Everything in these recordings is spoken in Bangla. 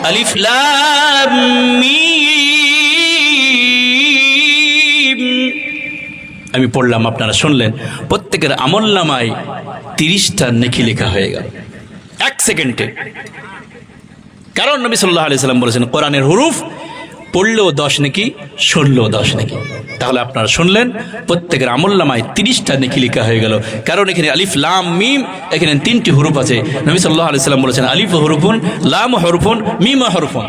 আলিফ লাম মিম। আমি পড়লাম, আপনারা শুনলেন, প্রত্যেকের আমলনামায় 30টা নেকি লেখা হয়ে গেল 1 সেকেন্ডে। কারণ নবী সাল্লাল্লাহু আলাইহি সাল্লাম বলেছেন কোরআনের হুরুফ পড়লেও 10 নেকি, শুনলেও 10 নেকি। তাহলে আপনারা শুনলেন, প্রত্যেকের আমলনামায় 30টা নেকি লেখা হয়ে গেল। কারণ এখানে আলিফ লাম মিম, এখানে 3টি হুরুফ আছে। নবী সাল্লাল্লাহু আলাইহি সাল্লাম বলেছেন আলিফ হরফুন, লাম হরফুন, মিম হরফুন।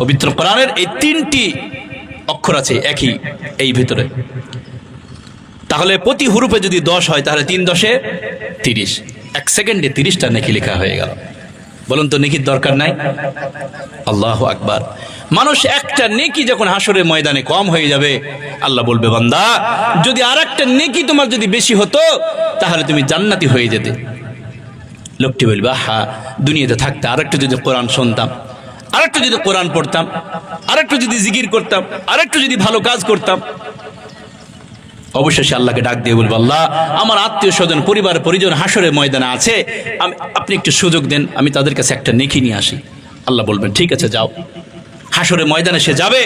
পবিত্র কোরআনের এই 3টি অক্ষর আছে একই এই ভিতরে। তাহলে প্রতি হুরুফে যদি 10 হয়, তাহলে 3 10 30, 1 সেকেন্ডে 30টা নেকি লেখা হয়ে গেল। বলুন তো নেকির দরকার নাই? আল্লাহু আকবার। মানুষ একটা নেকি যখন হাসরের ময়দানে কম হয়ে যাবে, আল্লাহ বলবে বান্দা যদি আরেকটা নেকি তোমার যদি বেশি হতো তাহলে তুমি জান্নাতি হয়ে যেতে। লোকটি বলবে হ্যাঁ, দুনিয়াতে থাকতে আরেকটু যদি কোরআন শুনতাম, আরেকটু যদি কোরআন পড়তাম, আরেকটু যদি জিকির করতাম, আরেকটু যদি ভালো কাজ করতাম। অবশ্যই আল্লাহকে ডাক দিয়ে বলবো আল্লাহ আমার আত্মীয় স্বজন পরিবার পরিজন হাসরের ময়দানে আছে, আপনি একটু সুযোগ দেন, আমি তাদের কাছে একটা নেকি নিয়ে আসি। আল্লাহ বলবেন ঠিক আছে যাও। হাসরের ময়দানে সে যাবে,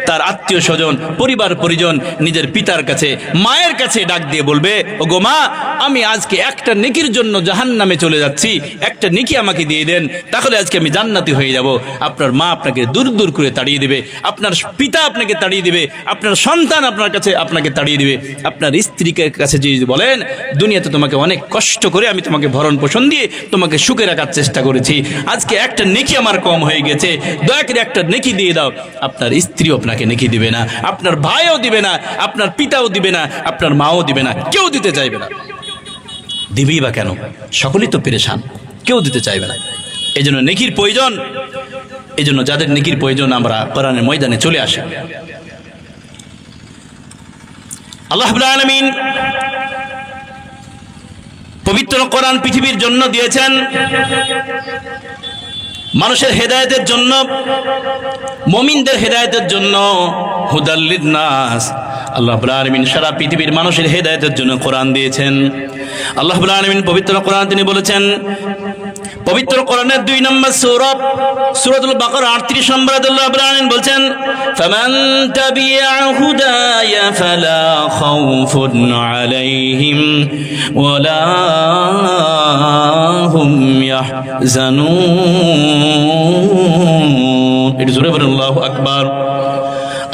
তার আত্মীয় স্বজন পরিবার পরিজন নিজের পিতার কাছে মায়ের কাছে ডাক দিয়ে বলবে ওগো মা, আমি আজকে একটা নেকির জন্য জাহান্নামে চলে যাচ্ছি, একটা নেকি আমাকে দিয়ে দেন, তাহলে আজকে আমি জান্নাতি হয়ে যাব। আপনার মা আপনাকে দূর দূর করে তাড়িয়ে দেবে, আপনার পিতা আপনাকে তাড়িয়ে দেবে, আপনার সন্তান আপনার কাছে আপনাকে তাড়িয়ে দেবে। আপনার স্ত্রীকে কাছে যদি বলেন দুনিয়াতে তোমাকে অনেক কষ্ট করে আমি তোমাকে ভরণ পোষণ দিয়ে তোমাকে সুখে রাখার চেষ্টা করেছি, আজকে একটা নেকি আমার কম হয়ে গেছে, দয়া করে একটা নেকি দিয়ে দাও। আপনার স্ত্রীও আপনাকে নেকি দিবে না, আপনার ভাইও দিবে না, আপনার পিতাও দিবে না, আপনার মাও দিবে না, কেউ দিতে চাইবে না। দিবেই বা কেন? সকলেই তো পেরেশান, কেউ দিতে চাইবে না। এই জন্য নেকির প্রয়োজন। এই জন্য যাদের নেকির প্রয়োজন আমরা কোরআনের ময়দানে চলে আসি। আল্লাহ রাব্বুল আলামিন পবিত্র কোরআন পৃথিবীর জন্য দিয়েছেন, মানুষের হেদায়েতের জন্য, মুমিনদের হেদায়েতের জন্য, হুদাল লিন-নাস। আল্লাহ রাব্বুল আলামিন সারা পৃথিবীর মানুষের হেদায়েতের জন্য কোরআন দিয়েছেন। আল্লাহ রাব্বুল আলামিন পবিত্র কোরআন তিনি বলেছেন, পবিত্র কোরআনের 2 নম্বর সূরা সূরাতুল বাকারা 38 নম্বর আয়াতে আল্লাহ রাব্বুল আলামিন বলেন ফামান তাবিআ হুদায়া ফালা খাউফুন আলাইহিম ওয়ালা হুম ইয়াহজানুন। এটা জোরে বলুন আল্লাহু আকবার।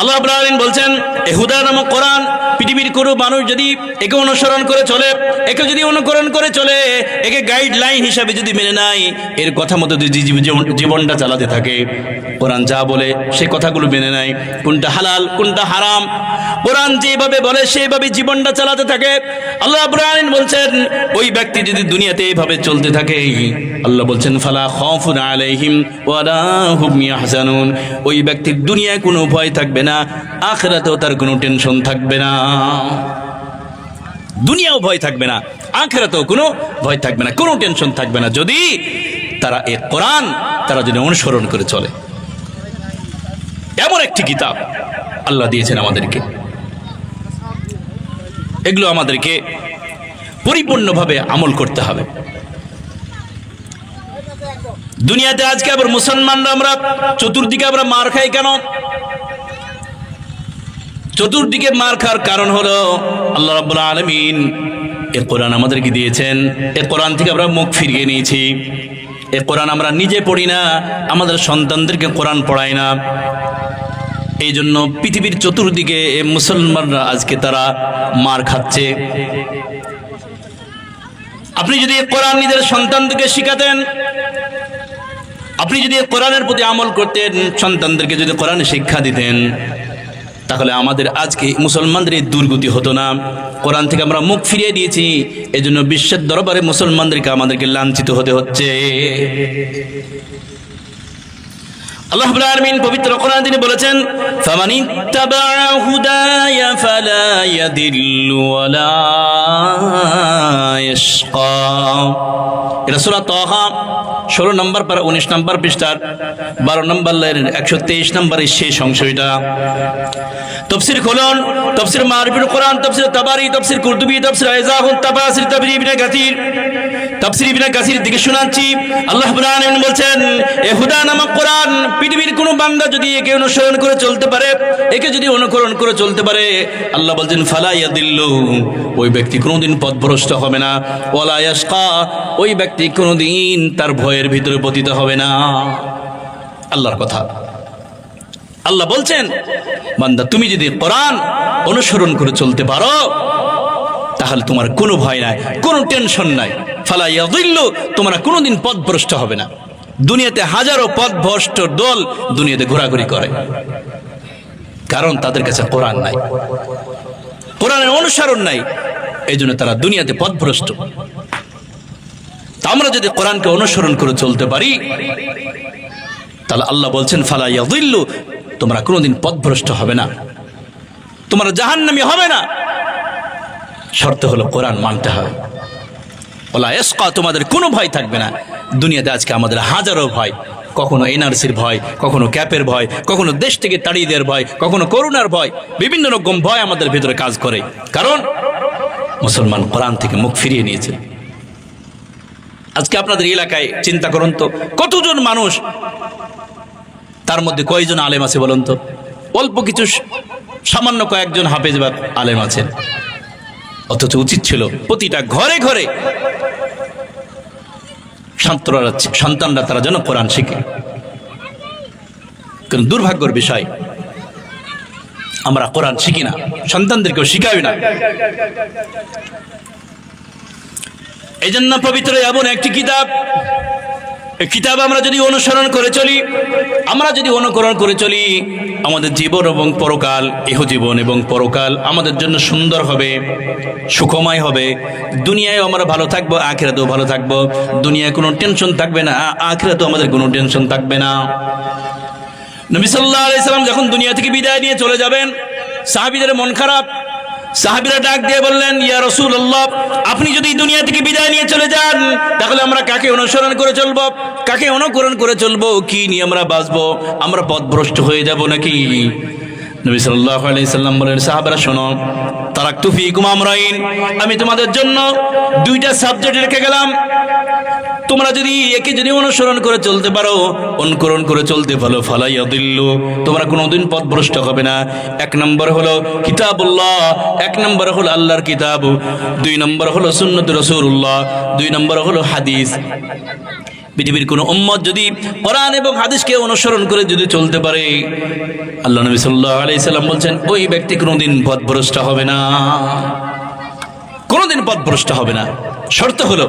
আল্লাহ রাব্বুল আলামিন বলছেন এই হুদা নামক কোরআন পৃথিবীর কোনো মানুষ যদি একে অনুসরণ করে চলে, একে যদি অনুকরণ করে চলে, একে গাইডলাইন হিসাবে যদি মেনে নেয়, এর কথা মতো যদি জীবনটা চালাতে থাকে, কোরআন যা বলে সেই কথাগুলো মেনে নেয়, কোনটা হালাল কোনটা হারাম কোরআন যেভাবে বলে সেইভাবে জীবনটা চালাতে থাকে, আল্লাহ রাব্বুল আলামিন বলছেন ওই ব্যক্তি যদি দুনিয়াতে এইভাবে চলতে থাকে, আল্লাহ বলছেন ফালা খাউফুন আলাইহিম ওয়ালা হুম ইয়াহজানুন। ওই ব্যক্তির দুনিয়ায় কোনো ভয় থাকবে না, আখিরাতেও তার কোনো টেনশন থাকবে না। দুনিয়াও ভয় থাকবে না, আখিরাতেও কোনো ভয় থাকবে না, কোনো টেনশন থাকবে না, যদি তারা এই কোরআন তারা যদি অনুসরণ করে চলে। এমন একটি কিতাব আল্লাহ দিয়েছেন আমাদেরকে, এগুলো আমাদেরকে পরিপূর্ণভাবে আমল করতে হবে। দুনিয়াতে আজকে আবার মুসলমানরা আমরা চতুর্দিকে আমরা মার খাই কেন? চতুর্দিকে মার খাওয়ার কারণ হলো আল্লাহ রাব্বুল আলামিন এই কোরআন আমাদেরকে দিয়েছেন, এই কোরআন থেকে আমরা মুখ ফিরিয়ে নিয়েছি। এই কোরআন আমরা নিজে পড়ি না, আমাদের সন্তানদেরকে কোরআন পড়াই না। এই জন্য পৃথিবীর চতুর্দিকে মুসলমানরা আজকে তারা মার খাচ্ছে। আপনি যদি কোরআন নিজের সন্তানদেরকে শিখাতেন, আপনি যদি কোরআনের প্রতি আমল করতেন, সন্তানদেরকে যদি কোরআনে শিক্ষা দিতেন, তাহলে আমাদের আজকে মুসলমানদের এই দুর্গতি হতো না। কোরআন থেকে আমরা মুখ ফিরিয়ে দিয়েছি, এজন্য বিশ্বের দরবারে মুসলমানদেরকে আমাদেরকে লাঞ্ছিত হতে হচ্ছে। আল্লাহ রাব্বুল আলামিন পবিত্র কোরআন তিনি বলেছেন ফামানিত্তাবা হুদায়া ফালা ইয়াদিল্লু ওয়ালা ইয়াশকা। এটা সূরা তাহা 16 নম্বর পারা 19 নম্বর পৃষ্ঠার 12 নম্বর লাইনের 123 নম্বরের শেষ অংশ এটা। তাফসীর খুলুন, তাফসীর মারিফুল কোরআন, তাফসীর তাবারি, তাফসীর কুরতুবী, তাফসীর আইজাহুত তাফাসির, তাফসীর ইবনে কাসির, তাফসীর ইবনে কাসির দিকে শোনাচ্ছি, আল্লাহ রাব্বুল আলামিন বলছেন, এ হুদা নামক কোরআন পৃথিবীর কোনো বান্দা যদি একে অনুসরণ করে চলতে পারে, একে যদি অনুকরণ করে চলতে পারে, আল্লাহ বলছেন ফালা ইয়াদিল্লু, ওই ব্যক্তি কোনোদিন পথভ্রষ্ট হবে না, ওয়ালা ইয়াশকা, ওই ব্যক্তি কোনোদিন তার ভয়ের ভিতরে পতিত হবে না। আল্লাহর কথা। আল্লাহ বলছেন, বান্দা তুমি যদি কোরআন অনুসরণ করে চলতে পারো তাহলে তোমার কোনো ভয় নাই, কোনো টেনশন নাই। ফালা ইয়াদিল্লু, তোমরা কোনোদিন পথভ্রষ্ট হবে না। দুনিয়াতে হাজারো পথভ্রষ্ট দল দুনিয়াতে ঘোরাঘুরি করে, কারণ তাদের কাছে কোরআন নাই, কোরআনের অনুসরণ নাই, এই জন্য তারা দুনিয়াতে পথভ্রষ্ট। তা আমরা যদি কোরআনকে অনুসরণ করে চলতে পারি তাহলে আল্লাহ বলছেন ফালা ইয়াদিল্লু, তোমরা কোনোদিন পথভ্রষ্ট হবে না, তোমরা জাহান্নামী হবে না। শর্ত হলো কোরআন মানতে হবে। ওয়ালা ইয়াশকা, তোমাদের কোনো ভয় থাকবে না। দুনিয়াতে আজকে আমাদের হাজারো ভয়, কখনো এনআরসির ভয়, কখনো ক্যাপের ভয়, কখনো দেশ থেকে তাড়িয়ে দেওয়ার ভয়, কখনো করোনার ভয়, বিভিন্ন রকম ভয় আমাদের ভিতরে কাজ করে, কারণ মুসলমান কোরআন থেকে মুখ ফিরিয়ে নিয়েছে। আজকে আপনাদের এলাকায় চিন্তা করুন তো, কতজন মানুষ, তার মধ্যে কয়জন আলেম আছে বলুন তো? অল্প কিছু সামান্য কয়েকজন হাফেজ বা আলেম আছেন। অথচ উচিত ছিল প্রতিটা ঘরে ঘরে সন্তানরা তারা যেন কোরআন শিখে। কিন্তু দুর্ভাগ্যের বিষয়, আমরা কোরআন শিখি না, সন্তানদেরকেও শিখাই না। এই জন্য পবিত্র এমন একটি কিতাব, এই কিতাব আমরা যদি অনুসরণ করে চলি, আমরা যদি অনুকরণ করে চলি, আমাদের জীবন এবং পরকাল, ইহজীবন এবং পরকাল আমাদের জন্য সুন্দর হবে, সুখময় হবে। দুনিয়ায় আমরা ভালো থাকবো, আখিরাতেও ভালো থাকবো। দুনিয়ায় কোনো টেনশন থাকবে না, আখিরাতেও আমাদের কোনো টেনশন থাকবে না। নবী সাল্লাল্লাহু আলাইহি সাল্লাম যখন দুনিয়া থেকে বিদায় নিয়ে চলে যাবেন, সাহাবীদের মন খারাপ। সাহাবীরা ডাক দিয়ে বললেন, ইয়া রাসূলুল্লাহ, আপনি যদি দুনিয়া থেকে বিদায় নিয়ে চলে যান তাহলে আমরা কাকে অনুসরণ করে চলবো, কাকে অনুকরণ করে চলবো, কি নিয়ে আমরা বাঁচবো? আমরা পথভ্রষ্ট হয়ে যাব নাকি? নবী সাল্লাল্লাহু আলাইহি সাল্লাম বলেন, সাহাবারা শোনো, তারাকতু ফীকুম আমরাইন, আমি তোমাদের জন্য দুইটা সাবজেক্ট রেখে গেলাম। তোমরা যদি একে যদি অনুসরণ করে চলতে পারো, অনুকরণ করে চলতে পারো, ফালা ইয়াদিল্লু, তোমরা কোনোদিন পথভ্রষ্ট হবে না। এক নম্বর হলো কিতাবুল্লাহ, এক নম্বর হলো আল্লাহর কিতাব, দুই নম্বর হলো সুন্নত রাসূলুল্লাহ, দুই নম্বর হলো হাদিস। পৃথিবীর কোন উম্মত যদি কোরআন এবং হাদিসকে অনুসরণ করে যদি চলতে পারে, আল্লাহ নবী সাল্লাল্লাহু আলাইহি সাল্লাম বলছেন, ওই ব্যক্তি কোনোদিন পথভ্রষ্ট হবে না, কোনোদিন পথভ্রষ্ট হবে না। শর্ত হলো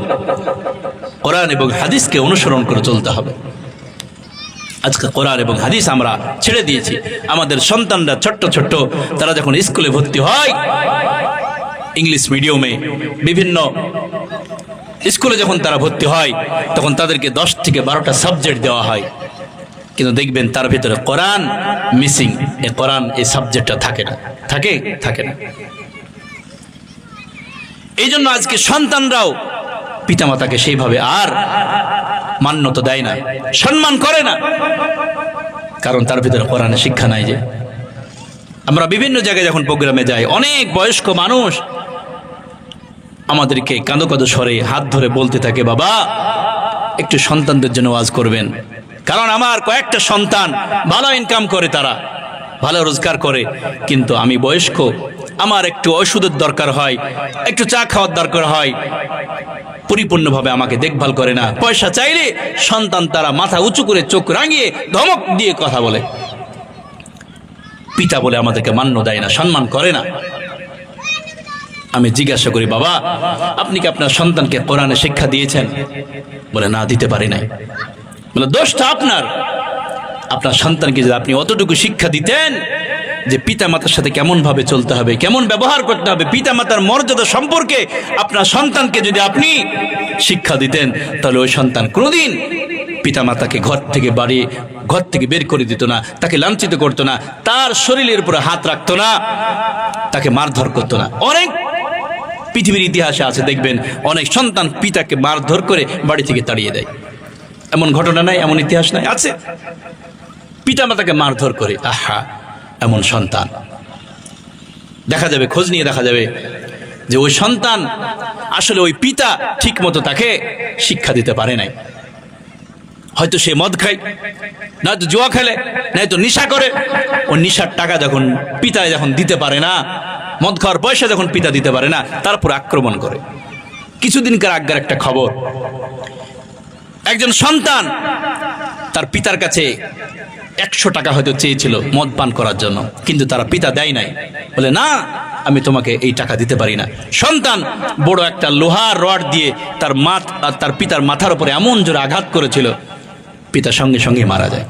কোরআন এবং হাদিসকে অনুসরণ করে চলতে হবে। আজকে কোরআন এবং হাদিস আমরা ছেড়ে দিয়েছি। আমাদের সন্তানরা ছোট্ট ছোট্ট, তারা যখন স্কুলে ভর্তি হয়, ইংলিশ মিডিয়ামে বিভিন্ন স্কুলে যখন তারা ভর্তি হয়, তখন তাদেরকে 10 থেকে 12টা সাবজেক্ট দেওয়া হয়, কিন্তু দেখবেন তার ভিতরে কোরআন মিসিং। এই কোরআন, এই সাবজেক্টটা থাকে না, থাকে না। এই জন্য আজকে সন্তানরাও পিতামাতাকে সেইভাবে আর মান্যতা দেয় না, সম্মান করে না, কারণ তার ভিতরে কোরআনের শিক্ষা নাই। যে আমরা বিভিন্ন জায়গায় যখন প্রোগ্রামে যাই, অনেক বয়স্ক মানুষ আমাদেরকে কাঁদো কাঁদো স্বরে হাত ধরে বলতে থাকে, বাবা একটু সন্তানদের জন্য ওয়াজ করবেন, কারণ আমার কয়েকটা সন্তান ভালো ইনকাম করে, তারা ভালো রোজগার করে, কিন্তু আমি বয়স্ক, আমার একটু ওষুধের দরকার হয়, একটু চা খাওয়ার দরকার হয়, পরিপূর্ণভাবে আমাকে দেখভাল করে না। পয়সা চাইলে সন্তান তারা মাথা উঁচু করে চোখ রাঙিয়ে ধমক দিয়ে কথা বলে। পিতা বলে আমাদেরকে মান্য দেয় না, সম্মান করে না। আমি জিজ্ঞাসা করি, বাবা আপনি কি আপনার সন্তানকে কোরআনে শিক্ষা দিয়েছেন? বলে, না, দিতে পারি নাই। বলে, দোষটা আপনার। আপনার সন্তানকে যদি আপনি অতটুকু শিক্ষা দিতেন যে পিতা মাতার সাথে কেমন ভাবে চলতে হবে, কেমন ব্যবহার করতে হবে, পিতা মাতার মর্যাদা সম্পর্কে আপনার সন্তানকে যদি আপনি শিক্ষা দিতেন, তাহলে ওই সন্তান কোনোদিন পিতা মাতাকে ঘর থেকে বের করে দিত না, তাকে লাঞ্ছিত করতো না, তার শরীরের উপরে হাত রাখতো না, তাকে মারধর করতো না। অনেক পৃথিবীর ইতিহাসে আছে, দেখবেন অনেক সন্তান পিতাকে মারধর করে বাড়ি থেকে তাড়িয়ে দেয়। এমন ঘটনা নাই, এমন ইতিহাস নাই? আছে। পিতা মাতাকে মারধর করে। আহা, এমন সন্তান দেখা যাবে, খোঁজ নিয়ে দেখা যাবে যে ওই সন্তান আসলে ওই পিতা ঠিক মতো তাকে শিক্ষা দিতে পারে নাই। হয়তো সে মদ খায়, নয়তো জুয়া খেলে, নয়তো নেশা করে। ও নেশার টাকা যখন পিতা যখন দিতে পারে না, মদ খাওয়ার পয়সা যখন পিতা দিতে পারে না, তারপর আক্রমণ করে। কিছুদিনকার আগের একটা খবর, একজন সন্তান তার পিতার কাছে 100 টাকা হয়তো চেয়েছিল মদ পান করার জন্য, কিন্তু তারা পিতা দেয় নাই, বলে না আমি তোমাকে এই টাকা দিতে পারি না। সন্তান বড় একটা লোহার রড দিয়ে তার পিতার মাথার উপরে এমন জোরে আঘাত করেছিল, পিতা সঙ্গে সঙ্গে মারা যায়।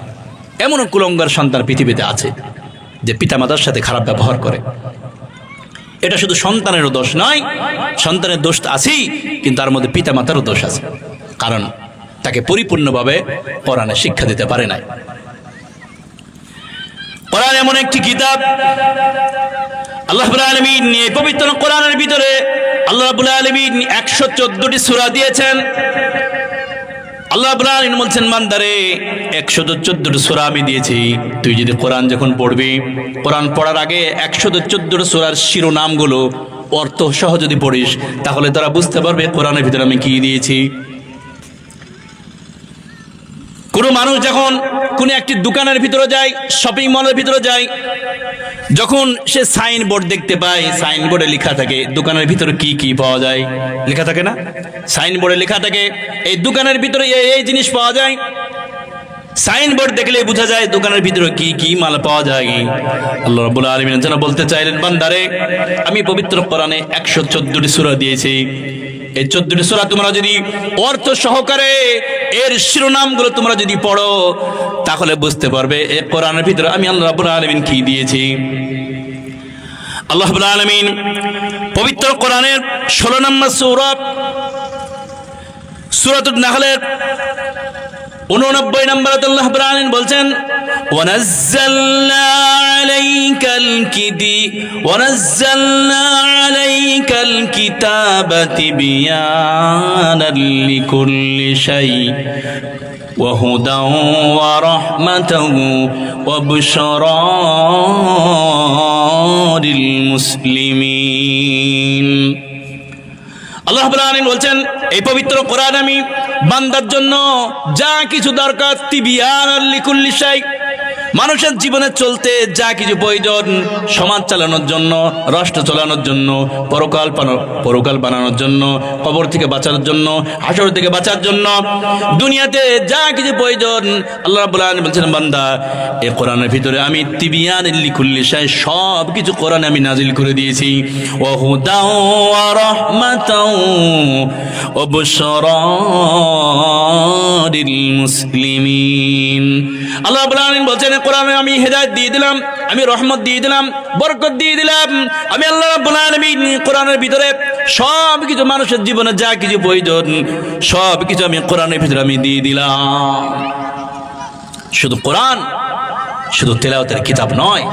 এমনও কুলঙ্গার সন্তান পৃথিবীতে আছে যে পিতা মাতার সাথে খারাপ ব্যবহার করে। এটা শুধু সন্তানেরও দোষ নয়, সন্তানের দোষ আছেই, কিন্তু তার মধ্যে পিতা মাতারও দোষ আছে, কারণ তাকে পরিপূর্ণভাবে কোরআনে শিক্ষা দিতে পারে নাই। কোরআন এমন একটি কিতাব, আল্লাহ রাব্বুল আলামিন এই পবিত্র কোরআনের ভিতরে আল্লাহ রাব্বুল আলামিন 114টি সূরা দিয়েছেন। আল্লাহ রাব্বুল আলামিন বলছেন, বান্দারে 114টি সূরা আমি দিয়েছি, তুই যদি কোরআন যখন পড়বি, কোরআন পড়ার আগে 114টি সূরার শিরোনামগুলো অর্থ সহ যদি পড়িস, তাহলে তারা বুঝতে পারবে কোরআনের ভিতরে আমি কি দিয়েছি। কোনো মানুষ যখন কোনো একটি দোকানের ভিতরে যায়, শপিং মলের ভিতরে যায়, যখন সে সাইনবোর্ড দেখতে পায়, সাইনবোর্ডে লেখা থাকে দোকানের ভিতরে কি কি পাওয়া যায়, লেখা থাকে না? সাইনবোর্ডে লেখা থাকে এই দোকানের ভিতরে এই জিনিস পাওয়া যায়। সাইনবোর্ড দেখলে বোঝা যায় দোকানের ভিতরে কি কি মাল পাওয়া যায়। আল্লাহ রাব্বুল আলামিন যেন বলতে চাইলেন, বান্দারে আমি পবিত্র কোরআনে 114টি সূরা দিয়েছি, এই 14টি সূরা তোমরা যদি অর্থ সহকারে এর শিরোনামগুলো তোমরা যদি পড়ো, তাহলে বুঝতে পারবে এই কোরআনের ভিতরে আমি আল্লাহ রাব্বুল আলামিন কি দিয়েছি। আল্লাহ রাব্বুল আলামিন পবিত্র কোরআনের 16 নম্বর সূরা সূরাতুন নাহলের 89 নম্বরে আল্লাহ রাব্বুল আলামিন বলছেন, وَنَزَّلْنَا عَلَيْكَ الْكِتَابَ تِبْيَانًا لِكُلِّ شَيْءٍ وَهُدًى وَرَحْمَةً وَبُشْرَى لِلْمُسْلِمِينَ। আল্লাহ রাব্বুল আলামিন বলছেন, এই পবিত্র কোরআন আমি বান্দার জন্য যা কিছু দরকার, তিবিয়ানাল লিকুল্লি শাই, মানুষের জীবনে চলতে যা কিছু প্রয়োজন, সমাজ চালানোর জন্য, রাষ্ট্র চালানোর জন্য, পরকাল বানানোর জন্য, কবর থেকে বাঁচার জন্য, হাসর থেকে বাঁচার জন্য, দুনিয়াতে যা কিছু প্রয়োজন, আল্লাহ রাব্বুল আলামিন বলছেন, বান্দা এই কোরআনের ভিতরে আমি তিবিয়ানাল লিকুল্লি শাই সব কিছু কোরআনে আমি নাজিল করে দিয়েছি। ওয়া হুদা ওয়া রাহমাতাও ওয়া বুশরা লিল মুসলিমিন। আল্লাহ রাব্বুল আলামিন বলছেন, কোরআনে আমি হেদায়েত দিয়ে দিলাম, আমি রহমত দিয়ে দিলাম, বরকত দিয়ে দিলাম। আমি আল্লাহ রাব্বুল আলামিন কোরআনের ভিতরে সব কিছু মানুষের জীবনে যা কিছু প্রয়োজন সব কিছু আমি কোরআনের ভিতরে আমি দিয়ে দিলাম। শুধু কোরআন শুধু তেলাওয়াতের কিতাব নয়,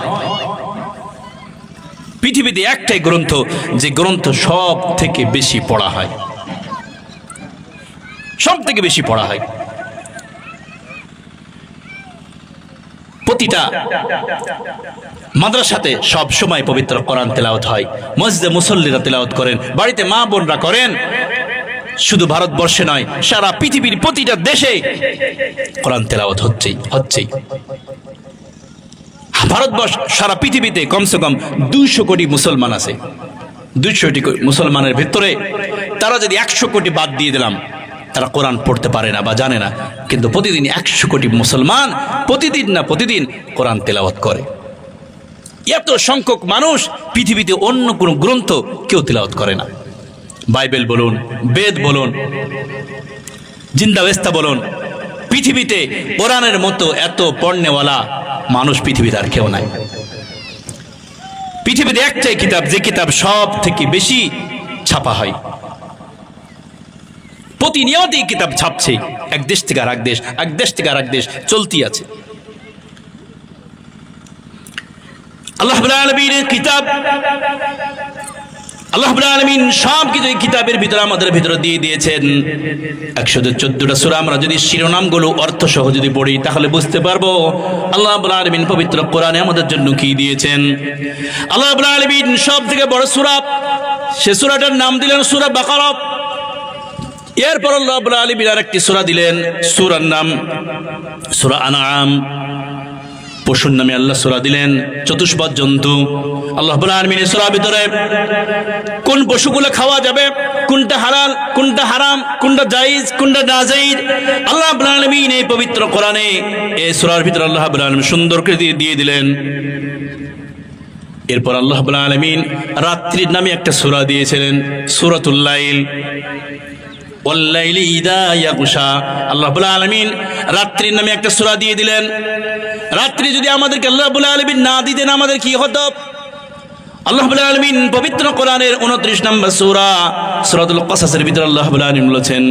পৃথিবীতে একটাই গ্রন্থ যে গ্রন্থ সব থেকে বেশি পড়া হয়, সব থেকে বেশি পড়া হয়। প্রতিটা মাদ্রাসাতে সব সময় পবিত্র কোরআন তেলাওয়াত হয়, মসজিদে মুসল্লিরা তেলাওয়াত করেন, বাড়িতে মা বোনরা করেন। শুধু ভারতবর্ষে নয়, সারা পৃথিবীর প্রতিটা দেশে কোরআন তেলাওয়াত হচ্ছেই। ভারতবর্ষ সারা পৃথিবীতে কমসে কম 200 কোটি মুসলমান আছে। 200 কোটি মুসলমানের ভিতরে তারা যদি 100 কোটি বাদ দিয়ে দিলাম, তারা কোরআন পড়তে পারে না বা জানে না, কিন্তু প্রতিদিন 100 কোটি মুসলমান প্রতিদিন কোরআন তেলাওয়াত করে। এত সংখ্যক মানুষ পৃথিবীতে অন্য কোনো গ্রন্থ কেউ তেলাওয়াত করে না। বাইবেল বলুন, বেদ বলুন, জিন্দাবেস্তা বলুন, পৃথিবীতে কোরআনের মতো এত পড়নেওয়ালা মানুষ পৃথিবীতে আর কেউ নাই। পৃথিবীতে একটাই কিতাব, যে কিতাব সব থেকে বেশি ছাপা হয়। প্রতিনিয়ত এই কিতাব ছাপছে, এক দেশ থেকে আর এক দেশ, এক দেশ থেকে আর এক দেশ চলতি আছে। আল্লাহ রাব্বুল আলামিনের কিতাব, আল্লাহ রাব্বুল আলামিন সব কিছু এই কিতাবের ভিতরে আমাদের ভিতরে দিয়ে দিয়েছেন। 114টা সূরা আমরা যদি শিরোনামগুলো অর্থ সহ যদি পড়ি, তাহলে বুঝতে পারবো আল্লাহ রাব্বুল আলামিন পবিত্র কোরআনে আমাদের জন্য কি দিয়েছেন। আল্লাহ রাব্বুল আলামিন সব থেকে বড় সূরা সে সূরাটার নাম দিলেন সূরা বাকারা। এরপর আল্লাহ রাব্বুল আলামিন আরেকটি সূরা দিলেন, সূরার নাম সূরা আনআম। পশুর নামে আল্লাহ সূরা দিলেন, চতুষ্পদ জন্তু। আল্লাহ রাব্বুল আলামিন এই সূরার ভিতরে কোন পশুগুলো খাওয়া যাবে, কোনটা হালাল, কোনটা হারাম, কোনটা জায়েজ, কোনটা নাজায়েজ, আল্লাহ রাব্বুল আলামিন এই পবিত্র কোরআনে এই সূরার ভিতরে আল্লাহ রাব্বুল আলামিন সুন্দর করে দিয়ে দিলেন। এরপর আল্লাহ রাব্বুল আলামিন রাত্রির নামে একটা সূরা দিয়েছিলেন, সূরাতুল লাইল। ওয়াল্লাইলি ইযা ইয়াগশা, আল্লাহ রাব্বুল আলামিন রাত্রির নামে একটা সূরা দিয়ে দিলেন। রাত্রি যদি আমাদেরকে আল্লাহ রাব্বুল আলামিন না দিতেন আমাদের কি হতো? আল্লাহ রাব্বুল আলামিন পবিত্র কোরআনের 29 নম্বর সূরা সূরাতুল কাসাসের ভিতরে আল্লাহ রাব্বুল আলামিন বলেছেন,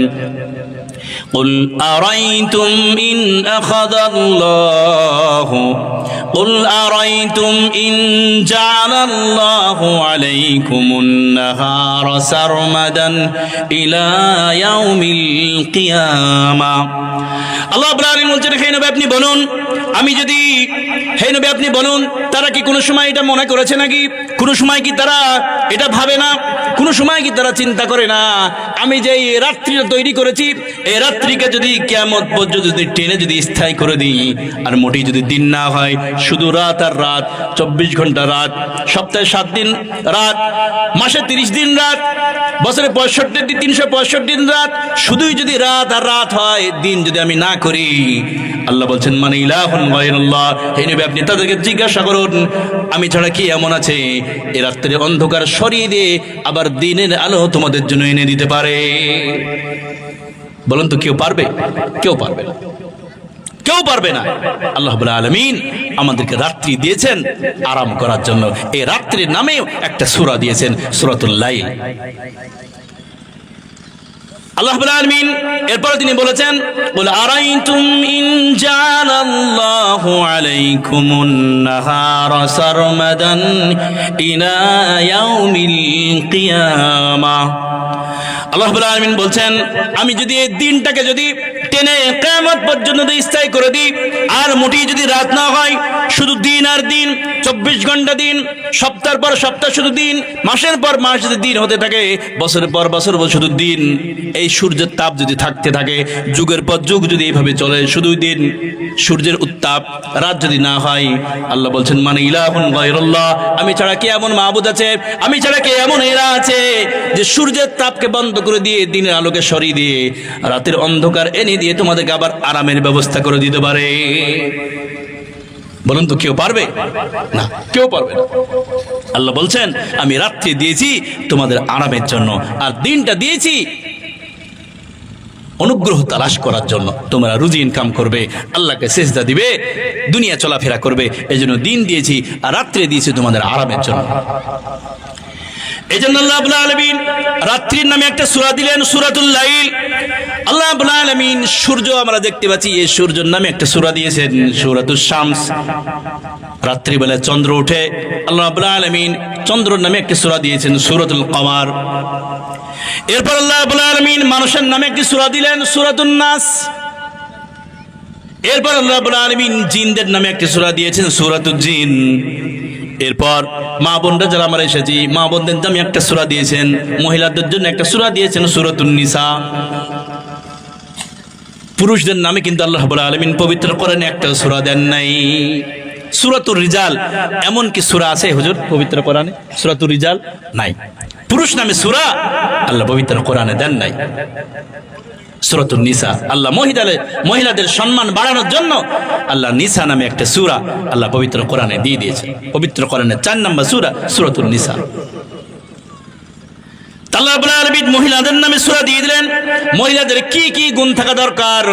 قل أرأيتم إن أخذ الله قل أرأيتم إن جعل الله عليكم النهار سرمدا إلى يوم القيامة। আল্লাহ রাব্বুল আলামিন বলছেন, হে নবী আপনি বলুন, আমি যদি, হে নবী আপনি বলুন, তারা কি কোনো সময় এটা মনে করেছে নাকি? কোনো সময় কি তারা এটা ভাবে না? কোনো সময় কি তারা চিন্তা করে না আমি যে এই রাত্রিটা তৈরি করেছি, এই রাত্রিকে যদি কিয়ামত পর্যন্ত যদি টেনে যদি স্থায়ী করে দিই, আর মোটেই যদি দিন না হয়, শুধু রাত আর রাত, 24 ঘন্টা রাত, সপ্তাহে 7 দিন রাত, মাসে 30 দিন রাত, বছরে 65 দিন 365 দিন রাত, শুধুই যদি রাত আর রাত হয়, দিন যদি আমি না করি, আল্লাহ বলছেন মানে ইলাহুন গায়রুল্লাহ, হে নবী আপনি তাদেরকে জিজ্ঞাসা করুন আমি ছাড়া কি এমন আছে এই রাত্রির অন্ধকার সরিয়ে দিয়ে আবার দিনের আলো তোমাদের জন্য এনে দিতে পারে? বলুন তো কেউ পারবে? কেউ পারবে না, কেউ পারবে না। আল্লাহ রাব্বুল আলামিন আমাদেরকে রাত্রি দিয়েছেন আরাম করার জন্য। এই রাত্রির নামেও একটা সূরা দিয়েছেন, সূরাতুল লাইল। আল্লাহ রাব্বুল আলামিন এরপর তিনি বলেছেন, কুল আরাইতুম ইন জাআলাল্লাহু আলাইকুমুন নাহারা সারমাদান ইলা ইয়াউমিল কিয়ামাহ। আল্লাহ রাব্বুল আলামিন বলছেন, আমি যদি এই দিনটাকে যদি টেনে কিয়ামত পর্যন্ত স্থায়ী করে দিই, আর মোটেই যদি রাত না হয়, শুধু দিন আর দিন, 24 ঘন্টা দিন, সপ্তাহের পর সপ্তাহ শুধু দিন, মাসের পর মাস যদি দিন হতে থাকে, বছরের পর বছর শুধু দিন, এই সূর্যের তাপ যদি থাকতে থাকে, যুগের পর যুগ যদি এইভাবে চলে, শুধু দিন, সূর্যের উত্তাপ, রাত যদি না হয়, আল্লাহ বলছেন মানে ইলাহুন গায়রুল্লাহ, আমি ছাড়া কে এমন মাবুদ আছে, আমি ছাড়া কে এমন এরা আছে যে সূর্যের তাপকে বন্ধ করে দিয়ে দিনের আলোকে সরিয়ে দিয়ে রাতের অন্ধকার এনে দিয়ে তোমাদেরকে আবার আরামের ব্যবস্থা করে দিতে পারে? বলুন তো কেউ পারবে? না, কেউ পারবে না। আল্লাহ বলছেন আমি রাত্রি দিয়েছি তোমাদের আরামের জন্য, আর দিনটা দিয়েছি অনুগ্রহ তালাশ করার জন্য। তোমরা রুজি ইনকাম করবে, আল্লাহকে সিজদা দিবে, দুনিয়া চলাফেরা করবে, এই জন্য দিন দিয়েছি, আর রাত্রি দিয়েছি তোমাদের আরামের জন্য। এই জন্য আল্লাহ রাব্বুল আলামিন রাত্রির নামে একটা সূরা দিলেন, সূরাতুল লাইল। আল্লাহ রাব্বুল আলামিন সূর্য আমরা দেখতে পাচ্ছি, এই সূর্যের নামে একটা সূরা দিয়েছেন, সূরাতুশ শামস। রাত্রিবেলা চন্দ্র ওঠে, আল্লাহ রাব্বুল আলামিন চন্দ্রের নামে একটা সূরা দিয়েছেন, সূরাতুল কমার। এরপর আল্লাহ রাব্বুল আলামিন মানুষের নামে একটি সূরা দিলেন, সূরাতুন নাস। এরপর আল্লাহ রাব্বুল আলামিন জিনদের নামে একটা সূরা দিয়েছেন, সূরাতুল জিন। এরপর মা বোনরা যারা আমরা এসেছি, মা বোনদের নামে একটা সূরা দিয়েছেন, মহিলাদের জন্য একটা সূরা দিয়েছেন, সূরাতুন নিসা। পুরুষদের নামে কিন্তু আল্লাহ রাব্বুল আলামিন পবিত্র কোরআনে একটা সূরা দেন নাই, সূরাতুর রিজাল। এমন কি সূরা আছে হুজুর পবিত্র কোরআনে? সূরাতুর রিজাল নাই। পুরুষ নামে সূরা আল্লাহ পবিত্র কোরআনে দেন নাই। সূরাতুন নিসা, আল্লাহ মহিলাদের সম্মান বাড়ানোর জন্য আল্লাহ নিসা নামে একটা সূরা আল্লাহ পবিত্র কোরআনে দিয়ে দিয়েছে। পবিত্র কোরআনের 4 নম্বর সূরা সূরাতুন নিসা। আল্লাহ রাব্বুল আলামিন মহিলাদের নামে সূরা দিয়ে দিলেন। মহিলাদের কি কি গুণ থাকা দরকার,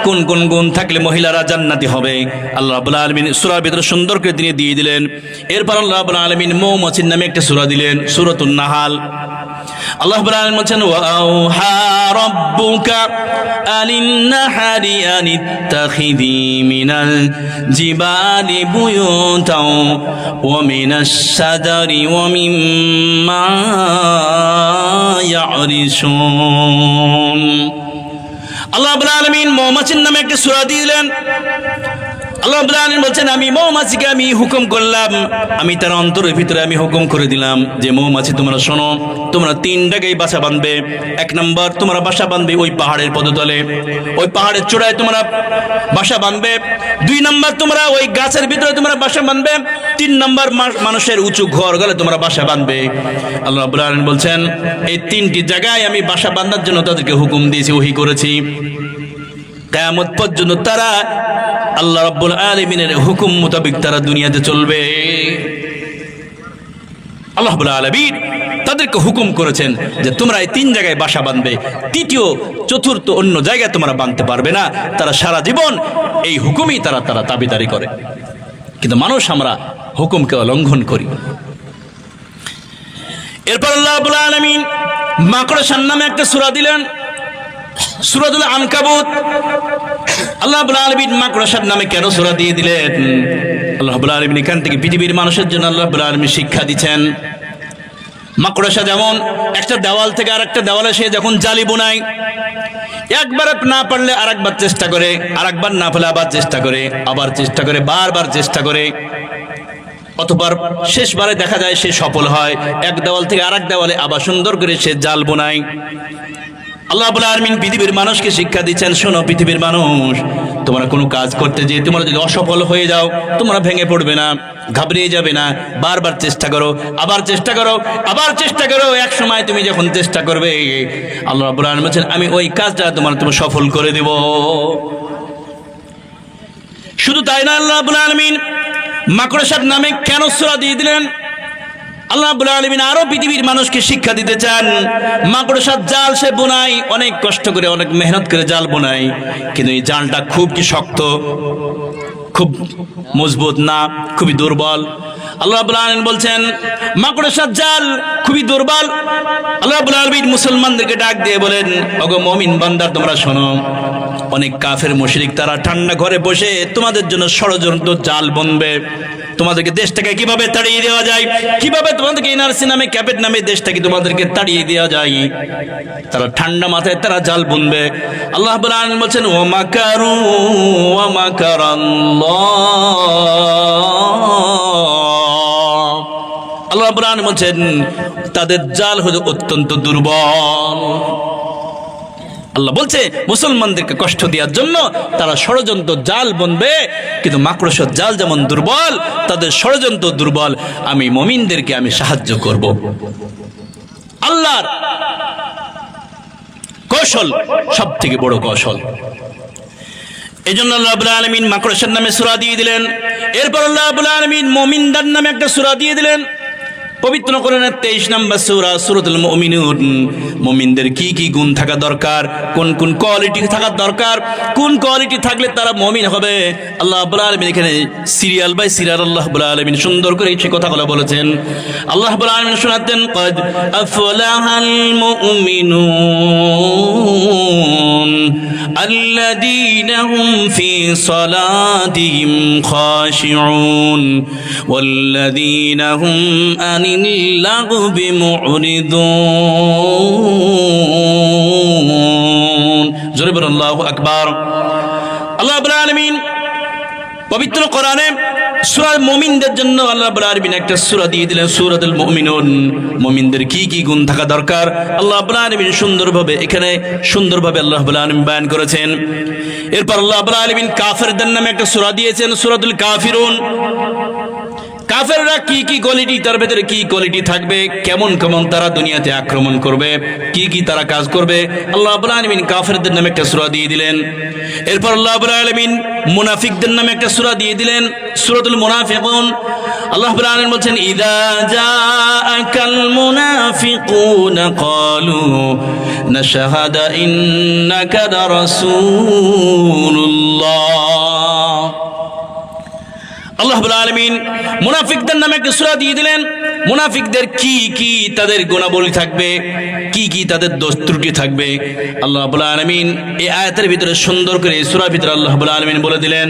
কোন কোন গুণ থাকলে মহিলারা জান্নাতি হবে, আল্লাহ রাব্বুল আলামিন সূরার ভিতরে সুন্দর করে দিয়ে দিলেন। এরপর আল্লাহ রাব্বুল আলামিন মৌমাছির নামে একটা সূরা দিলেন, সূরাতুন নাহাল। আল্লাহ রাব্বুল আলামিন বলেন ওয়াউহা রাব্বুকা আলিন-নাহরি আনিত্তাখিযি মিনাল জিবালি বুয়ুতাও ওয়া মিনাশ শাজারি ওয়া মিম্মা ইয়ারিশুন। আল্লাহ রাব্বুল আলামিন মৌমাছির নামে একটা সূরা দিলেন। আল্লাহ রাব্বুল আলামিন বলছেন আমি মৌমাছিকে আমি হুকুম করলাম, আমি তার অন্তরের ভিতরে আমি হুকুম করে দিলাম যে মৌমাছি তোমরা শোনো, তোমরা 3 জায়গায় বাসা বাঁধবে। 1 নম্বর তোমরা বাসা বাঁধবে ওই পাহাড়ের পদতলে, ওই পাহাড়ের চূড়ায় তোমরা বাসা বাঁধবে। 2 নম্বর তোমরা ওই গাছের ভিতরে তোমরা বাসা বাঁধবে। 3 নম্বর মানুষের উঁচু ঘর গলে তোমরা বাসা বাঁধবে। আল্লাহ রাব্বুল আলামিন বলছেন এই 3টি জায়গায় আমি বাসা বাঁধার জন্য তাদেরকে হুকুম দিয়েছি, ওহী করেছি। কিয়ামত পর্যন্ত তারা আল্লাহ রাব্বুল আলামিনের হুকুম মোতাবেক তারা দুনিয়াতে চলবে। আল্লাহ রাব্বুল আলামিন তাদেরকে হুকুম করেছেন যে তোমরা এই 3 জায়গায় বাসা বাঁধবে, তৃতীয় চতুর্থ অন্য জায়গায় তোমরা বাঁধতে পারবে না। তারা সারা জীবন এই হুকুমই তারা দাবিদারি করে, কিন্তু মানুষ আমরা হুকুমকে লঙ্ঘন করি। এরপর আল্লাহ রাব্বুল আলামিন মাকড়সার নামে একটা সূরা দিলেন, সূরাতুল আনকাবুত। আল্লাহ রাব্বুল আলামিন মাকড়সার নামে কেন সূরা দিয়ে দিলেন? আল্লাহ রাব্বুল আলামিন এখান থেকে পৃথিবীর মানুষের জন্য আল্লাহ রাব্বুল আলামিন শিক্ষা দিচ্ছেন। মাকড়সা যেমন একটা দেওয়াল থেকে আরেকটা দেওয়ালে সে যখন জালি বোনায়, একবার না পারলে আরেকবার চেষ্টা করে, আরেকবার না পারলে আবার চেষ্টা করে, আবার চেষ্টা করে, বারবার চেষ্টা করে, অতঃপর শেষবারে দেখা যায় সে সফল হয়। এক দেওয়াল থেকে আরেক দেওয়ালে আবার সুন্দর করে সে জাল বোনায়। আল্লাহ রাব্বুল আলামিন পৃথিবীর মানুষকে শিক্ষা দিচ্ছেন, শোনো পৃথিবীর মানুষ, তোমরা কোনো কাজ করতে যেয়ে তোমরা যদি অসফল হয়ে যাও, তোমরা ভেঙে পড়বে না, ঘাবড়িয়ে যাবে না, বারবার চেষ্টা করো, আবার চেষ্টা করো, আবার চেষ্টা করো। এক সময় তুমি যখন চেষ্টা করবে, আল্লাহ রাব্বুল আলামিন বলেন আমি ওই কাজটা তোমার সফল করে দেব। শুধু তাই না, আল্লাহ রাব্বুল আলামিন মাকড়সার নামে কেন সূরা দিয়ে দিলেন? আল্লাহ রাব্বুল আলামিন আরো পৃথিবীর মানুষকে শিক্ষা দিতে চান। মাকড়সার জাল সে বোনায়, অনেক কষ্ট করে অনেক মেহনত করে জাল বোনায়, কিন্তু এই জালটা খুব কি শক্ত, খুব মজবুত না, খুবই দুর্বল। আল্লাহ রাব্বুল আলামিন বলছেন মাকড়সার জাল খুবই দুর্বল। আল্লাহ রাব্বুল আলামিন মুসলমানদেরকে ডাক দিয়ে বলেন, ওগো মুমিন বান্দা তোমরা শোনো, অনেক কাফের মুশরিক তারা ঠান্ডা ঘরে বসে তোমাদের জন্য ষড়যন্ত্র জাল বুনবে। তোমাদেরকে দেশ থেকে কিভাবে তাড়িয়ে দেওয়া যায়, কিভাবে তোমাদেরকে এনআরসি নামে ক্যাপেট নামে দেশ থেকে তোমাদেরকে তাড়িয়ে দেওয়া যায়, তারা ঠান্ডা মাথায় তারা জাল বুনবে। আল্লাহ রাব্বুল আলামিন বলছেন ওয়া মাকারু ওয়া মাকারাল্লাহ। আল্লাহ রাব্বুল আলামিন বলছেন তাদের জাল হলো অত্যন্ত দুর্বল। আল্লাহ বলছে মুসলমানদেরকে কষ্ট দেওয়ার জন্য তারা ষড়যন্ত্র জাল বুনবে, কিন্তু মাকড়সার জাল যেমন দুর্বল, তাদের ষড়যন্ত্র দুর্বল। আমি মুমিনদেরকে আমি সাহায্য করব। আল্লাহর কৌশল সব থেকে বড় কৌশল। এই জন্য আল্লাহ রাব্বুল আলামিন মাকড়সার নামে সূরা দিয়ে দিলেন। এরপর আল্লাহ রাব্বুল আলামিন মুমিনদের নামে একটা সূরা দিয়ে দিলেন। পবিত্র কোরআনের 23 নম্বর সূরা সূরাতুল মুমিনুন। মুমিনদের কি কি গুণ থাকা দরকার, কোন কোন কোয়ালিটি থাকা দরকার, কোন কোয়ালিটি থাকলে তারা মুমিন হবে, আল্লাহ রাব্বুল আলামিন এখানে সিরিয়াল বাই সিরিয়াল আল্লাহ রাব্বুল আলামিন সুন্দর করে এই কথাগুলো বলেছেন। আল্লাহ রাব্বুল আলামিন শোনাতেন ক্বাদ আফলাহাল মুমিনুন আল্লাযীনা হুম ফি সালাতিহিম খাশিউন ওয়াল্লাযীনা হুম লাগুবি মুরিদুন। জোরে বলুন আল্লাহু আকবার। আল্লাহ রাব্বুল আলামিন পবিত্র কোরআনে সূরা মুমিনদের জন্য আল্লাহ রাব্বুল আলামিন একটা সূরা দিয়ে দিলেন, সূরাতুল মুমিনুন। মুমিনদের কি কি গুণ থাকা দরকার আল্লাহ রাব্বুল আলামিন সুন্দরভাবে এখানে সুন্দরভাবে আল্লাহ রাব্বুল আলামিন বয়ান করেছেন। এরপর আল্লাহ রাব্বুল আলামিন কাফেরদের নামে একটা সূরা দিয়েছেন, সূরাতুল কাফিরুন। কাফেররা কি কি কোয়ালিটি, তার ভেতরে কি কোয়ালিটি থাকবে, কেমন কেমন তারা দুনিয়াতে আক্রমণ করবে, কি কি তারা কাজ করবে, আল্লাহ রাব্বুল আলামিন কাফেরদের নামে একটা সূরা দিয়ে দিলেন। এরপর আল্লাহ রাব্বুল আলামিন মুনাফিকদের নামে একটা সূরা দিয়ে দিলেন, সূরাতুল মুনাফিকুন। আল্লাহ রাব্বুল আলামিন বলেন ইযা জাআকাল মুনাফিকুনা ক্বালু নাশহাদু ইন্নাকা লারাসূলুল্লাহ। আল্লাহ রাব্বুল আলামিন মুনাফিকদের নামে একটা সূরা দিয়ে দিলেন। মুনাফিকদের কি কি তাদের গুণাবলী থাকবে, কি কি তাদের দোষ ত্রুটি থাকবে, আল্লাহ রাব্বুল আলামিন এই আয়াতের ভিতরে সুন্দর করে এই সূরার ভিতরে আল্লাহ রাব্বুল আলামিন বলে দিলেন।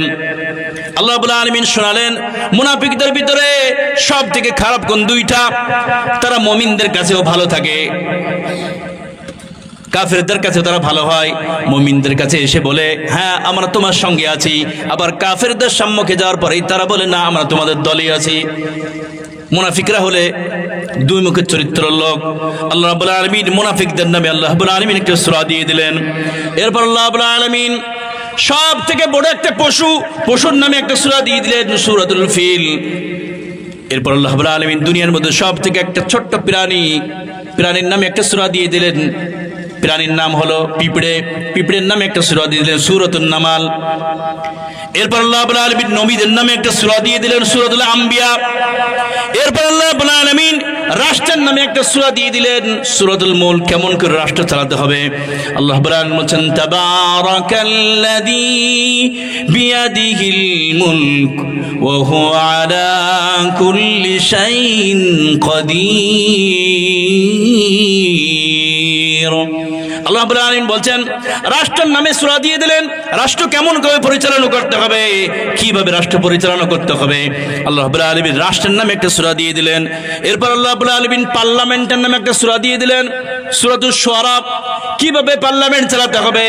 আল্লাহ রাব্বুল আলামিন শোনালেন মুনাফিকদের ভিতরে সব থেকে খারাপ গুণ 2টা। তারা মুমিনদের কাছেও ভালো থাকে, কাফেরদের কাছে তারা ভালো হয়, মুমিনদের কাছে এসে বলে হ্যাঁ আমরা তোমার সঙ্গে আছি। আবার কাফেরদের সম্মুখে যাওয়ার পরেই তারা বলে না আমরা তোমাদের দলে আছি। মুনাফিকরা হলে দুই মুখের চরিত্রের লোক। আল্লাহ রাব্বুল আলামিন মুনাফিকদের নামে আল্লাহ রাব্বুল আলামিন একটা সূরা দিয়ে দিলেন। এরপর আল্লাহ রাব্বুল আলামিন সব থেকে বড় একটা পশুর নামে একটা সূরা দিয়ে দিলেন, সূরাতুল ফিল। এরপর আল্লাহ রাব্বুল আলামিন দুনিয়ার মধ্যে সব থেকে একটা ছোট্ট প্রাণীর নামে একটা সূরা দিয়ে দিলেন। প্রাণীর নাম হলো পিঁপড়ের নামে একটা সূরা দিয়ে দিলেন, সূরাতুন নামাল। এরপর আল্লাহ রাব্বুল আলামিন নবীদের নামে একটা সূরা দিয়ে দিলেন, সূরাতুল আম্বিয়া। এরপর আল্লাহ রাব্বুল আলামিন রাষ্ট্রের নামে একটা সূরা দিয়ে দিলেন, সূরাতুল মুলক, কেমন করে রাষ্ট্র চালাতে হবে। আল্লাহ রাব্বুল আলামিন বলেন তাবারাকাল্লাযী বিয়াদিহিল মুলক ওয়া হুয়া আলা কুল্লি শাইইন কাদির। আল্লাহ রাব্বুল আলামিন বলছেন রাষ্ট্রের নামে সূরা দিয়ে দিলেন, রাষ্ট্র কেমন করে পরিচালনা করতে হবে, কিভাবে রাষ্ট্র পরিচালনা করতে হবে। আল্লাহ রাব্বুল আলামিন রাষ্ট্রের নামে একটা সূরা দিয়ে দিলেন। এরপর আল্লাহ রাব্বুল আলামিন পার্লামেন্টের নামে একটা সূরা দিয়ে দিলেন, সূরাতুশ শুআরা, কিভাবে পার্লামেন্ট চালাতে হবে,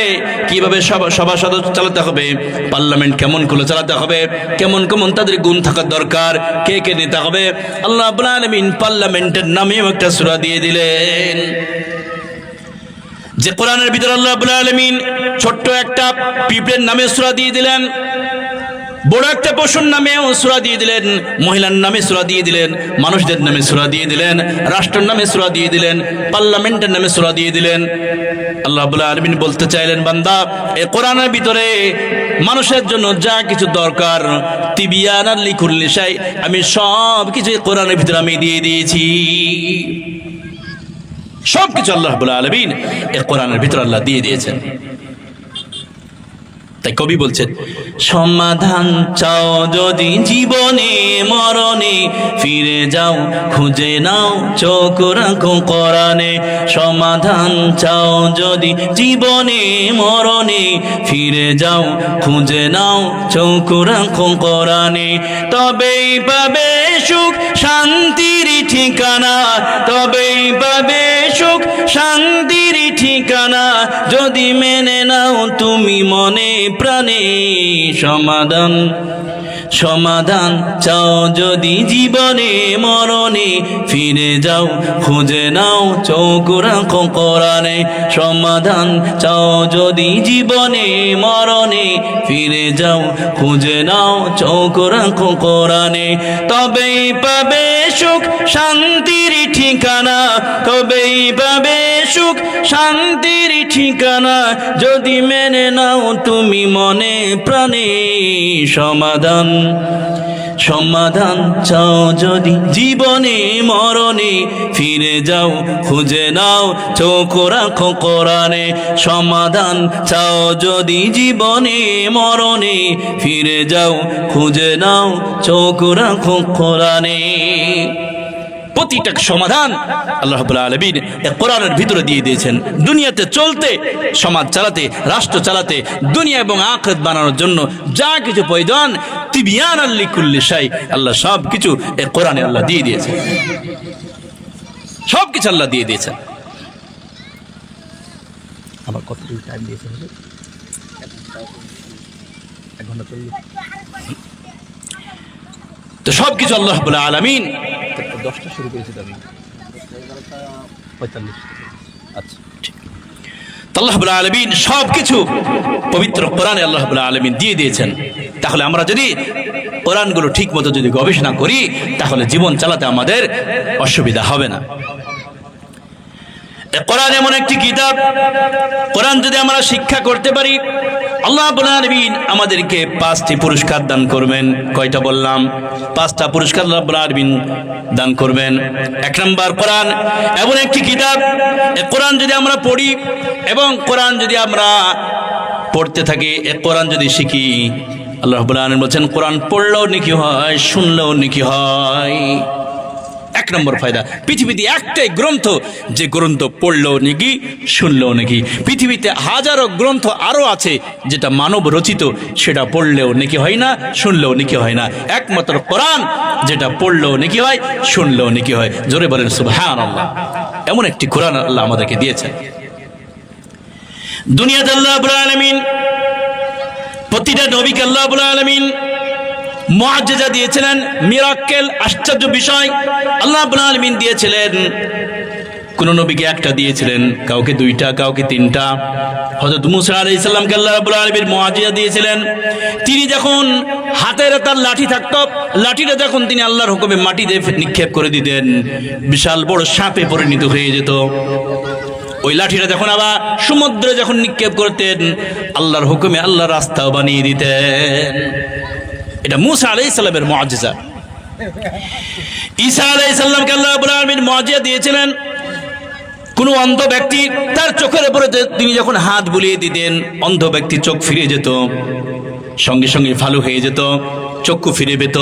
কিভাবে সভাসদ চালাতে হবে, পার্লামেন্ট কেমন করে চালাতে হবে, কেমন কেমন তাদের গুণ থাকার দরকার, কে কে নেতা হবে। আল্লাহ রাব্বুল আলামিন পার্লামেন্টের নামেও একটা সূরা দিয়ে দিলেন। যে কোরআনের ভিতরে আল্লাহ রাব্বুল আলামিন ছোট্ট একটা পিঁপড়ের নামে সূরা দিয়ে দিলেন, বড় একটা পশুর নামেও সূরা দিয়ে দিলেন, মহিলার নামে সূরা দিয়ে দিলেন, মানুষদের নামে সূরা দিয়ে দিলেন, রাষ্ট্রের নামে সূরা দিয়ে দিলেন, পার্লামেন্টের নামে সূরা দিয়ে দিলেন। আল্লাহ রাব্বুল আলামিন বলতে চাইলেন বান্দা এই কোরআনের ভিতরে মানুষের জন্য যা কিছু দরকার তিবিয়ানাল লিকুল্লি শাই, আমি সব কিছু কোরআনের ভিতরে আমি দিয়ে দিয়েছি। সবকিছু আল্লাহ রাব্বুল আলামিন এই কোরআনের ভিতরে আল্লাহ দিয়ে দিয়েছেন। তাই কবি বলছেন সমাধান চাও যদি জীবনে মরণে, ফিরে যাও খুঁজে নাও চোখ রাখো কোরআনে। সমাধান চাও যদি জীবনে মরণে, ফিরে যাও খুঁজে নাও চোখ রাখো কোরআনে। তবেই পাবে সুখ শান্তির ঠিকানা, তবেই পাবে সুখ শান্তির ঠিকানা, যদি মেনে নাও তুমি মনে প্রাণে। সমাধান চাও যদি জীবনে মরণে, ফিরে যাও খুঁজে নাও চোখ রাখো কোরআনে। সমাধান চাও যদি জীবনে মরণে, ফিরে যাও খুঁজে নাও চোখ রাখো কোরআনে। তবেই পাবে সুখ শান্তির ঠিকানা, তবেই পাবে সুখ শান্তির ঠিকানা, যদি মেনে নাও তুমি মনে প্রাণে। সমাধান চাও যদি জীবনে মরণে, ফিরে যাও খুঁজে নাও চোখ রাখো কোরআনে। সমাধান চাও যদি জীবনে মরণে, ফিরে যাও খুঁজে নাও চোখ রাখো কোরআনে। প্রতিটা সমাধান আল্লাহ রাব্বুল আলামিন এই কোরআনের ভিতরে দিয়ে দিয়েছেন। দুনিয়াতে চলতে, সমাজ চালাতে, রাষ্ট্র চালাতে, দুনিয়া এবং আখিরাত বানানোর জন্য যা কিছু প্রয়োজন তিবিয়ানাল লিকুল্লি শাই, আল্লাহ সব কিছু এই কোরআনে আল্লাহ দিয়ে দিয়েছেন। সব কিছু আল্লাহ দিয়ে দিয়েছেন। আবার কতটুকু টাইম দিয়েছেন? 1 ঘন্টা 40। তো সব কিছু আল্লাহ রাব্বুল আলামিন 10টা শুরু করেছি আমি 45। আচ্ছা ঠিক। আল্লাহ রাব্বুল আলামিন সবকিছু পবিত্র কোরআনে আল্লাহ রাব্বুল আলামিন দিয়ে দিয়েছেন। তাহলে আমরা যদি কোরআনগুলো ঠিক মতো যদি গবেষণা করি, তাহলে জীবন চালাতে আমাদের অসুবিধা হবে না। কোরআন এমন একটি কিতাব, কোরআন যদি আমরা শিক্ষা করতে পারি, আল্লাহ রাব্বুল আলামিন আমাদেরকে 5টি পুরস্কার দান করবেন। কয়টা বললাম? 5টা পুরস্কার আল্লাহ রাব্বুল আলামিন দান করবেন। 1 নম্বর, কোরআন এমন একটি কিতাব, এই কোরআন যদি আমরা পড়ি এবং কোরআন যদি আমরা পড়তে থাকি, এই কোরআন যদি শিখি, আল্লাহ রাব্বুল আলামিন বলেন কোরআন পড়লেও নেকি হয়, শুনলেও নেকি হয়। 1 নম্বর ফায়দা, পৃথিবীতে একটাই গ্রন্থ যে গ্রন্থ পড়লেও নাকি শুনলেও নাকি। পৃথিবীতে হাজারো গ্রন্থ আরো আছে যেটা মানব রচিত, সেটা পড়লেও নাকি হয় না, শুনলেও নাকি হয় না। একমাত্র কোরআন যেটা পড়লেও নাকি হয়, শুনলেও নাকি হয়। জোরে বলেন সুবহানাল্লাহ। এমন একটি কোরআন আল্লাহ আমাদেরকে দিয়েছেন। দুনিয়াতে আল্লাহ রাব্বুল আলামিন প্রতিটা নবীকে আল্লাহ রাব্বুল আলামিন মুআজ্জিজা দিয়েছিলেন, মিরাক্কেল, আশ্চর্য বিষয় আল্লাহ রাব্বুল আলামিন দিয়েছিলেন। কোন নবীকে একটা দিয়েছিলেন, কাউকে দুইটা, কাউকে তিনটা। হযরত মূসা আলাইহিস সালামকে আল্লাহ রাব্বুল আলামিন মুআজ্জিজা দিয়েছিলেন। তিনি যখন হাতের তার লাঠি থাকতো, লাঠিটা যখন তিনি আল্লাহর হুকুমে মাটিতে নিক্ষেপ করে দিতেন, বিশাল বড় সাপে পরিণত হয়ে যেত। ওই লাঠিটা যখন আবার সমুদ্রে যখন নিক্ষেপ করতেন, আল্লাহর হুকুমে আল্লাহ রাস্তাও বানিয়ে দিতেন। এটা মূসা আলাইহিস সালামের মুআজ্জিজা। ঈসা আলাইহিস সালামকে আল্লাহ রাব্বুল আলামিন মুআজ্জিজা দিয়েছিলেন। কোন অন্ধ ব্যক্তি তার চোখের উপরে তিনি যখন হাত বুলিয়ে দিতেন, অন্ধ ব্যক্তি চোখ ফিরে যেত, সঙ্গে সঙ্গে ভালো হয়ে যেত, চক্ষু ফিরে পেত।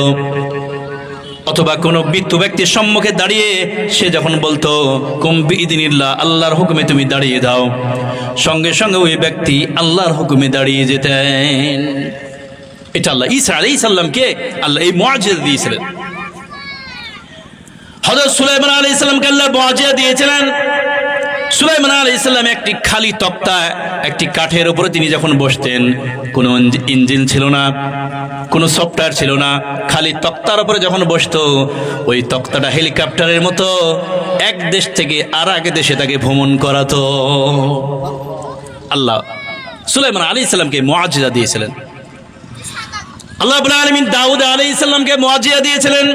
অথবা কোনো মৃত্যু ব্যক্তির সম্মুখে দাঁড়িয়ে সে যখন বলতো কুম বিইذনিল্লাহ, আল্লাহর হুকুমে তুমি দাঁড়িয়ে দাও, সঙ্গে সঙ্গে ওই ব্যক্তি আল্লাহর হুকুমে দাঁড়িয়ে যেতেন। এটা আল্লাহ ঈসা আলাইহিস সালামকে আল্লাহ এই মুআজ্জিজা দিয়েছিলেন। হযরত সুলাইমান আলাইহিস সালামকে আল্লাহ মুআজ্জিজা দিয়েছিলেন। সুলাইমান আলাইহিস সালাম একটি খালি তক্তা, একটি কাঠের উপরে তিনি যখন বসতেন, কোনো ইঞ্জিন ছিল না, কোনো সফটওয়্যার ছিল না, খালি তক্তার উপরে যখন বসতো, ওই তক্তাটা হেলিকপ্টারের মতো এক দেশ থেকে আর এক দেশে তাকে ভ্রমণ করাতো। আল্লাহ সুলাইমান আলাইহিস সালামকে মুআজ্জিজা দিয়েছিলেন। আল্লাহ রাব্বুল আলামিন দাউদ আলাইহিস সালামকে মুআজ্জিজা দিয়েছিলেন।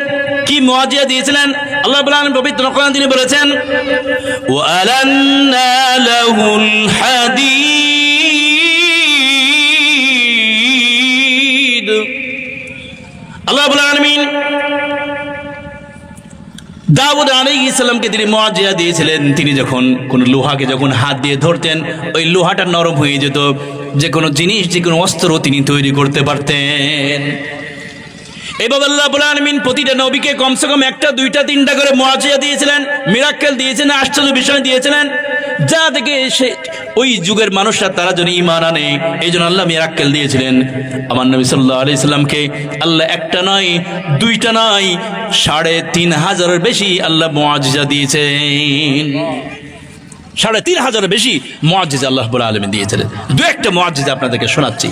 কি মুআজ্জিজা দিয়েছিলেন? আল্লাহ রাব্বুল আলামিন পবিত্র কোরআন তিনি বলেছেন, ওয়া আলান্না লাহুল হাদীদ। আল্লাহ রাব্বুল আলামিন দাউদ আলাইহিস সালামকে তিনি মুআজ্জিজা দিয়েছিলেন। তিনি যখন কোন লোহাকে যখন হাত দিয়ে ধরতেন, ওই লোহাটা নরম হয়ে যেত, যে কোনো জিনিস, যে কোনো অস্ত্র তিনি তৈরি করতে পারতেন। এভাবে আল্লাহ রাব্বুল আলামিন প্রতিটা নবীকে কমসে কম একটা, দুইটা, তিনটা করে মুআজ্জিজা দিয়েছিলেন, মিরাক্কেল দিয়েছেন, আশ্চর্য বিষয় দিয়েছিলেন, যা থেকে সে ওই যুগের মানুষরা তারা যেন ঈমান আনে, এই জন্য আল্লাহ মিরাক্কেল দিয়েছিলেন। আমার নবী সাল্লাল্লাহু আলাইহি সাল্লামকে আল্লাহ একটা নয়, দুইটা নয়, ৩৫০০-এর বেশি আল্লাহ মুআজ্জিজা দিয়েছেন। ৩৫০০-এর বেশি মুআজ্জিজা আল্লাহ রাব্বুল আলামিন দিয়েছিলেন। দু একটা মুআজ্জিজা আপনাদেরকে শোনাচ্ছি।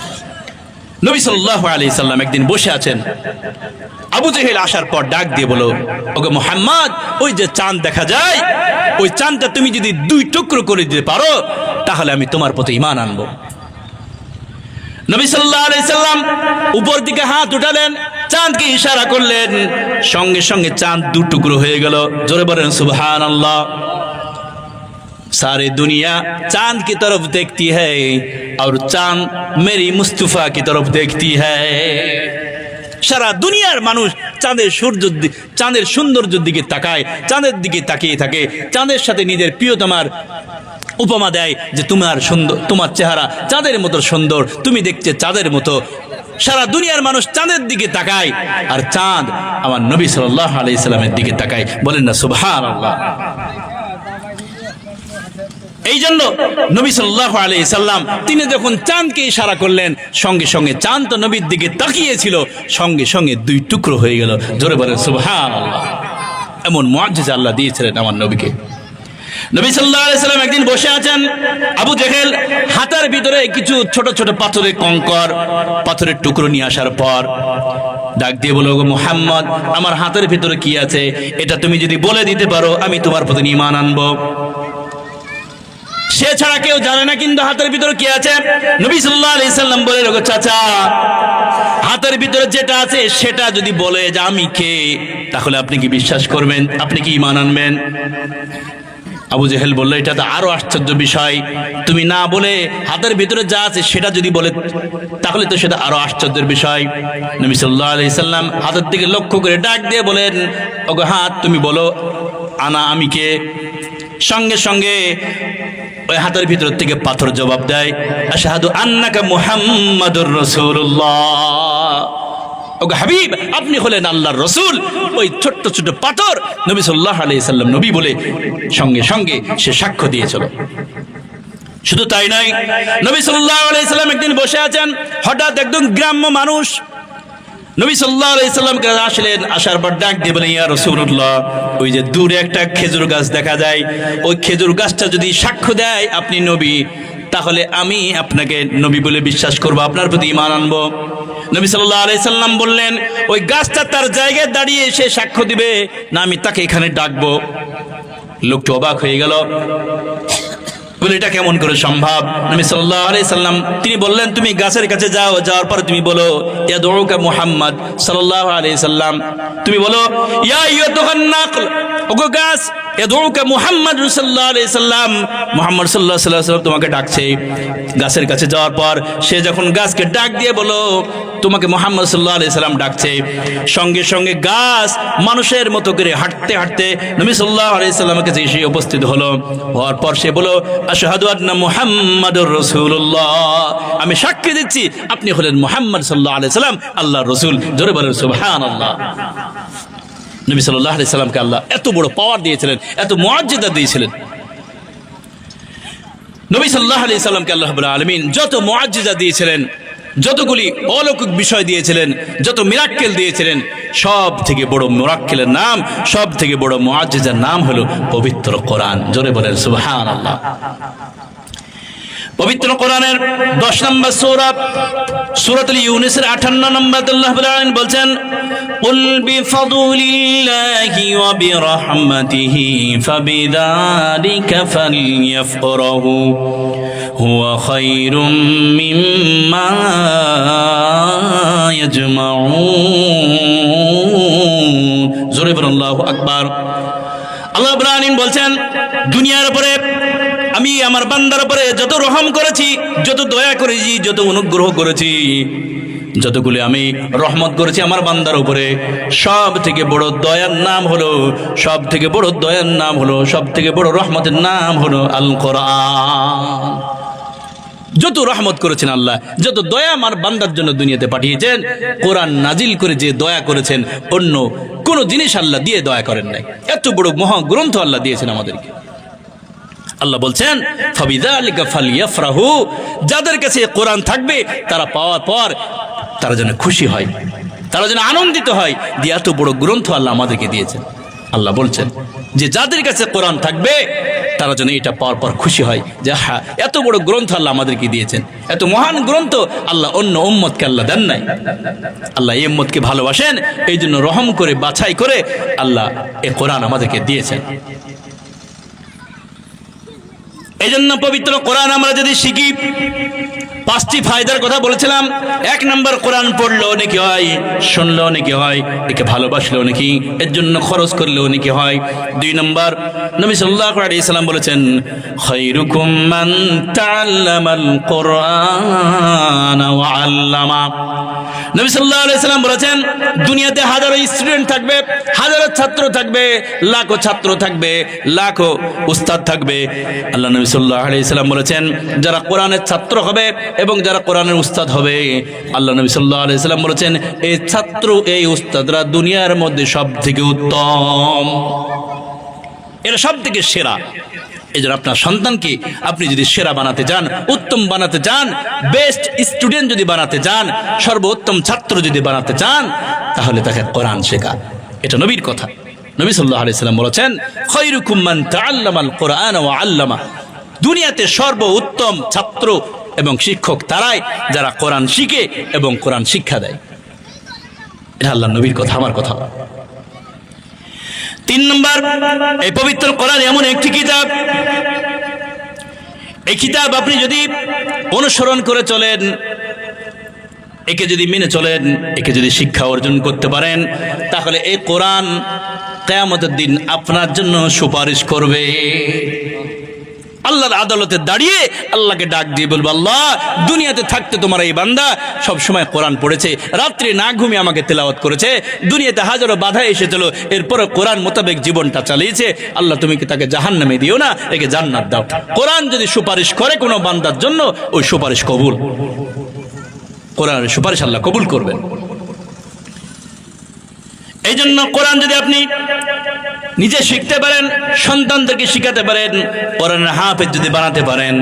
নবী সাল্লাল্লাহু আলাইহি সাল্লাম একদিন বসে আছেন, আবু জেহেল আসার পর ডাক দিয়ে বলো, ওগো মুহাম্মদ, ওই যে চাঁদ দেখা যায়, ওই চাঁদটা তুমি যদি দুই টুকরো করে দিতে পারো, তাহলে আমি তোমার প্রতি ঈমান আনবো। নবী সাল্লাল্লাহু আলাইহি সাল্লাম উপর দিকে হাত উঠালেন, চাঁদকে ইশারা করলেন, সঙ্গে সঙ্গে চাঁদ দু টুকরো হয়ে গেল। জোরে বলেন সুবহানাল্লাহ। सारी दुनिया चांद की तरफ देखती है और चांद मेरी मुस्तफा की तरफ देखती है। সারা দুনিয়ার মানুষ চাঁদের সৌন্দর্যের দিকে তাকায়, চাঁদের দিকে তাকিয়ে থাকে, চাঁদের সাথে নিজের প্রিয়তমার উপমা দেয় যে তোমার সুন্দর, তোমার চেহারা চাঁদের মতো সুন্দর, তুমি দেখতে চাঁদের মতো। সারা দুনিয়ার মানুষ চাঁদের দিকে তাকায়, আর চাঁদ আমার নবী সাল্লাল্লাহু আলাইহি সাল্লামের দিকে তাকায়। বলেন না সুবহানাল্লাহ। এই জন্য নবী সাল্লাল্লাহু আলাইহি সাল্লাম তিনি যখন চাঁদকে ইশারা করলেন, সঙ্গে সঙ্গে চাঁদ তো নবীর দিকে তাকিয়েছিল, সঙ্গে সঙ্গে দুই টুকরো হয়ে গেল। জোরে বলেন সুবহানাল্লাহ। এমন মুআজ্জিজা আল্লাহ দিয়েছিলেন আমার নবীকে। নবী সাল্লাল্লাহু আলাইহি সাল্লাম একদিন বসে আছেন, আবু জেহেল হাতের ভিতরে কিছু ছোট ছোট পাথরের কঙ্কর, পাথরের টুকরো নিয়ে আসার পর ডাক দিয়ে বলল, ওগো মুহাম্মদ, আমার হাতের ভিতরে কি আছে, এটা তুমি যদি বলে দিতে পারো, আমি তোমার প্রতি ঈমান আনবো। সে ছাড়া কেউ জানে না কিন্তু হাতের ভিতরে কি আছে। নবী সাল্লাল্লাহু আলাইহি সাল্লাম বলে, ওগো চাচা, হাতের ভিতরে যেটা আছে সেটা যদি বলে যে আমি কে, তাহলে আপনি কি বিশ্বাস করবেন, আপনি কি ঈমান আনবেন? আবু জেহেল বলল, এটা তো আরো আশ্চর্য বিষয়, তুমি না বলে হাতের ভিতরে যা আছে সেটা যদি বলে, তাহলে তো সেটা আরো আশ্চর্যের বিষয়। নবী সাল্লাল্লাহু আলাইহি সাল্লাম হাতের দিকে লক্ষ্য করে ডাক দিয়ে বলেন, ওগো হাত, তুমি বলো আনা, আমি কে। সঙ্গে সঙ্গে ওই হাতের ভিতর থেকে পাথর জবাব দেয়, আশহাদু আন্নাকা মুহাম্মাদুর রাসূলুল্লাহ। ওগো হাবিব, আপনি হলেন আল্লাহর রাসূল। ওই ছোট্ট ছোট পাথর নবী সাল্লাল্লাহু আলাইহি সাল্লাম নবী বলে সঙ্গে সঙ্গে সে সাক্ষ্য দিয়েছিল। শুধু তাই নয়, নবী সাল্লাল্লাহু আলাইহি সাল্লাম একদিন বসে আছেন, হঠাৎ একদম গ্রাম্য মানুষ নবী সাল্লাল্লাহু আলাইহি সাল্লামকে আসলেন। আসার পর ডাক দিয়ে বলেন, ইয়া রাসূলুল্লাহ, ওই যে দূরে একটা খেজুর গাছ দেখা যায়, ওই খেজুর গাছটা যদি সাক্ষ্য দেয় আপনি নবী, তাহলে আমি আপনাকে নবী বলে বিশ্বাস করব, আপনার প্রতি ঈমান আনবো। নবী সাল্লাল্লাহু আলাইহি সাল্লাম বললেন, ওই গাছটা তার জায়গায় দাঁড়িয়ে সে সাক্ষ্য দিবে না আমি তাকে এখানে ডাকবো। লোকটা অবাক হয়ে গেল, বলে এটা কেমন করে সম্ভব? নবী সাল্লাল্লাহু আলাইহি সাল্লাম তিনি বললেন, তুমি গাছের কাছে যাও, যাওয়ার পর তুমি বলো ইয়াদউকা মুহাম্মদ সাল্লাল্লাহু আলাইহি সাল্লাম, তুমি বলো ইয়া আইয়ুহান নাকল, ওগো গাছ, ইয়াদউকা মুহাম্মদ সাল্লাল্লাহু আলাইহি সাল্লাম, মুহাম্মদ সাল্লাল্লাহু আলাইহি সাল্লাম তোমাকে ডাকছে। গাছের কাছে যাওয়ার পর সে যখন গাছকে ডাক দিয়ে বলো তোমাকে মুহাম্মদ সাল্লাল্লাহু আলাইহি সাল্লাম ডাকছে, সঙ্গে সঙ্গে গাছ মানুষের মতো করে হাঁটতে হাঁটতে নবী সাল্লাল্লাহু আলাইহি সাল্লামের কাছে এসে উপস্থিত হলো। হওয়ার পর সে বলো আশহাদু আন্না মুহাম্মাদুর রাসূলুল্লাহ, আমি সাক্ষী দিচ্ছি আপনি হলেন মুহাম্মদ সাল্লাল্লাহু আলাইহি সাল্লাম আল্লাহর রাসূল। জোরে বলেন সুবহানাল্লাহ। নবী সাল্লাল্লাহু আলাইহি সাল্লামকে আল্লাহ এত বড় পাওয়ার দিয়েছিলেন, এত মুআজ্জিজা দিয়েছিলেন। নবী সাল্লাল্লাহু আলাইহি সাল্লামকে আল্লাহ রাব্বুল আলামিন যত মুআজ্জিজা দিয়েছিলেন, যতগুলি অলৌকিক বিষয় দিয়েছিলেন, যত মিরাক্কেল দিয়েছিলেন, সব থেকে বড় মিরাক্কেলের নাম, সব থেকে বড় মুআজ্জিজার নাম হলো পবিত্র কোরআন। জোরে বলেন সুবহানাল্লাহ। পবিত্র কোরআনের 10 নম্বর সূরা সূরাতুল ইউনূসের 58 নম্বর আল্লাহ রাব্বুল আলামিন বলছেন, কুল বিফাদলিল্লাহি ওয়া বিরাহমাতিহি ফাবিযালিকা ফালইফরাহু হুয়া খায়রুম মিম্মা ইয়াজমাউন। জোরে বলুন আল্লাহু আকবার। আল্লাহ রাব্বুল আলামিন বলছেন, দুনিয়ার উপরে আমি আমার বান্দার উপরে যত রহম করেছি, যত দয়া করেছি, যত অনুগ্রহ করেছি, যতগুলি আমি রহমত করেছি আমার বান্দার উপরে, সব থেকে বড় দয়ার নাম হলো, সব থেকে বড় দয়ার নাম হলো, সব থেকে বড় রহমতের নাম হলো আল কোরআন। যত রহমত করেছেন আল্লাহ, যত দয়া আমার বান্দার জন্য দুনিয়াতে পাঠিয়েছেন, কোরআন নাজিল করে যে দয়া করেছেন অন্য কোন জিনিস আল্লাহ দিয়ে দয়া করেন নাই। এত বড় মহাগ্রন্থ আল্লাহ দিয়েছেন আমাদেরকে। আল্লাহ বলছেন ফাবিযালিকা ফালইফরাহু, যাদের কাছে কোরআন থাকবে তারা পাওয়ার পর তারা যেন খুশি হয়, তারা যেন আনন্দিত হয় যে এত বড় গ্রন্থ আল্লাহ আমাদেরকে দিয়েছেন। আল্লাহ বলছেন যে যাদের কাছে কোরআন থাকবে তারা যেন এটা পাওয়ার পর খুশি হয় যে হ্যাঁ এত বড় গ্রন্থ আল্লাহ আমাদেরকে দিয়েছেন, এত মহান গ্রন্থ আল্লাহ অন্য উম্মতকে আল্লাহ দেন নাই। আল্লাহ এই উম্মতকে ভালোবাসেন, এই জন্য রহম করে বাছাই করে আল্লাহ এই কোরআন আমাদেরকে দিয়েছেন। এই জন্য পবিত্র কোরআন আমরা যদি শিখি, 5টি ফায়দার কথা বলেছিলাম। 1 নম্বর, কোরআন পড়লেও নাকি হয়, শুনলেও নাকি হয়, একে ভালোবাসলেও নাকি, এর জন্য খরচ করলেও নাকি হয়। 2 নম্বর, নবী সাল্লাল্লাহু আলাইহি সাল্লাম বলেছেন খায়রুকুম মান তাআল্লামাল কোরআন ওয়া আল্লামা। নবী সাল্লাল্লাহু আলাইহি সাল্লাম বলেছেন দুনিয়াতে হাজারো স্টুডেন্ট থাকবে, হাজারো ছাত্র থাকবে, লাখো ছাত্র থাকবে, লাখো উস্তাদ থাকবে। আল্লাহ নবী সাল্লাল্লাহু আলাইহি সাল্লাম বলেছেন যারা কোরআনের ছাত্র হবে এবং যারা কোরআনের উস্তাদ হবে, আল্লাহ নবী সাল্লাল্লাহু আলাইহি সাল্লাম বলেছেন এই ছাত্র এই উস্তাদরা দুনিয়ার মধ্যে সবথেকে উত্তম, এরা সবথেকে সেরা। এই জন্য আপনার সন্তানকে আপনি যদি সেরা বানাতে চান, উত্তম বানাতে চান, বেস্ট স্টুডেন্ট যদি বানাতে চান, সর্বোত্তম ছাত্র যদি বানাতে চান, তাহলে তাকে কোরআন শেখা। এটা নবীর কথা। নবী সাল্লাল্লাহু আলাইহি সাল্লাম বলেছেন খায়রুকুম মান তাআল্লামাল কোরআন ওয়া আল্লামা। দুনিয়াতে সর্বোত্তম ছাত্র এবং শিক্ষক তারাই যারা কোরআন শিখে এবং কোরআন শিক্ষা দেয়। এটা আল্লাহর নবীর কথা, আমার কথা। 3 নম্বর, এই পবিত্র কোরআন এমন একটি কিতাব, এই কিতাব আপনি যদি অনুসরণ করে চলেন, একে যদি মেনে চলেন, একে যদি শিক্ষা অর্জন করতে পারেন, তাহলে এই কোরআন কিয়ামতের দিন আপনার জন্য সুপারিশ করবে। আল্লাহর আদালতে দাঁড়িয়ে আল্লাহকে ডাক দিয়ে বলবো আল্লাহ দুনিয়াতে থাকতে তোমার এই বান্দা সব সময় কোরআন পড়েছে, রাত্রে না ঘুমিয়ে আমাকে তেলাওয়াত করেছে, দুনিয়াতে হাজারো বাধা এসেছিল, এরপরে কোরআন মোতাবেক জীবনটা চালিয়েছে, আল্লাহ তুমি কি তাকে জাহান্নামে দিও না, একে জান্নাত দাও। কোরআন যদি সুপারিশ করে কোনো বান্দার জন্য, ওই সুপারিশ কবুল। কোরআনের সুপারিশ আল্লাহ কবুল করবেন। এই জন্য কোরআন যদি আপনি নিজে শিখতে পারেন, সন্তানদেরকে শিখাতে পারেন, কোরআনের হাফেজ যদি বানাতে পারেন,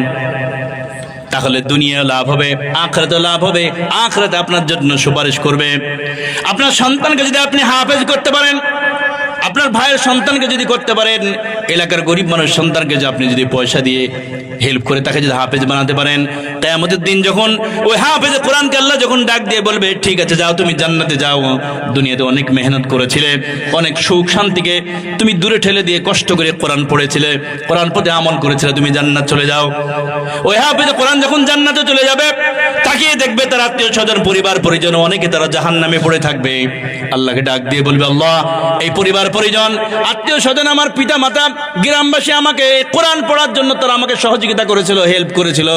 তাহলে দুনিয়া লাভ হবে, আখিরাতে লাভ হবে। আখিরাতে আপনার জন্য সুপারিশ করবে। আপনার সন্তানকে যদি আপনি হাফেজ করতে পারেন, আপনার ভাইয়ের সন্তানকে যদি করতে পারেন, এলাকার গরিব মানুষ সন্তানকে যে আপনি যদি পয়সা দিয়ে হেল্প করে তাকে যদি হাফেজ বানাতে পারেন, কিয়ামতের দিন যখন ওই হাফেজ কোরআনকে আল্লাহ যখন ডাক দিয়ে বলবে ঠিক আছে যাও তুমি জান্নাতে যাও, দুনিয়াতে অনেক মেহনত করেছিলে, অনেক সুখ শান্তিকে তুমি দূরে ঠেলে দিয়ে কষ্ট করে কোরআন পড়েছিলে, কোরআন পড়ে আমল করেছিলে, তুমি জান্নাত চলে যাও। ওই হাফেজ কোরআন যখন জান্নাতে চলে যাবে, তাকিয়ে দেখবে তার আত্মীয় স্বজন পরিবার পরিজন অনেকে তারা জাহান্নামে পড়ে থাকবে। আল্লাহকে ডাক দিয়ে বলবে আল্লাহ এই পরিবার পরিজন আত্মীয় স্বজন আমার পিতা মাতা গ্রামবাসী আমাকে কোরআন পড়ার জন্য তারা আমাকে সহযোগিতা করেছিল, হেল্প করেছিল,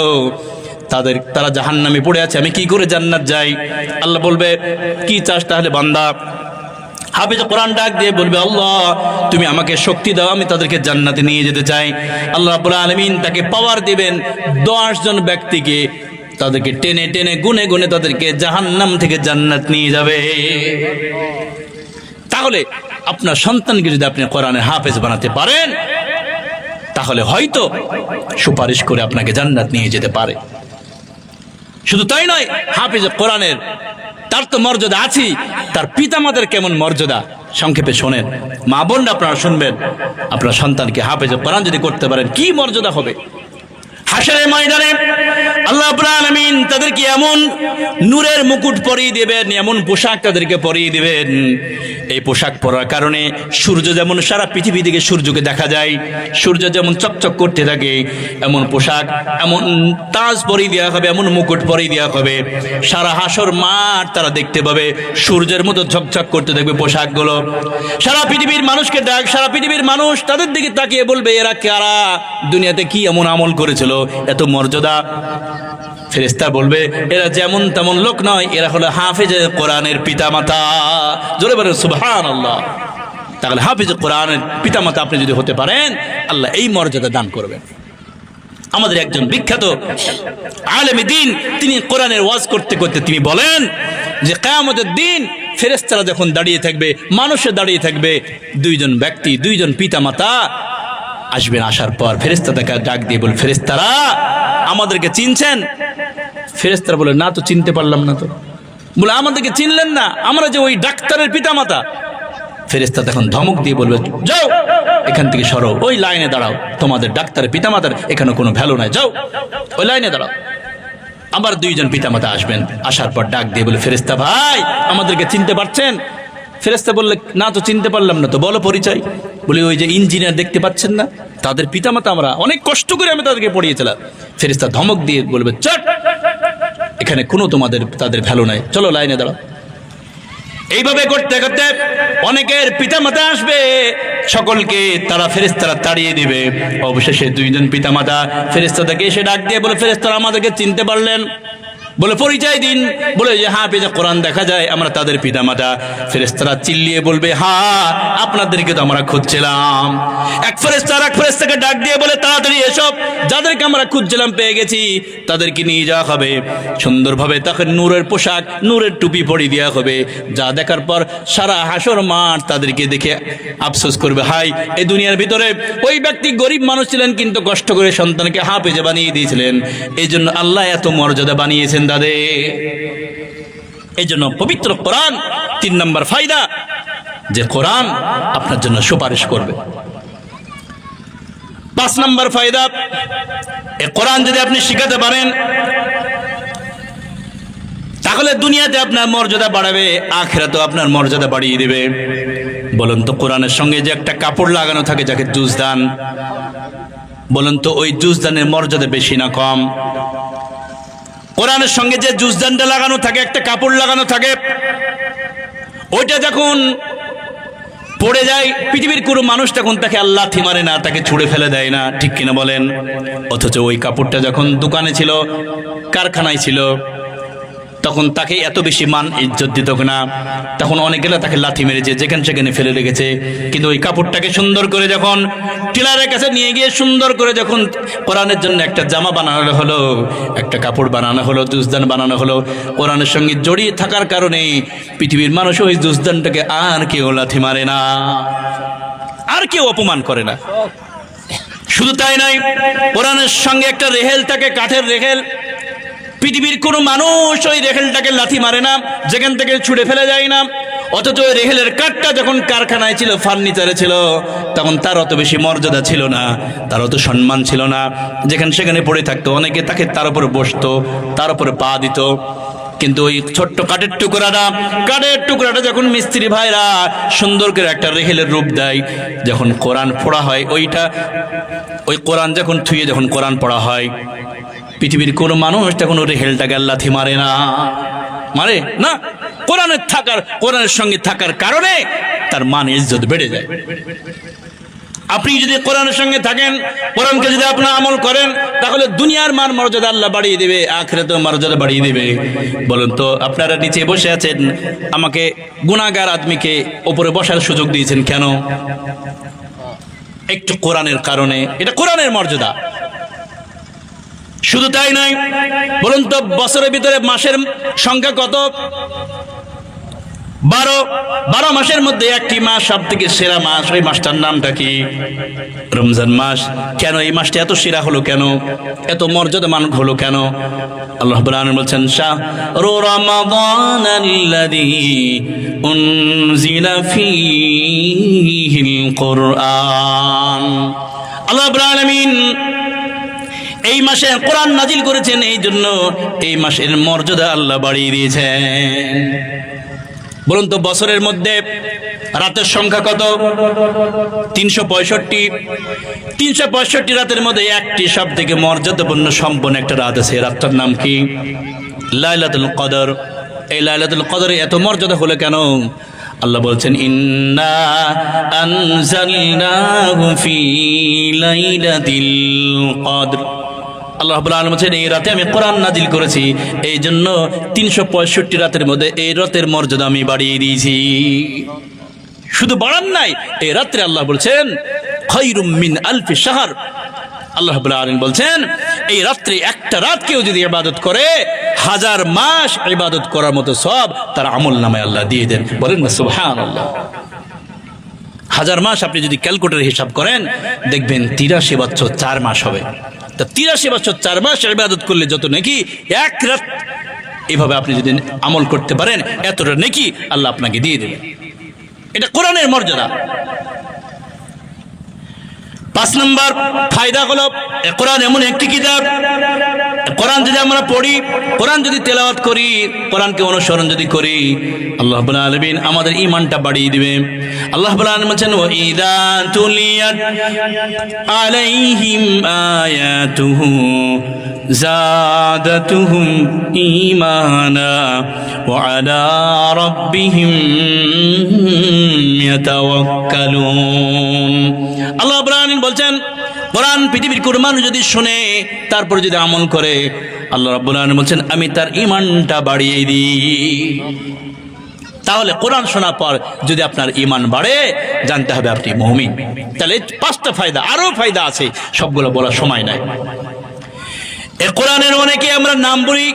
তারা জাহান্নামে পড়ে আছে, আমি কি করে জান্নাত যাই? আল্লাহ বলবে কি চাস তাহলে বান্দা? হাফেজ কোরআন ডাক দিয়ে বলবে আল্লাহ তুমি আমাকে শক্তি দাও, আমি তাদেরকে জান্নাতে নিয়ে যেতে চাই। আল্লাহ রাব্বুল আলামিন তাকে পাওয়ার দিবেন 10 জন ব্যক্তিকে, তাদেরকে টেনে টেনে গুনে গুনে তাদেরকে জাহান্নাম থেকে জান্নাত নিয়ে যাবে। তাহলে আপনার সন্তানকে যদি আপনি কোরআনের হাফেজ বানাতে পারেন, তাহলে হয়তো সুপারিশ করে আপনাকে জান্নাত নিয়ে যেতে পারে। শুধু তাই নয়, হাফেজ কোরআনের তার তো মর্যাদা আছে, তার পিতামাতার কেমন মর্যাদা সংক্ষেপে শোনেন। মা বোন আপনারা শুনবেন, আপনার সন্তানকে হাফেজ কোরআন যদি করতে পারেন কি মর্যাদা হবে। হাশরের ময়দানে আল্লাহ রাব্বুল আলামিন তাদেরকে এমন নূরের মুকুট পরিয়ে দিবেন, এমন পোশাক তাদেরকে পরিয়ে দিবেন, এই পোশাক পরার কারণে সূর্য যেমন সারা পৃথিবী থেকে সূর্যকে দেখা যায়, সূর্য যেমন চকচক করতে থাকে, এমন পোশাক এমন তাজ পরিয়ে দেওয়া হবে, এমন মুকুট পরিয়ে দেওয়া হবে, সারা হাসর মাঠ তারা দেখতে পাবে সূর্যের মতো ঝকঝক করতে থাকবে পোশাকগুলো। সারা পৃথিবীর মানুষকে ডাক, সারা পৃথিবীর মানুষ তাদের দিকে তাকিয়ে বলবে এরা কারা, দুনিয়াতে কি এমন আমল করেছিল এত মর্যাদা। ফেরেশতা বলবে এরা যেমন তেমন লোক নয়, এরা হলো হাফেজ কোরআনের পিতামাতা। জোরে বলেন সুবহানাল্লাহ। তাহলে হাফেজ কোরআনের পিতামাতা আপনি যদি হতে পারেন, আল্লাহ এই মর্যাদা দান করবেন। আমাদের একজন বিখ্যাত আলেমে দ্বীন, তিনি কোরআনের ওয়াজ করতে করতে তিনি বলেন যে কিয়ামতের দিন ফেরেশতারা যখন দাঁড়িয়ে থাকবে, মানুষে দাঁড়িয়ে থাকবে, 2 জন ব্যক্তি, 2 জন পিতামাতা আসবেন। আসার পর ফেরেশতাদেরকে ডাক দিয়ে বল ফেরেশতারা আমাদেরকে চিনছেন? ফেরেশতারা বলে না তো চিনতে পারলাম না। তো বলে আমাদেরকে চিনলেন না? আমরা যে ওই ডাক্তারের পিতামাতা। ফেরেশতা তখন ধমক দিয়ে বলবে যাও এখান থেকে সরো, ওই লাইনে দাঁড়াও, তোমাদের ডাক্তারের পিতামাতার এখানে কোনো ভ্যালু নাই, যাও ওই লাইনে দাঁড়াও। আবার 2 জন পিতামাতা আসবেন, আসার পর ডাক দিয়ে বলে ফেরেশতা ভাই আমাদেরকে চিনতে পারছেন? ফেরেশতা বললে না তো চিনতে পারলাম না। তো বলো পরিচয়। বলে ওই যে ইঞ্জিনিয়ার দেখতে পাচ্ছেন না, তাদের পিতামাতা আমরা, অনেক কষ্ট করে আমি তাদেরকে পড়িয়েছিলাম। ফেরেশতা ধমক দিয়ে বলবে চট, এখানে কোনো তাদের ভ্যালু নাই, চলো লাইনে দাঁড়াও। এইভাবে করতে করতে অনেকের পিতামাতা আসবে, সকলকে তারা ফেরেশতারা তাড়িয়ে দিবে। অবশেষে 2 জন পিতামাতা ফেরেশতাকে এসে ডাক দিয়ে বলে ফেরেশতারা আমাদেরকে চিনতে পারলেন? বলে পরিচয় দিন। বলে যে হাফেজ কোরআন দেখা যায় আমরা তাদের পিতামাতা। ফেরেশতারা চিল্লিয়ে বলবে হ্যাঁ আপনাদেরকে তো আমরা খুঁজছিলাম। এক ফেরেশতাকে ডাক দিয়ে বলে তাড়াতাড়ি এসব, যাদেরকে আমরা খুঁজছিলাম পেয়ে গেছি, তাদেরকে নিয়ে যাওয়া হবে সুন্দরভাবে, তাকে নূরের পোশাক নূরের টুপি পরিয়ে দেওয়া হবে, যা দেখার পর সারা হাসর মাঠ তাদেরকে দেখে আফসোস করবে হাই এই দুনিয়ার ভিতরে ওই ব্যক্তি গরিব মানুষ ছিলেন কিন্তু কষ্ট করে সন্তানকে হাফেজ বানিয়ে দিয়েছিলেন, এই জন্য আল্লাহ এত মর্যাদা বানিয়েছেন তাদের। এই জন্য পবিত্র কোরআন 3 নম্বর ফায়দা, যে কোরআন আপনার জন্য সুপারিশ করবে। 5 নম্বর ফায়দা, এই কোরআন যদি আপনি শিখাতে পারেন তাহলে দুনিয়াতে আপনার মর্যাদা বাড়াবে, আখিরাতেও আপনার মর্যাদা বাড়িয়ে দেবে। বলুন তো কোরআনের সঙ্গে যে একটা কাপড় লাগানো থাকে যাকে জুজদান, বলুন তো ওই জুজদানের মর্যাদা বেশি না কম? কোরআনের সঙ্গে যে জুজদানটা লাগানো থাকে, একটা কাপড় লাগানো থাকে, ওইটা যখন পড়ে যায় পৃথিবীর কোনো মানুষ তখন তাকে আল্লাহ লাথি মারে না, তাকে ছুঁড়ে ফেলে দেয় না, ঠিক কিনা বলেন? অথচ ওই কাপড়টা যখন দোকানে ছিল, কারখানায় ছিল, তখন তাকে এত বেশি মান ইজ্জত দিত না, তখন অনেকেরা তাকে লাথি মেরেছে, যেখানে সেখানে ফেলে রেখেছে। কিন্তু ওই কাপড়টাকে সুন্দর করে যখন টেলারের কাছে নিয়ে গিয়ে সুন্দর করে যখন কোরআনের জন্য একটা জামা বানানো হলো, একটা কাপড় বানানো হলো, জুজদান বানানো হলো, কোরআনের সঙ্গে জড়িয়ে থাকার কারণে পৃথিবীর মানুষ ওই জুজদানটাকে আর কেউ লাথি মারে না, আর কেউ অপমান করে না। শুধু তাই নয়, কোরআনের সঙ্গে একটা রেহেল থাকে, কাঠের রেহেল, পৃথিবীর কোনো মানুষ ওই রেহেলটাকে লাথি মারে না, যেখান থেকে ছুঁড়ে ফেলে যায় না। অথচ রেহেলের কাঠটা যখন কারখানায় ছিল, ফার্নিচারে ছিল, তখন তার অত বেশি মর্যাদা ছিল না, তার অত সম্মান ছিল না। যেখানে সেখানে পড়ে থাকতো, অনেকে তাকে তার উপরে বসতো, তার উপরে পা দিত। কিন্তু ওই ছোট্ট কাঠের টুকরাটা যখন মিস্ত্রি ভাইরা সুন্দর করে একটা রেহেলের রূপ দেয়, যখন কোরআন পড়া হয়, ওই কোরআন যখন থুয়ে যখন কোরআন পড়া হয়, পৃথিবীর কোনো মানুষ তখন ওই রেহেলটাকে লাথি মারে না। কোরআনের সঙ্গে থাকার কারণে তার মান ইজ্জত বেড়ে যায়। আপনি যদি কোরআনের সঙ্গে থাকেন, কোরআনকে যদি আপনি আমল করেন, তাহলে দুনিয়ার মান মর্যাদা আল্লাহ বাড়িয়ে দেবে, আখিরাতেও মর্যাদা বাড়িয়ে দেবে। বলুন তো, আপনারা নিচে বসে আছেন, আমাকে গুনাহগার আদমিকে উপরে বসার সুযোগ দিয়েছেন কেন? একটু কোরআনের কারণে। এটা কোরআনের মর্যাদা। শুধু তাই নয়, বলুন তো, বছরের ভিতরে মাসের সংখ্যা কত? 12 মাসের মধ্যে একটি মাস সব থেকে সেরা মাস, ওই মাসটার নামটা কি? রমজান মাস। কেন এই মাসটা এত সেরা হলো কেন, এত মর্যাদামান হলো কেন? আল্লাহ রাব্বুল আলামিন বলছেন, শাহরু রমাদানাল্লাযী উনজিলা ফীহিল কুরআন। আল্লাহ রাব্বুল আলামিন এই মাসে কোরআন নাজিল করেছেন, এই জন্য এই মাসের মর্যাদা আল্লাহ বাড়িয়ে দিয়েছেন। বলুন তো, বছরের মধ্যে রাতের সংখ্যা কত? 365 রাতের মধ্যে একটি সব থেকে মর্যাদাপূর্ণ সম্পন্ন একটা রাত আছে। রাতটার নাম কি? লাইলাতুল কদর। এই লাইলাতুল কদরে এত মর্যাদা হলো কেন? আল্লাহ বলছেন, ইন্না আনজালনাহু ফি লাইলাতিল কদর। আল্লাহ রাব্বুল আলামিন বলেন, এই রাতে আমি কোরআন নাজিল করেছি, এই জন্য 365 রাতের মধ্যে এই রাতের মর্যাদা আমি বাড়িয়ে দিয়েছি। শুধু বাড়ান নাই, এই রাত্রে আল্লাহ বলছেন খায়রুম মিন আলফি শাহর। আল্লাহ রাব্বুল আলামিন বলছেন, এই রাত্রে একটা রাত কেউ যদি ইবাদত করে, 1000 মাস ইবাদত করার মতো সওয়াব তার আমলনামায় আল্লাহ দিয়ে দেন। বলেন না সুবহানাল্লাহ। 1000 মাস আপনি যদি ক্যালকুলেটর হিসাব করেন, দেখবেন 83 বছর 4 মাস হবে। 83 বছর 4 মাস ইবাদত করলে যত নেকি, এক রাত এইভাবে আপনি যদি আমল করতে পারেন, এতটা নেকি আল্লাহ আপনাকে দিয়ে দেবে। এটা কোরআনের মর্যাদা। 5 নম্বর ফায়দা হলো, কোরআন এমন একটি কিতাব, কোরআন যদি আমরা পড়ি, কোরআন যদি তেলাওয়াত করি, কোরআনকে অনুসরণ যদি করি, আল্লাহ রাব্বুল আলামিন আমাদের ঈমানটা বাড়িয়ে দিবে। আল্লাহ রাব্বুল আলামিন বলেন, ওয়া ইযা তুলিয়াত আলাইহিম আয়াতুহু যাদাতুহুম ঈমানা ওয়া আলা রাব্বিহিম ইয়াতাওয়াক্কালুন। আল্লাহ রাব্বুল আলামিন বলছেন, কোরআন পৃথিবীর কোন মানুষ যদি শুনে, তারপর যদি আমল করে, আল্লাহ রাব্বুল আলামিন বলছেন আমি তার ঈমানটা বাড়িয়ে দিই। তাহলে কোরআন শোনার পর যদি আপনার ঈমান বাড়ে, জানতে হবে আপনি মুমিন। তাহলে 5টা ফায়দা, আরো ফায়দা আছে, সবগুলো বলার সময় নাই। এই কোরআনের অনেকে আমরা নাম বলি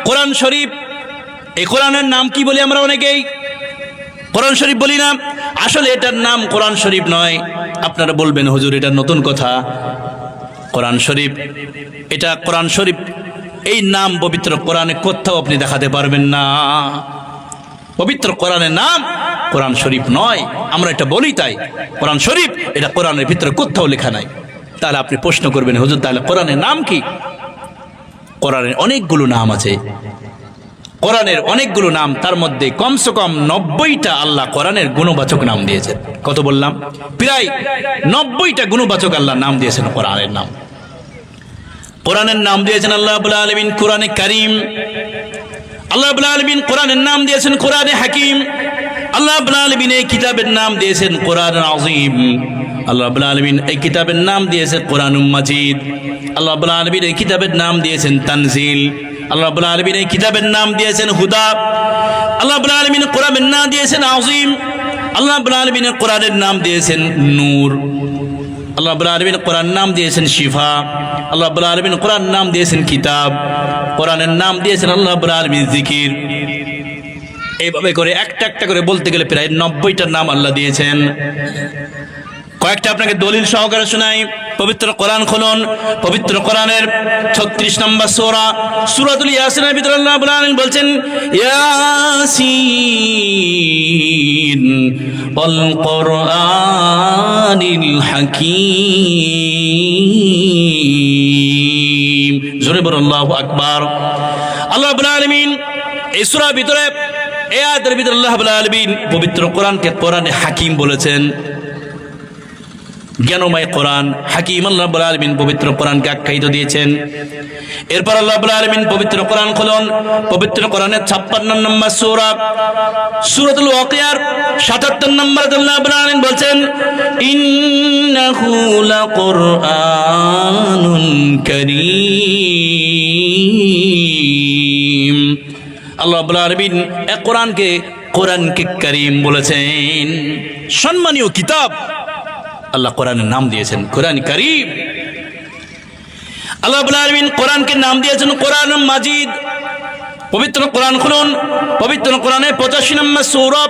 কোরআন শরীফ। এই কোরআনের নাম কি বলি আমরা? অনেকেই কোরআন শরীফ বলি না। আসলে এটার নাম কোরআন শরীফ নয়। আপনারা বলবেন, হুজুর এটা নতুন কথা। কোরআন শরীফ, এটা কোরআন শরীফ, এই নাম পবিত্র কোরআনে কোথাও আপনি দেখাতে পারবেন না। পবিত্র কোরআনের নাম কোরআন শরীফ নয়, আমরা এটা বলি তাই। কোরআন শরীফ এটা কোরআনের ভিতরে কোথাও লেখা নাই। তাহলে আপনি প্রশ্ন করবেন, হুজুর তাহলে কোরআনের নাম কি? কোরআনের অনেকগুলো নাম আছে। কোরআনের অনেকগুলো নাম, তার মধ্যে কমসে কম 90টা আল্লাহ কোরআনের গুণবাচক নাম দিয়েছেন। কত বললাম? প্রায় 90টা গুণবাচক আল্লাহ নাম দিয়েছেন কোরআনের নাম। কোরআনের নাম দিয়েছেন আল্লাহ রাব্বুল আলামিন কোরআনে কারীম। আল্লাহ রাব্বুল আলামিন কোরআনের নাম দিয়েছেন কোরআনে হাকিম। আল্লাহ রাব্বুল আলামিন এই কিতাবের নাম দিয়েছেন কোরআনুল আযীম। আল্লাহ রাব্বুল আলামিন এই কিতাবের নাম দিয়েছেন কোরআনুল মাজিদ। আল্লাহ রাব্বুল আলামিন এই কিতাবের নাম দিয়েছেন তানজিল। আল্লাহ রাব্বুল আলামিন এই কিতাবের নাম দিয়েছেন হুদা। আল্লাহ রাব্বুল আলামিন কোরআনের নাম দিয়েছেন আযীম। আল্লাহ রাব্বুল আলামিন কোরআনের নাম দিয়েছেন নূর। আল্লাহ রাব্বুল আলামিন কোরআনের নাম দিয়েছেন শিফা। আল্লাহ রাব্বুল আলামিন কোরআনের নাম দিয়েছেন কিতাব। কোরআনের নাম দিয়েছেন আল্লাহ রাব্বুল আলামিন জিকির। এইভাবে করে একটা একটা করে বলতে গেলে প্রায় 90টা নাম আল্লাহ দিয়েছেন। কয়েকটা আপনাকে দলিল সহকারে শোনাই। পবিত্র কোরআন খুলুন, পবিত্র কোরআনের 36 নম্বর সূরা, সূরাতুল ইয়াসিনের ভিতরে আল্লাহ রাব্বুল আলামিন বলছেন, ইয়াসিন والقرآن الحكيم জোরে বলুন আল্লাহু আকবার। আল্লাহ রাব্বুল আলামিন এই সূরার ভিতরে এই আয়াতের ভিতরে আল্লাহ রাব্বুল আলামিন পবিত্র কোরআনকে কোরআনে হাকিম বলেছেন, জ্ঞানময় কোরআন হাকিম। আল্লাহ রাব্বুল আলামিন পবিত্র কোরআনকে আখ্যায়িত দিয়েছেন। এরপর আল্লাহ রাব্বুল আলামিন পবিত্র কোরআন খুলুন, পবিত্র কোরআনের 56 নম্বর সূরা সূরাতুল ওয়াকিয়ার 77 নম্বর আল্লাহ রাব্বুল আলামিন বলছেন, ইন্নাহু লাকুরআনুন কারীম। আল্লাহ রাব্বুল আলামিন এই কোরআনকে কারীম বলেছেন, সম্মানীয় কিতাব। আল্লাহ কোরআনের নাম দিয়েছেন কোরআন কারীম। আল্লাহ রাব্বুল আলামিন কোরআনকে নাম দিয়েছেন কোরআন মাজিদ। পবিত্র কোরআন খুলুন, পবিত্র কোরআনে 85 নম্বর সূরা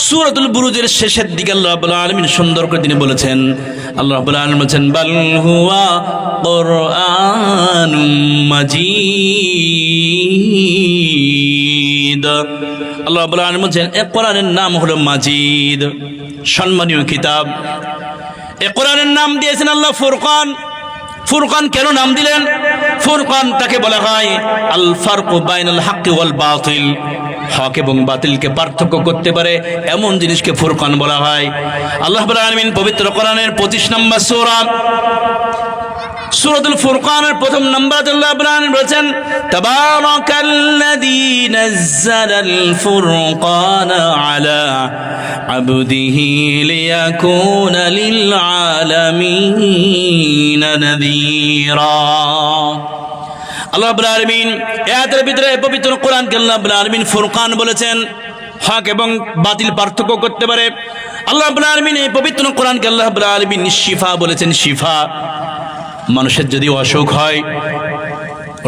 সূরাতুল বুরুজের শেষের দিকে আল্লাহ রাব্বুল আলামিন সুন্দর করে তিনি বলেছেন, আল্লাহ রাব্বুল আলামিন বলেছেন, বাল হুয়া কুরআনুম মাজিদ। আল্লাহ রাব্বুল আলামিন বলেছেন এই কোরআনের নাম হলো মাজিদ, সম্মানীয় কিতাব। এই কোরআনের নাম দিয়েছেন আল্লাহ ফুরকান। ফুরকান কেন নাম দিলেন? ফুরকান তাকে বলা হয় আল ফারকু বাইনাল হাক্কি ওয়াল বাতিল, হক এবং বাতিলকে পার্থক্য করতে পারে এমন জিনিসকে ফুরকান বলা হয়। আল্লাহ রাব্বুল আলামিন পবিত্র কোরআনের 25 নম্বর সূরা সূরাতুল ফুরকানের 1 নম্বর আল্লাহ রাব্বুল আলামিন বলেছেন, তাবারাকাল্লাযী নাযালাল ফুরকানা আলা আবদিহি লিয়াকুনা লিল আলামিন নাযীরা। আল্লাহ রাব্বুল আলামিন এর ভিতরে পবিত্র কোরআনকে আল্লাহ রাব্বুল আলামিন ফুরকান বলেছেন, হক এবং বাতিল পার্থক্য করতে পারে। আল্লাহ রাব্বুল আলামিন এই পবিত্র কোরআনকে আল্লাহ রাব্বুল আলামিন শিফা বলেছেন, শিফা। মানুষের যদি অসুখ হয়,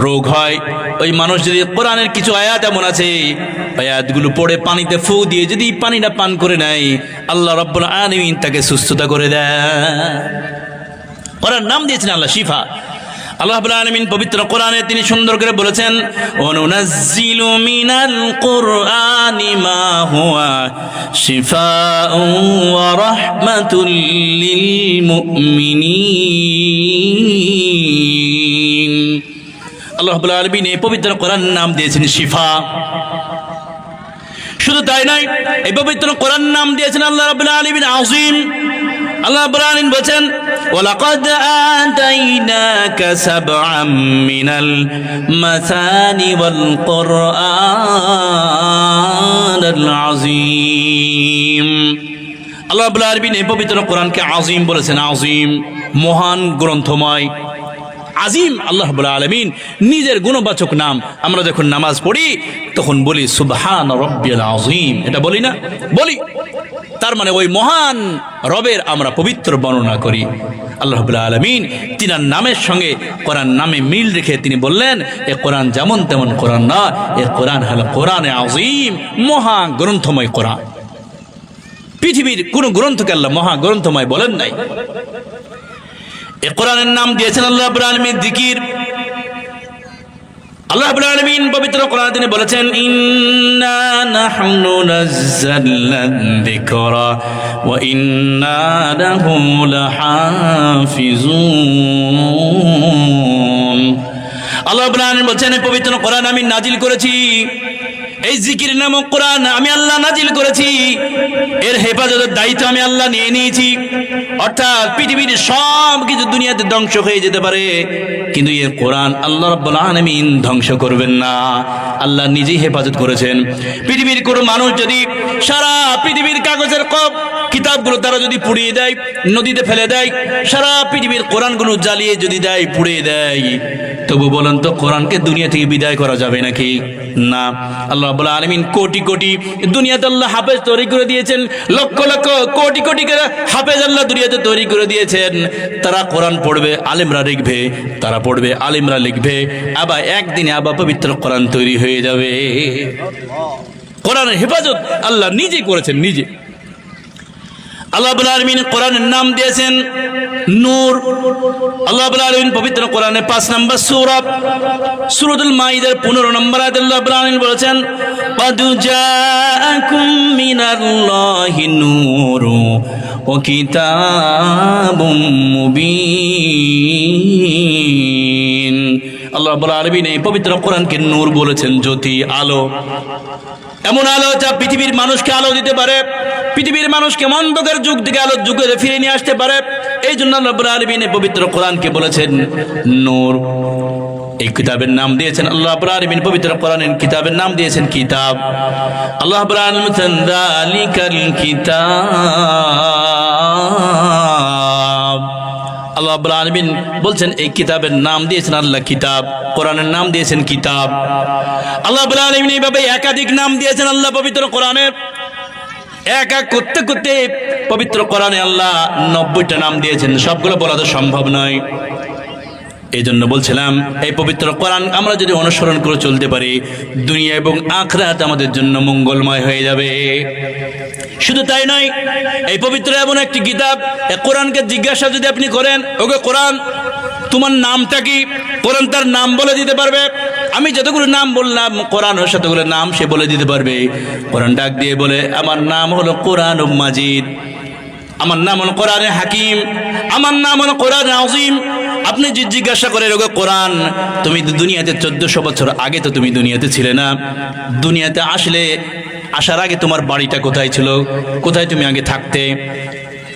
রোগ হয়, ওই মানুষ যদি কোরআনের কিছু আয়াত এমন আছে, আয়াতগুলো পড়ে পানিতে ফু দিয়ে যদি পানিটা পান করে নেয়, আল্লাহ রাব্বুল আলামিন তাকে সুস্থতা করে দেয়। কোরআন নাম দিয়েছেন আল্লাহ শিফা। আল্লাহ রাব্বুল আলামিন পবিত্র কোরআনে তিনি সুন্দর করে বলেছেন, ওয়ানুনাজ্জিলু মিনাল কুরআনি মা হুয়া শিফাউন ওয়া রাহমাতুল লিল মুমিনিন। আল্লাহ রাব্বুল আলামিন এই পবিত্র কোরআন নাম দিয়েছেন শিফা। শুধু তাই নয়, এই পবিত্র কোরআন নাম দিয়েছেন আল্লাহ রাব্বুল আলামিন আযীম। আল্লাহ রাব্বুল আলামিন বলেছেন, ওয়ালাকাদ আতাইনাকা সাবআম মিনাল মাসানি ওয়াল কুরআনাল আযীম। আল্লাহ রাব্বুল আলামিন এই পবিত্র কোরআনকে আযীম বলেছেন, আযীম, মহান গ্রন্থময়। আজিম আল্লাহ রাব্বুল আলামিন নিজের গুণবাচক নাম। আমরা যখন নামাজ পড়ি তখন বলি সুবহান রাব্বিয়াল আযীম, এটা বলি না? বলি। তার মানে ওই মহান রবের আমরা পবিত্র বর্ণনা করি। আল্লাহ রাব্বুল আলামিন তিনার নামের সঙ্গে কোরআন নামে মিল রেখে তিনি বললেন, এ কোরআন যেমন তেমন কোরআন না, এ কোরআন হলো কোরআনে আযীম, মহা গ্রন্থময় কোরআন। পৃথিবীর কোন গ্রন্থকে আল্লাহ মহা গ্রন্থময় বলেন নাই। এ কোরআনের নাম দিয়েছেন আল্লাহ রাব্বুল আলামিন যিকির। আল্লাহ রাব্বুল আলামিন পবিত্র কোরআনে তিনি বলেছেন, ইন্না নাহনু নাযালনা যিকরা ওয়া ইন্না লাহু লাহাফিজুন। আল্লাহ রাব্বুল আলামিন বলেছেন, এই পবিত্র কোরআন আমি নাজিল করেছি, এই জিকির নামক কোরআন আমি আল্লাহ নাজিল করেছি, এর হেফাজতের দায়িত্ব আমি আল্লাহ নিয়ে নিয়েছি। অর্থাৎ পৃথিবীর সব কিছু দুনিয়াতে ধ্বংস হয়ে যেতে পারে, কিন্তু এর কোরআন আল্লাহ রাব্বুল আলামিন ধ্বংস করবেন না। আল্লাহ নিজেই হেফাজত করেছেন। পৃথিবীর কোনো মানুষ যদি সারা পৃথিবীর কাগজের কিতাবগুলো তারা যদি পুড়িয়ে দেয়, নদীতে ফেলে দেয়, সারা পৃথিবীর কোরআনগুলো জ্বালিয়ে যদি দেয়, পুড়িয়ে দেয়, তবু বলেন তো কোরআনকে দুনিয়া থেকে বিদায় করা যাবে নাকি? না। আল্লাহ রাব্বুল আলামিন কোটি কোটি দুনিয়াতে আল্লাহ হাফেজ তৈরি করে দিয়েছেন, লক্ষ লক্ষ কোটি কোটি করে হাফেজ আল্লাহ দুনিয়াতে তৈরি করে দিয়েছেন। তারা কোরআন পড়বে, আলেমরা লিখবে, তারা পড়বে, আলেমরা লিখবে, আবার একদিনে আবার পবিত্র কোরআন তৈরি হয়ে যাবে। কোরআনের হেফাজত আল্লাহ নিজে করেছেন, নিজে। আল্লাহ রাব্বুল আলামিন কোরআনের নাম দিয়েছেন নূর। আল্লাহ রাব্বুল আলামিন পবিত্র কোরআনে 5 নম্বর সূরা সূরাতুল মাইদার 15 নম্বর আয়াতে আল্লাহ রাব্বুল আলামিন বলেছেন قد جاءكم من الله نور وكتاب مبين। আল্লাহ রাব্বুল আলামিন এই পবিত্র কোরআনকে নূর বলেছেন, জ্যোতি, আলো। এমন আলো যা পৃথিবীর মানুষকে আলো দিতে পারে, পৃথিবীর মানুষকে অন্ধকার যুগ থেকে আলোর যুগে ফিরে নিয়ে আসতে পারে। এই জন্য আল্লাহ রাব্বুল আলামিন এই পবিত্র কোরআনকে বলেছেন নূর। এই কিতাবের নাম দিয়েছেন আল্লাহ রাব্বুল আলামিন, পবিত্র কোরআনের কিতাবের নাম দিয়েছেন কিতাব। আল্লাহ রাব্বুল আলামিন বলেছেন যালিকাল কিতাব। আল্লাহ রাব্বুল আলামিন বলছেন এই কিতাবের নাম দিয়েছেন আল্লাহ কিতাব, কোরআনের নাম দিয়েছেন কিতাব। আল্লাহ রাব্বুল আলামিন এইভাবে একাধিক নাম দিয়েছেন আল্লাহ পবিত্র কোরআনের। এক এক করতে করতে পবিত্র কোরআনে আল্লাহ 90টা নাম দিয়েছেন, সবগুলো বলা তো সম্ভব নয়। এই জন্য বলছিলাম এই পবিত্র কোরআন আমরা যদি অনুসরণ করে চলতে পারি, দুনিয়া এবং আখিরাত আমাদের জন্য মঙ্গলময় হয়ে যাবে। শুধু তাই নয়, এই পবিত্র এমন একটি কিতাব, এই কোরআনকে জিজ্ঞাসা যদি আপনি করেন, ওকে কোরআন তোমার নামটা কি, কোরআন তার নাম বলে দিতে পারবে। আমি যতগুলো নাম বললাম, কোরআন শতগুলো নাম সে বলে দিতে পারবে। কোরআন ডাক দিয়ে বলে আমার নাম হলো কোরআন মাজিদ, আমার নাম হলো কোরআনে হাকিম, আমার নাম হলো কোরআন আযীম। আপনি যে জিজ্ঞাসা করেন ওকে কোরআন তুমি দুনিয়াতে 1400 বছর আগে তো তুমি দুনিয়াতে ছিলে না, দুনিয়াতে আসার আগে তোমার বাড়িটা কোথায় ছিল, কোথায় তুমি আগে থাকতে?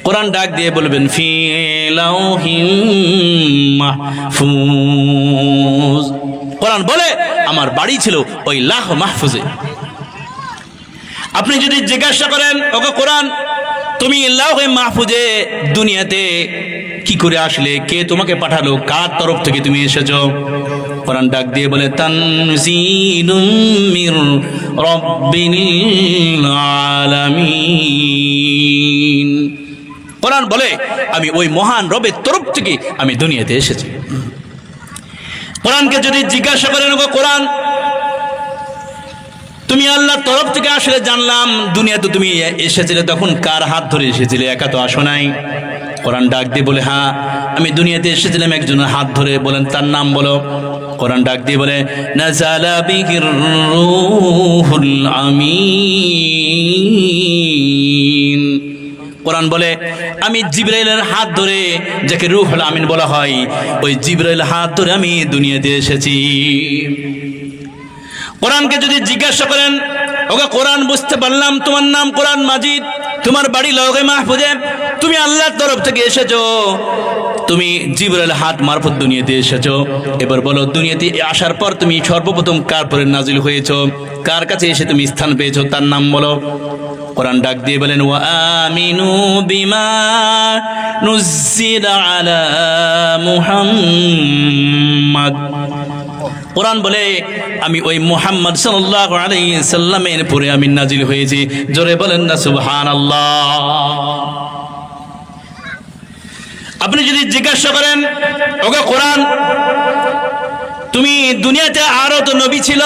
কোরআন ডাক দিয়ে বলবেন ফি লাউহিম মাহফুজ। কোরআন বলে আমার বাড়ি ছিল ওই লাহ মাহফুজে। আপনি যদি জিজ্ঞাসা করেন ওকে কোরআন তুমি লাহে মাহফুজে দুনিয়াতে কি করে আসলে, কে তোমাকে পাঠালো, কার তরফ থেকে তুমি এসেছো? কোরআন ডাক দিয়ে বলে তানজিলুম মির রাব্বিল আলামিন। কোরআন বলে আমি ওই মহান রবের তরফ থেকে আমি দুনিয়াতে এসেছি। কোরআনকে যদি জিজ্ঞাসা করেন ওকে কোরআন তুমি আল্লাহর তরফ থেকে আসলে জানলাম দুনিয়াতে তুমি এসেছিলে তখন কার হাত ধরে এসেছিলে, একা তো আসো নাই। কোরআন ডাক দিয়ে বলে হ্যাঁ আমি দুনিয়াতে এসেছিলাম একজনের হাত ধরে। বলেন তার নাম বলো। কোরআন ডাক দিয়ে বলে নাযালা বিহির রূহুল আমিন। কোরআন বলে আমি জিবরাইলের হাত ধরে, যাকে রূহুল আমিন বলা হয়, ওই জিবরাইলের হাত ধরে আমি দুনিয়াতে এসেছি। কোরআনকে যদি জিজ্ঞাসা করেন ওকে কোরআন বুঝতে পারলাম তোমার নাম কোরআন মাজিদ, তোমার বাড়ি লাহে মাহফুজে, তুমি আল্লাহর তরফ থেকে এসেছো, তুমি জিবরাইল হাত মারফত দুনিয়াতে এসেছো। এবার বলো দুনিয়াতে আসার পর তুমি সর্বপ্রথম কার পরে নাজিল হয়েছো, কার কাছে এসে তুমি স্থান পেয়েছো, তার নাম বলো। কোরআন ডাক দিয়ে বলেন ওয়া আমিনু বিমা নুজ্জিলা আলা মুহাম্মাদ। কোরআন বলে আমি ওই মুহাম্মদ সাল্লাল্লাহু আলাইহি সাল্লামের পরে আমি নাজিল হয়েছি। জোরে বলেন না সুবহানাল্লাহ। আপনি যদি জিজ্ঞাসা করেন ওকে কোরআন তুমি দুনিয়াতে আরো তো নবী ছিল,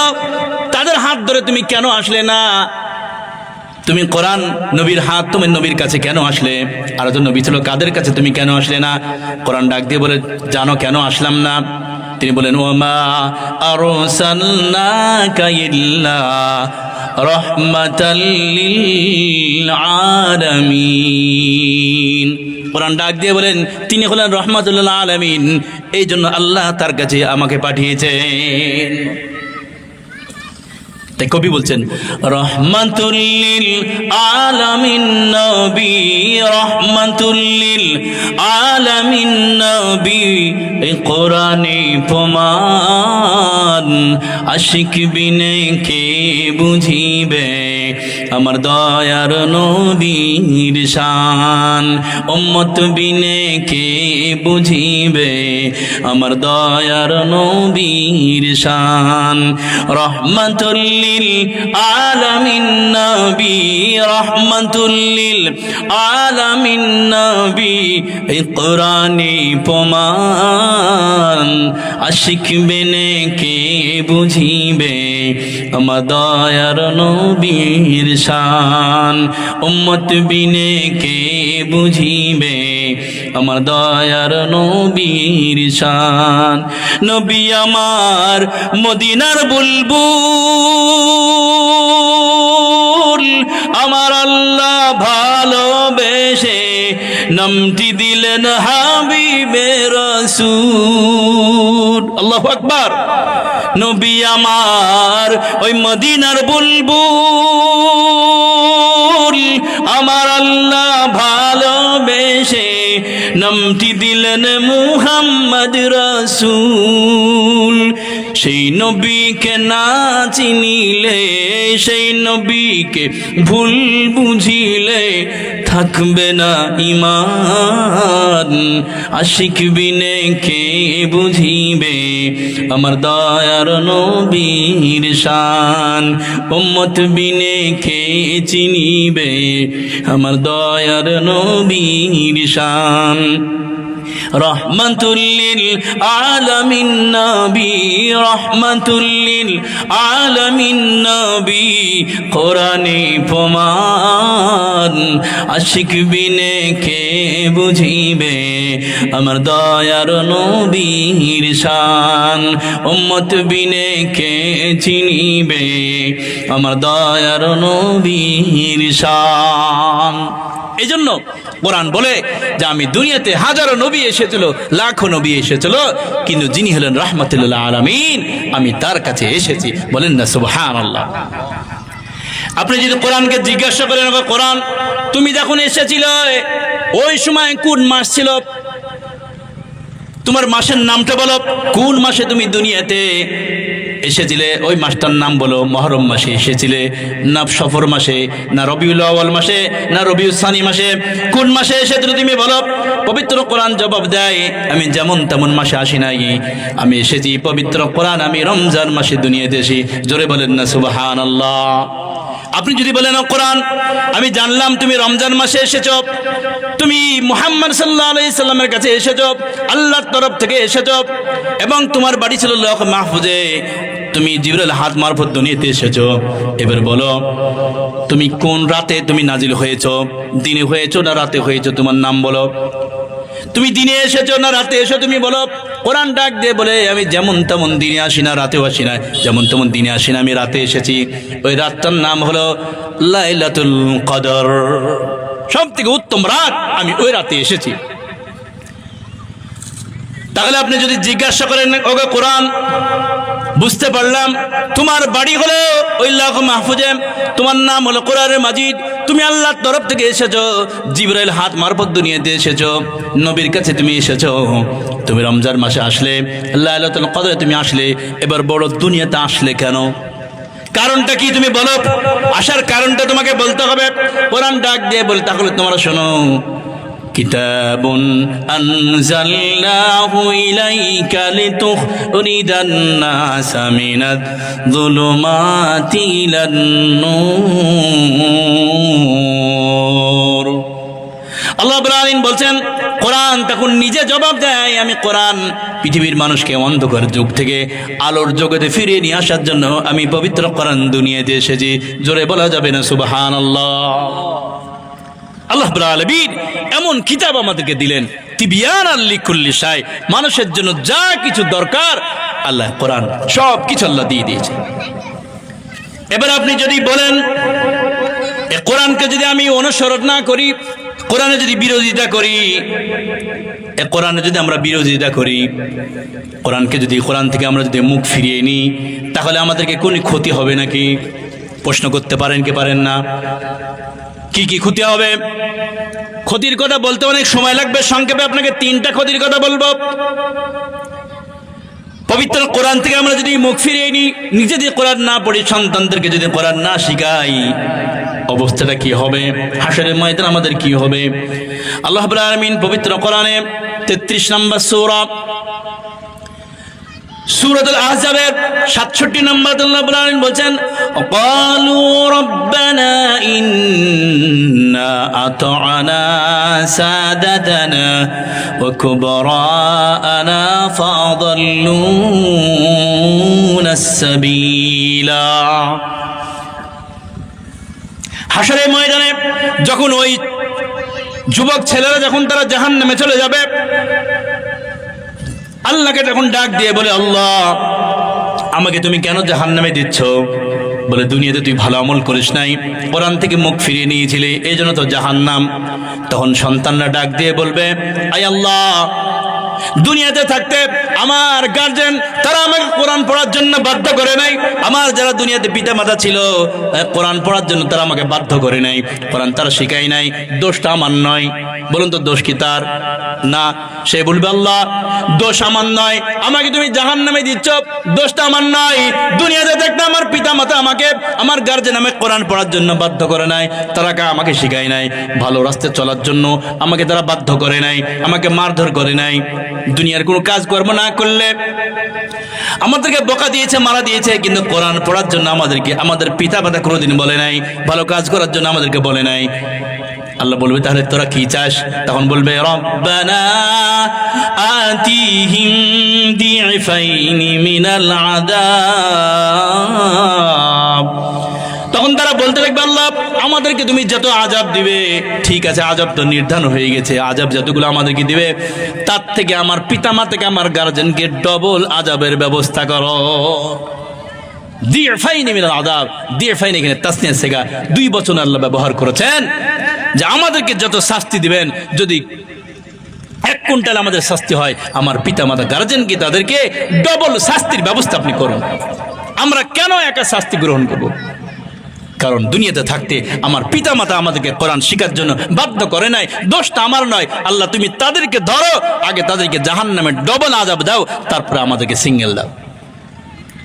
তাদের হাত ধরে তুমি কেন আসলে না? তুমি কোরআন নবীর হাত তুমি নবীর কাছে কেন আসলে? আরো তো নবী ছিল, কাদের কাছে তুমি কেন আসলে না? কোরআন ডাক দিয়ে বলে জানো কেন আসলাম না? তিনি বলেন ওমা আরসালনাকা ইল্লা রাহমাতাল লিল আলামিন। কোরআন ডাক দিয়ে বলেন তিনি হলেন রহমাতুল লিল আলামিন, এই জন্য আল্লাহ তার কাছে আমাকে পাঠিয়েছেন। তাই কবি বলছেন রহমাতুল লিল আলামিন নবী, রহমাতুল লিল আলামিন নবী, এই কোরআনে প্রমাণ আশিক বিনে কে বুঝিবে আমার দয়ার নবীর শান, উম্মত বিনে কে বুঝিবে আমার দয়ার নবীর শান। রহমাতুল লিল আলামিন নবী, রহমাতুল লিল আলামিন নবী, এই কোরআনে প্রমাণ। আশিক বিনে কে বুঝিবে আমার দয়ার নবীর শান, উম্মত বিনে কে বুঝিবে আমার দয়ার নবীর শান। নবী আমার মদিনার বুলবুল, আমার আল্লাহ ভালোবেসে নামটি দিলেন হাবিবে রাসূল। আল্লাহু আকবার। নবী আমার ওই মদিনার বুলবুল, আমার আল্লাহ ভালোবেসে নামটি দিলেন মুহাম্মদ রাসূল। সেই নবীকে না চিনিলে, সেই নবীকে ভুল বুঝিলে থাকবে না ঈমান। আশিক বিনে কে বুঝিবে আমার দয়ার নবীর শান, উম্মত বিনে কে চিনিবে আমার দয়ার নবীর শান। রহমাতুল লিল আলামিন নবী, রহমাতুল লিল আলামিন নবী, কোরআনে প্রমাণ। আশিক বিনে কে বুঝিবে আমার দয়ার নবীর শান, উম্মত বিনে কে চিনিবে আমার দয়ার নবীর শান। এই জন্য কোরআন বলে যে আমি দুনিয়াতে হাজারো নবী এসেছিল, লাখো নবী এসেছিল, কিন্তু যিনি হলেন রাহমাতুল আলামিন আমি তার কাছে এসেছি। বলেন না সুবহানাল্লাহ। আপনি যদি কোরআনকে জিজ্ঞাসা করেন, কোরআন তুমি যখন এসেছিল ওই সময় কোন মাস ছিল, তোমার মাসের নামটা বলো, কোন মাসে তুমি দুনিয়াতে এসেছিলে, ওই মাসটার নাম বলো। মুহররম মাসে এসেছিলে না সফর মাসে, না রবিউল আউয়াল মাসে, না রবিউল সানি মাসে, কোন মাসে এসেছিলে তুমি বলো। পবিত্র কোরআন জবাব দেয় আমি যেমন তেমন মাসে আসি নাই, আমি এসেছি পবিত্র কোরআন আমি রমজান মাসে দুনিয়াতে এসেছি। জোরে বলেন না সুবহানাল্লাহ। আপনি যদি বলেন কোরআন আমি জানলাম তুমি রমজান মাসে এসেছো, তুমি মুহাম্মদ সাল্লাল্লাহু আলাইহি সাল্লামের কাছে এসেছো, আল্লাহর তরফ থেকে এসেছো, এবং তোমার বাড়ি ছিল লৌহ মাহফুজে, তুমি জিবরাইল হাত মারফত দুনিয়াতে এসেছো। এবার বলো তুমি কোন রাতে তুমি নাজিল হয়েছো, দিনে হয়েছো না রাতে হয়েছো, তোমার নাম বলো। তুমি দিনে এসেছো না রাতে এসো তুমি বলো। কোরআন ডাক দিয়ে বলে আমি যেমন তেমন দিনে আসি না, রাতেও আসি না, যেমন তেমন দিনে আসি না, আমি রাতে এসেছি। ওই রাতটার নাম হলো লাইলাতুল কদর, সব থেকে উত্তম রাত, আমি ওই রাতে এসেছি। তাহলে আপনি যদি জিজ্ঞাসা করেন ওগো কোরআন বুঝতে পারলাম তোমার বাড়ি হলো ওই লৌহ মাহফুজে, তোমার নাম হলো কোরআনে মাজিদ, তুমি আল্লাহর তরফ থেকে এসেছো, জিবরাইল হাত মারফত দুনিয়াতে এসেছো, নবীর কাছে তুমি এসেছো, তুমি রমজান মাসে আসলে, লাইলাতুল কদরে তুমি আসলে, এবার বড় দুনিয়াতে আসলে কেন? কারণটা কি তুমি বলো, আসার কারণটা তোমাকে বলতে হবে। কোরআন ডাক দিয়ে বলতে হলে তোমরা শোনো, কিতাবুন আনজালনাহু ইলাইকা লিতুখরিজান নাসা মিনায-যুলুমাতি ইলান-নূর। আল্লাহ রাব্বুল আলামিন বলছেন কোরআন তখন নিজে জবাব দেয়, আমি কোরআন পৃথিবীর মানুষকে অন্ধকার যুগ থেকে আলোর জগতে ফিরিয়ে নিয়ে আসার জন্য আমি পবিত্র কোরআন দুনিয়াতে এসেছি। জোরে বলা যাবে না সুবহানাল্লাহ। আল্লাহ রাব্বুল আলামিন এমন কিতাব আমাদেরকে দিলেন, তিবিয়ানাল লিকুল্লি শাই, মানুষের জন্য যা কিছু দরকার আল্লাহ কোরআন সব কিছু আল্লাহ দিয়ে দিয়েছে। এবার আপনি যদি বলেন এই কোরআনকে যদি আমি অনুসরণ না করি, কোরআনে যদি বিরোধিতা করি, এই কোরআনে যদি আমরা বিরোধিতা করি, কোরআনকে যদি কোরআন থেকে আমরা যদি মুখ ফিরিয়ে নিই, তাহলে আমাদেরকে কোনো ক্ষতি হবে নাকি? প্রশ্ন করতে পারেন কি পারেন না? কি কি ক্ষতি হবে? ক্ষতির কথা বলতে অনেক সময় লাগবে, সংক্ষেপে আপনাকে 3টা ক্ষতির কথা বলবো। পবিত্র কোরআন থেকে আমরা যদি মুখ ফিরিয়ে নিই, নিজে যদি কোরআন না পড়ি, সন্তানদেরকে যদি কোরআন না শিখাই, অবস্থাটা কি হবে? হাশরের ময়দানে আমাদের কি হবে? আল্লাহ রাব্বুল আলামিন পবিত্র কোরআনে 33 নম্বর সূরা সূরাতুল আহজাবের 67 নম্বর আল্লাহ রাব্বুল আলামিন বলেন, ক্বালু রাব্বানা ইন্না আতা'না সাদাতানা ওয়া কুবরা'ানা ফাআদাল্লুনাস সাবিলা। হাশরের ময়দানে যখন ওই যুবক ছেলেরা যখন তারা জাহান্নামে চলে যাবে, আল্লাহকে তখন ডাক দিয়ে বলে, আল্লাহ আমাকে তুমি কেন জাহান্নামে দিচ্ছ? বলে, দুনিয়াতে তুই ভালো আমল করিস নাই, কোরআন থেকে মুখ ফিরিয়ে নিয়েছিলি, এই জন্য তো জাহান্নাম। তখন সন্তানরা ডাক দিয়ে বলবে, আয় আল্লাহ, দুনিয়াতে থাকতে আমার গার্জেন তারা আমাকে কোরআন পড়ার জন্য বাধ্য করে নাই, আমার যারা দুনিয়াতে পিতা মাতা ছিল কোরআন পড়ার জন্য তারা আমাকে বাধ্য করে নাই, কোরআন তারা শিখাই নাই, দোষটা আমার নয়। বলুন তো দোষ কি তার? না। সে বলবে, আল্লাহ দোষ আমার নয়, আমাকে তুমি জাহান্নামে দিচ্ছ, দোষটা আমার নয়। দুনিয়াতে থাকতে আমার পিতা মাতা আমাকে, আমার গার্জেন আমাকে কোরআন পড়ার জন্য বাধ্য করে নাই, তারা আমাকে শিখাই নাই, ভালো রাস্তায় চলার জন্য আমাকে তারা বাধ্য করে নাই, আমাকে মারধর করে নাই। দুনিয়ার কোনো কাজ কর্ম না করলে আমাদেরকে বকা দিয়েছে, মারা দিয়েছে, কিন্তু কোরআন পড়ার জন্য আমাদেরকে আমাদের পিতা মাতা কোনোদিন বলে নাই, ভালো কাজ করার জন্য আমাদেরকে বলে নাই। আল্লাহ বলবে, তাহলে তোরা কি চাস? তখন বলবে, রব্বানা আতিহিম দি'ফাইনি মিনাল আযাব। তখন তারা বলতে লাগবে, আল্লাহ আমাদেরকে তুমি যত আযাব দিবে, ঠিক আছে আযাব তো নির্ধারণ হয়ে গেছে, আযাব যতগুলো আমাদেরকে দিবে তার থেকে আমার পিতামাতাকে, আমার গার্জেনকে ডবল আযাবের ব্যবস্থা করো। দি'ফাইনি মিনাল আযাব, দি'ফাইনি এখানে তাসনিয়া সিগা, 2 বচন আল্লাহ ব্যবহার করেছেন যে আমাদেরকে যত শাস্তি দিবেন, যদি 1 কুইন্টাল আমাদের শাস্তি হয়, আমার পিতামাতা গার্জেনকে তাদেরকে ডবল শাস্তির ব্যবস্থা আপনি করুন। আমরা কেন একা শাস্তি গ্রহণ করব? কারণ দুনিয়াতে থাকতে আমার পিতামাতা আমাদেরকে কোরআন শিখার জন্য বাধ্য করে নাই, দোষটা আমার নয়। আল্লাহ তুমি তাদেরকে ধরো, আগে তাদেরকে জাহান্নামে ডবল আযাব দাও, তারপরে আমাদেরকে সিঙ্গেল দাও।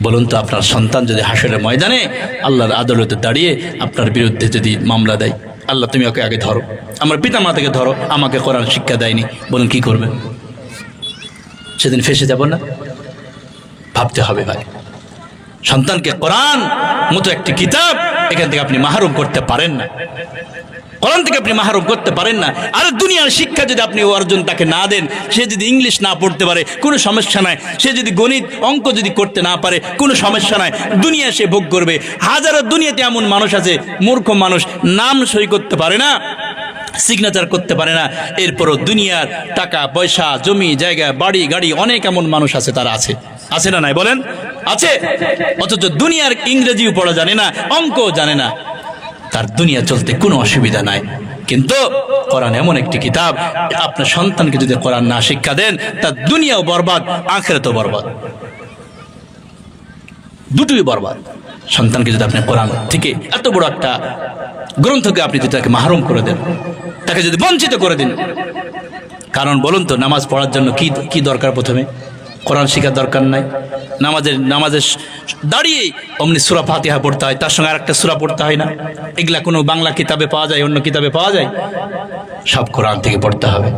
বলুন তো আপনার সন্তান যদি হাসরের ময়দানে আল্লাহর আদালতে দাঁড়িয়ে আপনার বিরুদ্ধে যদি মামলা দেয়, আল্লাহ তুমি ওকে আগে ধরো, আমার পিতামাতাকে ধরো, আমাকে কোরআন শিক্ষা দেয়নি, বলুন কি করবে? সেদিন ফেসে যাব না? ভাবতে হবে ভাই, সন্তানকে কোরআন মতো একটি কিতাব এখান থেকে আপনি মাহরুম করতে পারেন না, কোরআন থেকে আপনি মাহরুম করতে পারেন না। আর দুনিয়ার শিক্ষা যদি আপনি অর্জন তাকে না দেন, সে যদি ইংলিশ না পড়তে পারে কোনো সমস্যা নাই, সে যদি গণিত অঙ্ক যদি করতে না পারে কোনো সমস্যা নাই, দুনিয়া সে ভোগ করবে। হাজারো দুনিয়াতে এমন মানুষ আছে, মূর্খ মানুষ, নাম সই করতে পারে না, সিগনেচার করতে পারে না, এরপরও দুনিয়ার টাকা পয়সা, জমি জায়গা, বাড়ি গাড়ি, অনেক এমন মানুষ আছে, তারা আছে, আছে না নাই বলেন? আছে। অথচ দুনিয়ার ইংরেজিও পড়া জানে না, অঙ্কও জানে না, তার দুনিয়া চলতে কোনো অসুবিধা নাই। কিন্তু কোরআন এমন একটি কিতাব, আপনার সন্তানকে যদি কোরআন না শিক্ষা দেন, তার দুনিয়াও বরবাদ, আখিরাতও বরবাদ, দুটোই বরবাদ। সন্তানকে যদি আপনি কোরআন থেকে, এত বড় একটা গ্রন্থকে আপনি যদি তাকে মাহরুম করে দেন, তাকে যদি বঞ্চিত করে দেন, কারণ বলুন তো নামাজ পড়ার জন্য কি দরকার? প্রথমে কোরআন শিখার দরকার নাই? নামাজের দাঁড়িয়ে অমনি সূরা ফাতিহা পড়তে হয়, তার সঙ্গে আরেকটা সূরা পড়তে হয় না? এগুলা কোনো বাংলা কিতাবে পাওয়া যায়, অন্য কিতাবে পাওয়া যায়? সব কোরআন থেকে পড়তে হবে।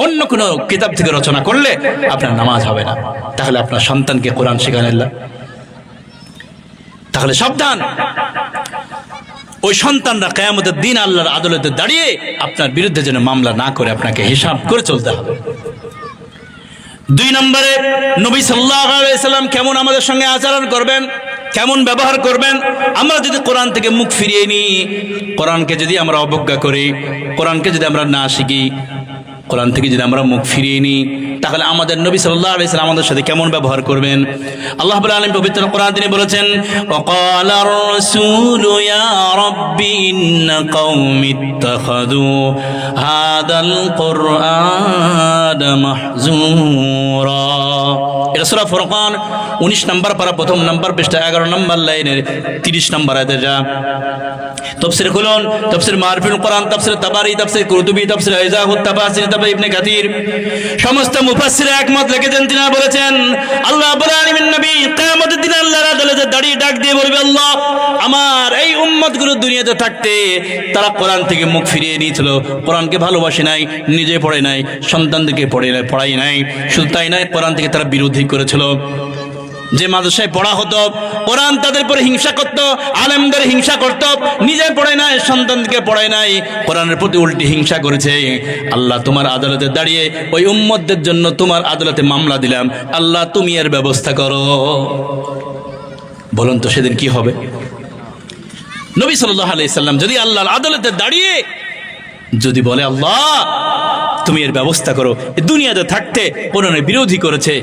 অন্য কোনো কিতাব থেকে রচনা করলে আপনার নামাজ হবে না। তাহলে আপনার সন্তানকে কোরআন শেখান, তাহলে সাবধান, ওই সন্তানরা কিয়ামতের দিন আল্লাহর আদালতে দাঁড়িয়ে আপনার বিরুদ্ধে যেন মামলা না করে, আপনাকে হিসাব করে চলতে হবে। 2 নম্বরে নবী সাল্লাল্লাহু আলাইহি ওয়াসাল্লাম কেমন আমাদের সঙ্গে আচরণ করবেন, কেমন ব্যবহার করবেন? আমরা যদি কোরআন থেকে মুখ ফিরিয়ে নিই, কোরআনকে যদি আমরা অবজ্ঞা করি, কোরআনকে যদি আমরা না শিখি, কোরআন থেকে যদি আমরা মুখ ফিরিয়ে নিই, তাহলে আমাদের নবী সাল্লাল্লাহু আলাইহি ওয়াসাল্লাম আমাদের সাথে কেমন ব্যবহার করবেন? আল্লাহ রাব্বুল আলামিন পবিত্র কোরআন তিনি বলেছেন, ওয়াকালার রাসূলু ইয়া রাব্বি ইন্না কওমি ইত্তাখাযু হাদাল কুরআনা মাহজুরা। এটা সূরা ফুরকান 19 নম্বর পারা, 1 নম্বর পৃষ্ঠা, 11 নম্বর লাইনের 30 নম্বর আয়াতে। যা তাফসীর খুলুন, তাফসীর মারিফুল কোরআন, তাফসীর তাবারি, তাফসীর কুরতুবী, তাফসীর ইজাহুত তাফাসির, তাফসীর ইবনে কাসির, সমস্ত মুফাসসির একমত লিখেছেন। তিনি বলেছেন, আল্লাহ রাব্বুল আলামিন নবী কিয়ামতের দিন আল্লাহর আদালতে দাঁড়িয়ে ডাক দিয়ে বলবে, আল্লাহ আমার এই উম্মতগুলো দুনিয়াতে থাকতে তারা কোরআন থেকে মুখ ফিরিয়ে নিয়েছিল, কোরআনকে ভালোবাসে নাই, নিজে পড়ে নাই, সন্তানদেরকে পড়াই নাই, শুধু তাই নয়, কোরআন থেকে তারা বিরোধী বিরোধী করেছিল। যে মাদ্রাসায় পড়া হতো, কোরআন তাদের পরে হিংসা করত, আলেমদের হিংসা করত, নিজে পড়ে নাই, সন্তানকে পড়ায় নাই, কোরআনের প্রতি উল্টি হিংসা করেছে। আল্লাহ তোমার আদালতে দাঁড়িয়ে ওই উম্মতদের জন্য তোমার আদালতে মামলা দিলাম, আল্লাহ তুমি এর ব্যবস্থা করো। বলুন তো সেদিন কি হবে? নবী সাল্লাল্লাহু আলাইহি সাল্লাম যদি আল্লাহর আদালতে দাঁড়িয়ে যদি বলে আল্লাহ তুমি এর ব্যবস্থা করো, দুনিয়াতে থাকতে কোরআনের বিরোধী করেছে,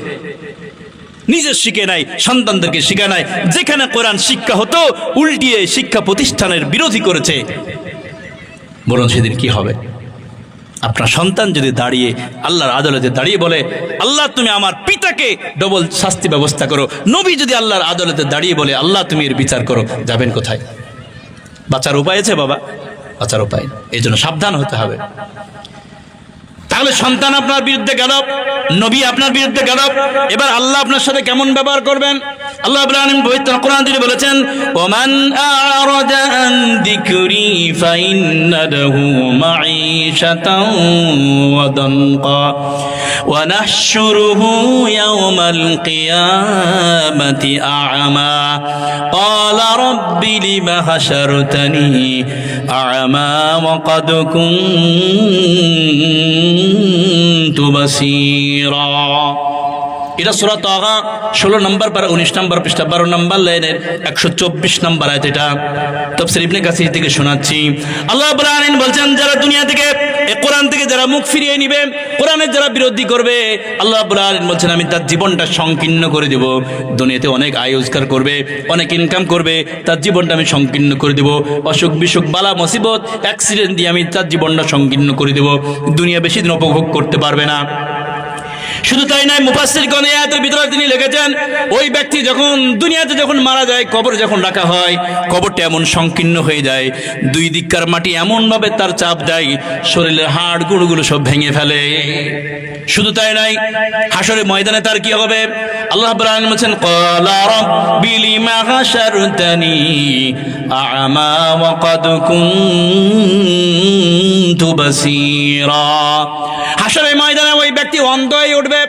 নিজে শিখে নাই, সন্তানদেরকে শিখে নাই, যেখানে কোরআন শিক্ষা হতো উল্টিয়ে শিক্ষা প্রতিষ্ঠানের বিরোধী করেছে, বলুন সেদিন কি হবে? আপনার সন্তান যদি দাঁড়িয়ে আল্লাহর আদালতে দাঁড়িয়ে বলে আল্লাহ তুমি আমার পিতাকে ডবল শাস্তি ব্যবস্থা করো, নবী যদি আল্লাহর আদালতে দাঁড়িয়ে বলে আল্লাহ তুমি এর বিচার করো, যাবেন কোথায়? বাঁচার উপায় আছে বাবা? বাঁচার উপায়। এই জন্য সাবধান হতে হবে। তাহলে সন্তান আপনার বিরুদ্ধে গেল, নবী আপনার বিরুদ্ধে গেল, এবার আল্লাহ আপনার সাথে কেমন ব্যবহার করবেন? আল্লাহ রাব্বুল আলামিন পবিত্র কোরআন দিয়ে বলেছেন, ওমান আ'রাদা আন যিকরি ফাইন্না লাহু মাঈশাতান ওয়া দানকা ওয়া নাহশুরুহু ইয়াওমাল কিয়ামাতি আ'মা ক্বালা রাব্বি লিমা হাশারতানি আ'মা ওয়া ক্বাদ কুনতু বাসীরা। এটা সূরা তাহা 16 নম্বর পারা 19 নম্বর পৃষ্ঠা 12 নম্বর লাইনের 124 নম্বর আয়াত। এটা তাফসীর ইবনে কাসির থেকে শোনাচ্ছি। আল্লাহ রাব্বুল আলামিন বলছেন, যারা দুনিয়া থেকে এই কোরআন থেকে যারা মুখ ফিরিয়ে নিবে, কোরআনের যারা বিরোধী করবে, আল্লাহ রাব্বুল আলামিন বলছেন আমি তার জীবনটা সংকীর্ণ করে দেব। দুনিয়াতে অনেক আয় রোজগার করবে, অনেক ইনকাম করবে, তার জীবনটা আমি সংকীর্ণ করে দেব। অসুখ বিসুখ বালা মুসিবত অ্যাক্সিডেন্ট দিয়ে আমি তার জীবনটা সংকীর্ণ করে দেব। দুনিয়া বেশি দিন উপভোগ করতে পারবে না। শুধু তাই নয়, মুফাসসিরগণ এই আয়াতের ভিতরে তিনি লিখেছেন, ওই ব্যক্তি যখন দুনিয়াতে যখন মারা যায়, কবরে যখন রাখা হয়, কবরটা এমন সংকীর্ণ হয়ে যায়, দুই দিককার মাটি এমন ভাবে তার চাপ দেয়, শরীরের হাড় গুঁড়োগুলো সব ভেঙে ফেলে। শুধু তাই নয়, হাশরের ময়দানে তার কি হবে? আল্লাহ রাব্বুল আলামিন বলেছেন, ক্বালা রাব্বি লিমা হাশারতানি আ'মা ওয়া ক্বাদ কুনতু বাসীরা। হাশরের ময়দানে ওই ব্যক্তি অন্ধ হয়ে উঠবে,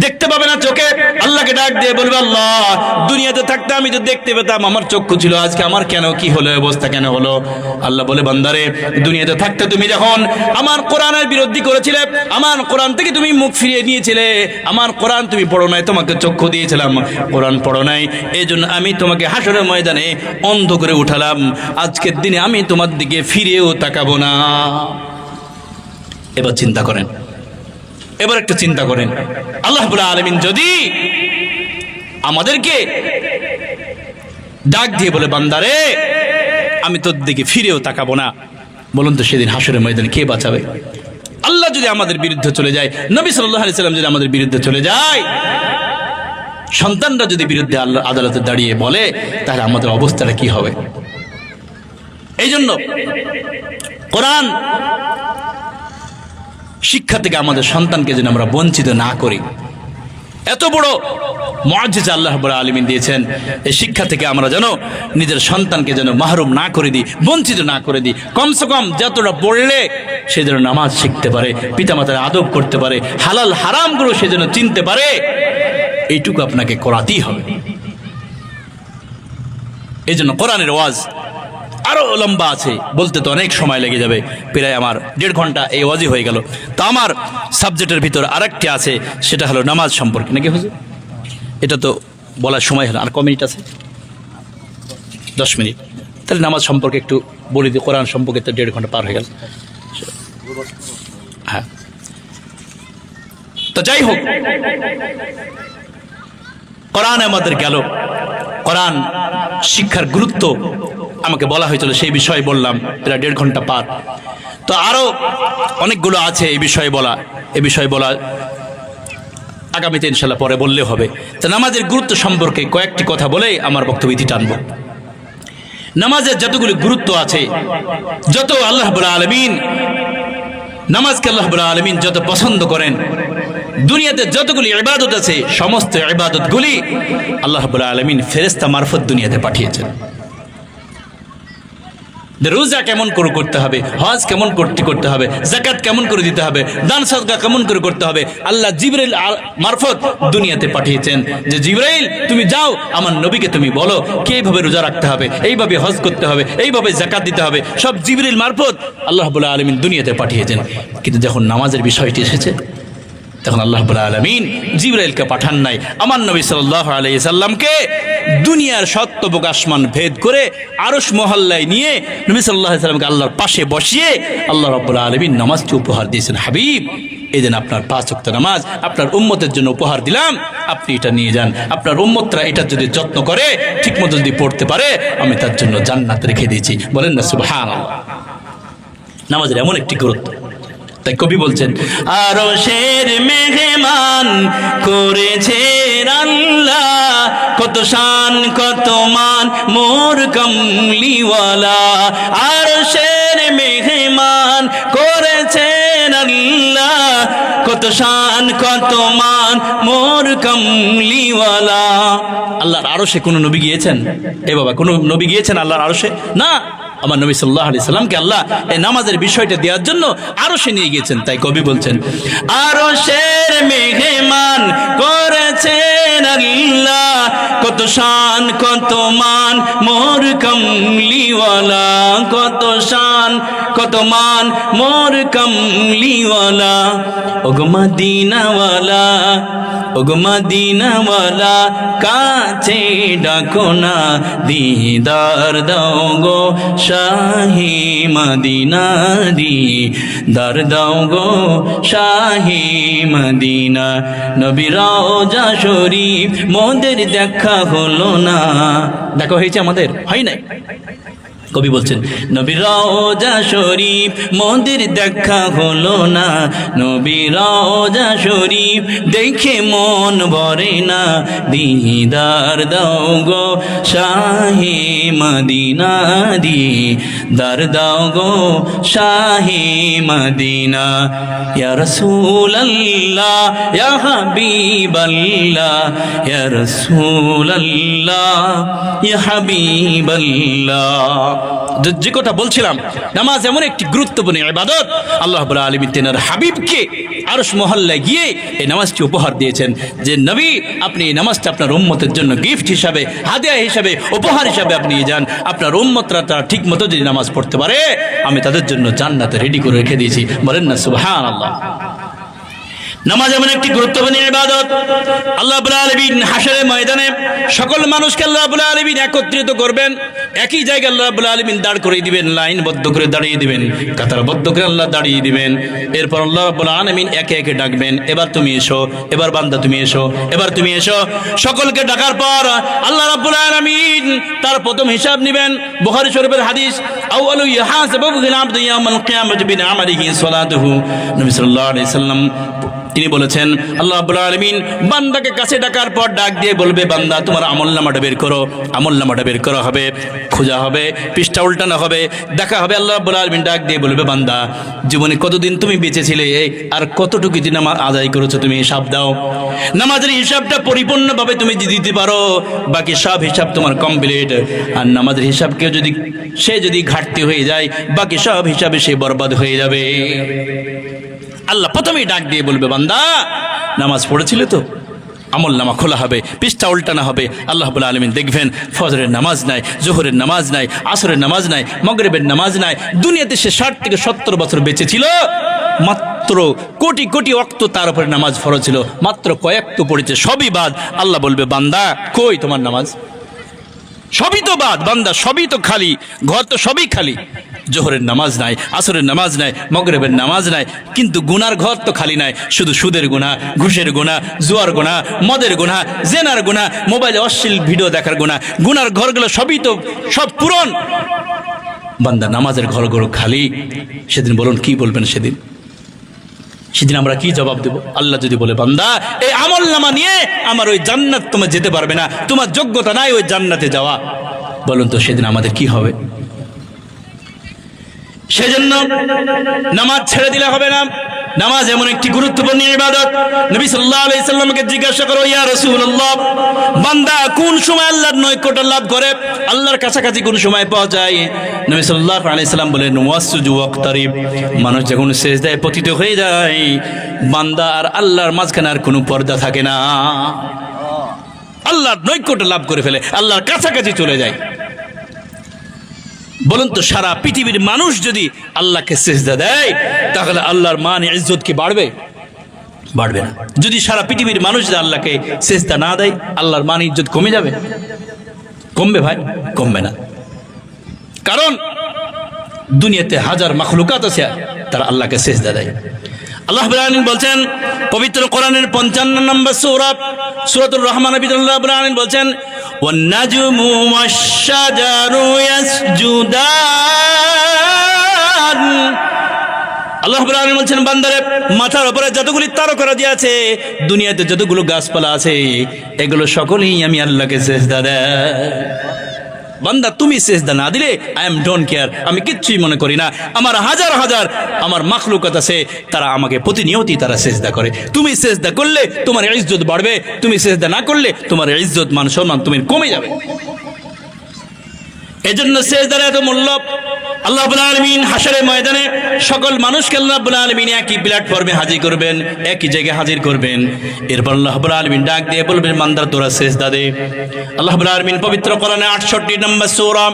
দেখতে পাবে না চোখে। আল্লাহকে ডাক দিয়ে বলবে, আল্লাহ দুনিয়াতে থাকতে আমি তো দেখতে পেতাম, আমার চক্ষু ছিল, আজকে আমার কেন কি হলো, অবস্থা কেন হলো? আল্লাহ বলে, বান্দারে দুনিয়াতে থাকতে তুমি যখন আমার কোরআনের বিরোধী করেছিলে, আমার কোরআন থেকে তুমি মুখ ফিরিয়ে নিয়েছিলে, আমার কোরআন তুমি পড়ো নাই, তোমাকে চক্ষু দিয়েছিলাম, কোরআন পড়ো নাই, এই জন্য আমি তোমাকে হাশরের ময়দানে অন্ধ করে উঠালাম। আজকের দিনে আমি তোমার দিকে ফিরেও তাকাবো না। এবার চিন্তা করেন, এবার একটু চিন্তা করেন, আল্লাহ রাব্বুল আলামিন যদি আমাদেরকে ডাক দিয়ে বলে, বান্দারে আমি তোর দিকে ফিরেও তাকাবো না, বলুন তো সেদিন হাশরের ময়দানে কে বাঁচাবে? আল্লাহ যদি আমাদের বিরুদ্ধে চলে যায়, নবী সাল্লাল্লাহু আলাইহি সাল্লাম যদি আমাদের বিরুদ্ধে চলে যায়, সন্তানরা যদি বিরুদ্ধে আল্লাহ আদালতে দাঁড়িয়ে বলে, তাহলে আমাদের অবস্থাটা কি হবে? এই জন্য কোরআন শিক্ষা থেকে আমাদের সন্তানকে যেন আমরা বঞ্চিত না করি। এত বড় মুআজিজা আল্লাহ রাব্বুল আলামিন দিয়েছেন, এই শিক্ষা থেকে আমরা যেন নিজের সন্তানকে যেন মাহরুম না করে দিই, বঞ্চিত না করে দিই। কমসে কম যতটা পড়লে সে যেন নামাজ শিখতে পারে, পিতামাতার আদব করতে পারে, হালাল হারামগুলো সে যেন চিনতে পারে, এইটুকু আপনাকে করাতেই হবে। এই জন্য কোরআনের ওয়াজ আরো লম্বা আছে, বলতে তো অনেক সময় লেগে যাবে, প্রায় আমার 1.5 ঘন্টা এই ওয়াজই হয়ে গেল। তো আমার সাবজেক্টের ভিতর আরেকটি আছে, সেটা হলো নামাজ সম্পর্কে, নাকি হুজুর? এটা তো বলার সময় হলো, আর ক মিনিট আছে? 10 মিনিট। তাহলে নামাজ সম্পর্কে একটু বলে দিই, কোরআন সম্পর্কে তো 1.5 ঘন্টা পার হয়ে গেল। হ্যাঁ, তো যাই হোক, কোরআন আমাদের গেল, কোরআন শিক্ষার গুরুত্ব আমাকে বলা হয়েছিল, সেই বিষয়ে বললাম, প্রায় 1.5 ঘন্টা পার। তো আরো অনেকগুলো আছে এই বিষয়ে বলা, এই বিষয়ে বলা আগামীতে ইনশাল্লাহ পরে বললে হবে। তো নামাজের গুরুত্ব সম্পর্কে কয়েকটি কথা বলে আমার বক্তব্য ইতি টানব। নামাজের যতগুলো গুরুত্ব আছে, যত আল্লাহ রাব্বুল আলামিন নামাজকে আল্লাহ রাব্বুল আলামিন যত পছন্দ করেন, দুনিয়াতে যতগুলি ইবাদত আছে, সমস্ত ইবাদতগুলি আল্লাহ রাব্বুল আলামিন ফেরেশতা মারফত দুনিয়াতে পাঠিয়েছেন। রোজা কেমন করে করতে হবে, হজ কেমন করতে হবে, যাকাত কেমন করে দিতে হবে, দান সদকা কেমন করে করতে হবে। আল্লাহ জিবরাইল মারফত দুনিয়াতে পাঠিয়েছেন যে জিবরাইল তুমি যাও আমার নবীকে তুমি বলো কিভাবে রোজা রাখতে হবে, এইভাবে হজ করতে হবে, এইভাবে যাকাত দিতে হবে, সব জিবরাইল মারফত আল্লাহ রাব্বুল আলামিন দুনিয়াতে পাঠিয়েছেন। কিন্তু যখন নামাজের বিষয়টি এসেছে তখন আল্লাহ রাব্বুল আলামিন জিবরাইলকে পাঠান নাই, আমার নবী সাল্লাল্লাহু আলাইহি সাল্লামকে দুনিয়ার সত্যবক আসমান ভেদ করে আরশ মহল্লায় নিয়ে নবী সাল্লাল্লাহু আলাইহি সাল্লামকে আল্লাহর পাশে বসিয়ে আল্লাহ রাব্বুল আলামিন নামাজকে উপহার দিয়েছেন। হাবিব, এই দিন আপনার 5 ওয়াক্ত নামাজ আপনার উম্মতের জন্য উপহার দিলাম, আপনি এটা নিয়ে যান। আপনার উম্মতরা এটা যদি যত্ন করে ঠিকমতো যদি পড়তে পারে আমি তার জন্য জান্নাত রেখে দিয়েছি। বলেন না সুবহানাল্লাহ। নামাজের এমন একটি গুরুত্ব, তাই কবি বলছেন আরশের মেহমান করেছেন আল্লাহ, কত শান কত মান মোর কমলিওয়ালা। আরশের মেহমান করেছেন আল্লাহ, কত শান কত মান মোর কমলিওয়ালা। আল্লাহর আরশে কোন নবী গিয়েছেন? এ বাবা, কোন নবী গিয়েছেন আল্লাহর আরশে? না, আমার নবী সাল্লাল্লাহু আলাইহি সাল্লামকে আল্লাহ এই নামাজের বিষয়টা দেওয়ার জন্য আরশে নিয়ে গিয়েছেন। তাই কবি বলছেন আরশের মেহমান করেছেন আল্লাহ, কত শান কত মান মোর কমলিওয়ালা, কত শান কত মান মোর কমলিওয়ালা। ওগো মদিনাওয়ালা, ওগো মদিনাওয়ালা, কাছে ডাকো না দিদার দাও গো শাহে মদিনা, দিদার দাও গো শাহে মদিনা। নবী রওজা শরীফ মোদের দেখা হলো না, দেখা হয়েছে আমাদের? হয় নাই। কবি বলছেন নবী রওজা শরীফ মোদের দেখা হলো না, নবী রওজা শরীফ দেখে মন ভরে না, দিদার দাও গো শাহে মদিনা, দিদার দাও গো শাহে মদিনা। ইয়া রাসূলুল্লাহ ইয়া হাবিবাল্লাহ, ইয়া রাসূলুল্লাহ ইয়া হাবিবাল্লাহ। যে কথা বলছিলাম, নামাজ এমন একটি গুরুত্বপূর্ণ ইবাদত, আল্লাহ রাব্বুল আলামিন তেনার হাবিবকে আরশ মহল্লায় গিয়ে এই নামাজটি উপহার দিয়েছেন যে নবী আপনি এই নামাজটা আপনার উম্মতের জন্য গিফট হিসাবে, হাদিয়া হিসাবে, উপহার হিসাবে আপনি যান। আপনার উম্মতরা তারা ঠিক মতো যদি নামাজ পড়তে পারে আমি তাদের জন্য জান্নাতে রেডি করে রেখে দিয়েছি। বলেন না সুবহানাল্লাহ। নামাজ এমন একটি গুরুত্বপূর্ণ ইবাদত, আল্লাহ রাব্বুল আলামিন হাশরের ময়দানে সকল মানুষকে আল্লাহ রাব্বুল আলামিন একত্রিত করবেন, একই জায়গায় আল্লাহ রাব্বুল আলামিন দাঁড় করিয়ে দিবেন, লাইনবদ্ধ করে দাঁড়িয়ে দিবেন, কাতারবদ্ধ করে আল্লাহ দাঁড়িয়ে দিবেন। এরপর আল্লাহ রাব্বুল আলামিন একে একে ডাকবেন, এবার তুমি এসো, এবার বান্দা তুমি এসো, এবার তুমি এসো। সকলকে ডাকার পর আল্লাহ রাব্বুল আলামিন তার প্রথম হিসাব নেবেন। বুখারী শরীফের হাদিস, আউয়ালু ইহাসাবু বিল আবদি ইয়াউমাল কিয়ামাতি বিন আমালিহি সালাতুহু। নবী সাল্লাল্লাহু আলাইহি সাল্লাম তিনি বলেছেন আল্লাহ রাব্বুল আলামিন বান্দাকে কাছে ডাকার পর ডাক দিয়ে বলবে বান্দা তোমার আমলনামাটা বের করো। আমলনামাটা বের করা হবে, খোঁজা হবে, পৃষ্ঠা উল্টানো হবে, দেখা হবে। আল্লাহ রাব্বুল আলামিন ডাক দিয়ে বলবে বান্দা জীবনে কতদিন তুমি বেঁচে ছিলে আর কতটুকু দিন নামাজ আদায় করেছো তুমি হিসাব দাও। নামাজের হিসাবটা পরিপূর্ণভাবে তুমি যদি দিতে পারো বাকি সব হিসাব তোমার কমপ্লিট। আর নামাজের হিসাব কেউ যদি ঘাটতি হয়ে যায় বাকি সব হিসাবে সে বরবাদ হয়ে যাবে। আল্লাহ প্রথমেই ডাক দিয়ে বলবে বান্দা নামাজ পড়েছিলে তো? আমল নামা খোলা হবে, পৃষ্ঠা উল্টানো হবে। আল্লাহ রাব্বুল আলামিন দেখবেন ফজরের নামাজ নাই, জোহরের নামাজ নাই, আসরের নামাজ নাই, মাগরিবের নামাজ নাই। দুনিয়াতে সে 60 থেকে 70 বছর বেঁচে ছিল, মাত্র কোটি কোটি ওয়াক্ত তার উপরে নামাজ ফরজ ছিল, মাত্র কয়েকটু পড়েছে, সবই বাদ। আল্লাহ বলবে বান্দা কই তোমার নামাজ? সবই তো বাদ বান্দা, সবই তো খালি, ঘর তো সবই খালি। জোহরের নামাজ নাই, আসরের নামাজ নাই, মাগরিবের নামাজ নাই, কিন্তু গুনার ঘর তো খালি নাই। শুধু সুদের গুনাহ, ঘুষের গুনাহ, জুয়ার গুনাহ, মদের গুনাহ, জেনার গুনাহ, মোবাইলে অশ্লীল ভিডিও দেখার গুনাহ, গুনার ঘরগুলো সবই তো সব পূরণ। বান্দা নামাজের ঘরগুলো খালি। সেদিন বলুন কি বলবেন? সেদিন আমরা কি জবাব দেব? আল্লাহ যদি বলে বান্দা এই আমল নামা নিয়ে আমার ওই জান্নাত তোমার যেতে পারবে না, তোমার যোগ্যতা নাই ওই জান্নাতে যাওয়া, বলুন তো সেদিন আমাদের কি হবে? সেজন্য নামাজ ছেড়ে দিলে হবে না। নামাজ এমন একটি গুরুত্বপূর্ণ ইবাদত। নবী সাল্লাল্লাহু আলাইহি সাল্লামকে জিজ্ঞাসা করো, ইয়া রাসূলুল্লাহ, বান্দা কোন সময় আল্লাহর নৈকট্য লাভ করে, আল্লাহর কাছাকাছি কোন সময় পাওয়া যায়? নবী সাল্লাল্লাহু আলাইহি সাল্লাম বলেন, ওয়াসজুদু ওয়াক্তারিব। মানুষ যখন সিজদায় পতিত হয়ে যায়, বান্দা আর আল্লাহর মাঝখানে আর কোনো পর্দা থাকে না, আল্লাহর নৈকট্য লাভ করে ফেলে, আল্লাহর কাছাকাছি চলে যায়। বলুন তো, সারা পৃথিবীর মানুষ যদি আল্লাহকে সিজদা দেয়, তাহলে আল্লাহর মান ইজ্জত কি বাড়বে? বাড়বে না। যদি সারা পৃথিবীর মানুষ যদি আল্লাহকে সিজদা না দেয়, আল্লাহর মান ইজ্জত কমে যাবে? কমবে ভাই? কমবে না। কারণ দুনিয়াতে হাজার মাখলুকাত আছে, তারা আল্লাহকে সিজদা দেয়। আল্লাহ রাব্বুল আলামিন বলছেন পবিত্র কোরআনের 55 নম্বর সূরা সূরাতুর রহমানের ভিতরে আল্লাহ রাব্বুল আলামিন বলছেন, ওয়ান নাজমু ওয়াশ-শাজারু ইয়াসজুদান। আল্লাহ রাব্বুল আলামিন বলছেন, বান্দারে, মাথার উপরে যতগুলি তারকা দিয়ে আছে, দুনিয়াতে যতগুলো গাছপালা আছে, এগুলো সকলেই আমি আল্লাহকে সিজদা দেই। বান্দা, তুমি সিজদা না দিলে আই এম ডোন্ট কেয়ার, আমি কিচ্ছুই মনে করি না। আমার হাজার হাজার আমার মাখলুকাত আছে, তারা আমাকে প্রতিনিয়তই তারা সিজদা করে। তুমি সিজদা করলে তোমার ইজ্জত বাড়বে, তুমি সিজদা না করলে তোমার ইজ্জত মান সম্মান তুমি কমে যাবে। এজন্য সিজদার এত মূল্য। আল্লাহ রাব্বুল আলামিন হাশরের ময়দানে সকল মানুষকে আল্লাহ রাব্বুল আলামিন একই প্ল্যাটফর্মে হাজির করবেন, একই জায়গায় হাজির করবেন। এরপর আল্লাহ রাব্বুল আলামিন ডাক দিয়ে বলবেন, বান্দা তোরা সিজদা দে। আল্লাহ রাব্বুল আলামিন পবিত্র কোরআনে 68 নম্বর সূরা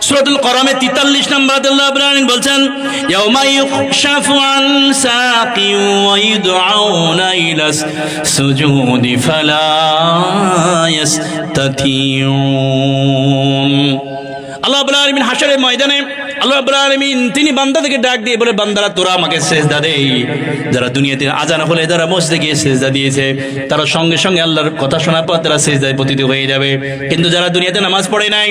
সূরাতুল করামে 43 নম্বর আল্লাহ রাব্বুল আলামিন বলছেন, ইয়াউমা ইউকশাফু আন সাকিন ওয়া ইউদআউনা ইলাস সুজুদি ফালা ইস্তাতিউন। আল্লাহ রাব্বুল আলামিন হাশরের ময়দানে আল্লাহ রাব্বুল আলামিন তিনি বান্দাদেরকে ডাক দিয়ে বলে, বান্দারা তোরা আমাকে সিজদা দে। যারা দুনিয়াতে আজান হলে যারা মসজিদে গিয়ে সিজদা দিয়েছে, তারা সঙ্গে সঙ্গে আল্লাহর কথা শোনার পর তারা সিজদায় পতিত হয়ে যাবে। কিন্তু যারা দুনিয়াতে নামাজ পড়ে নাই,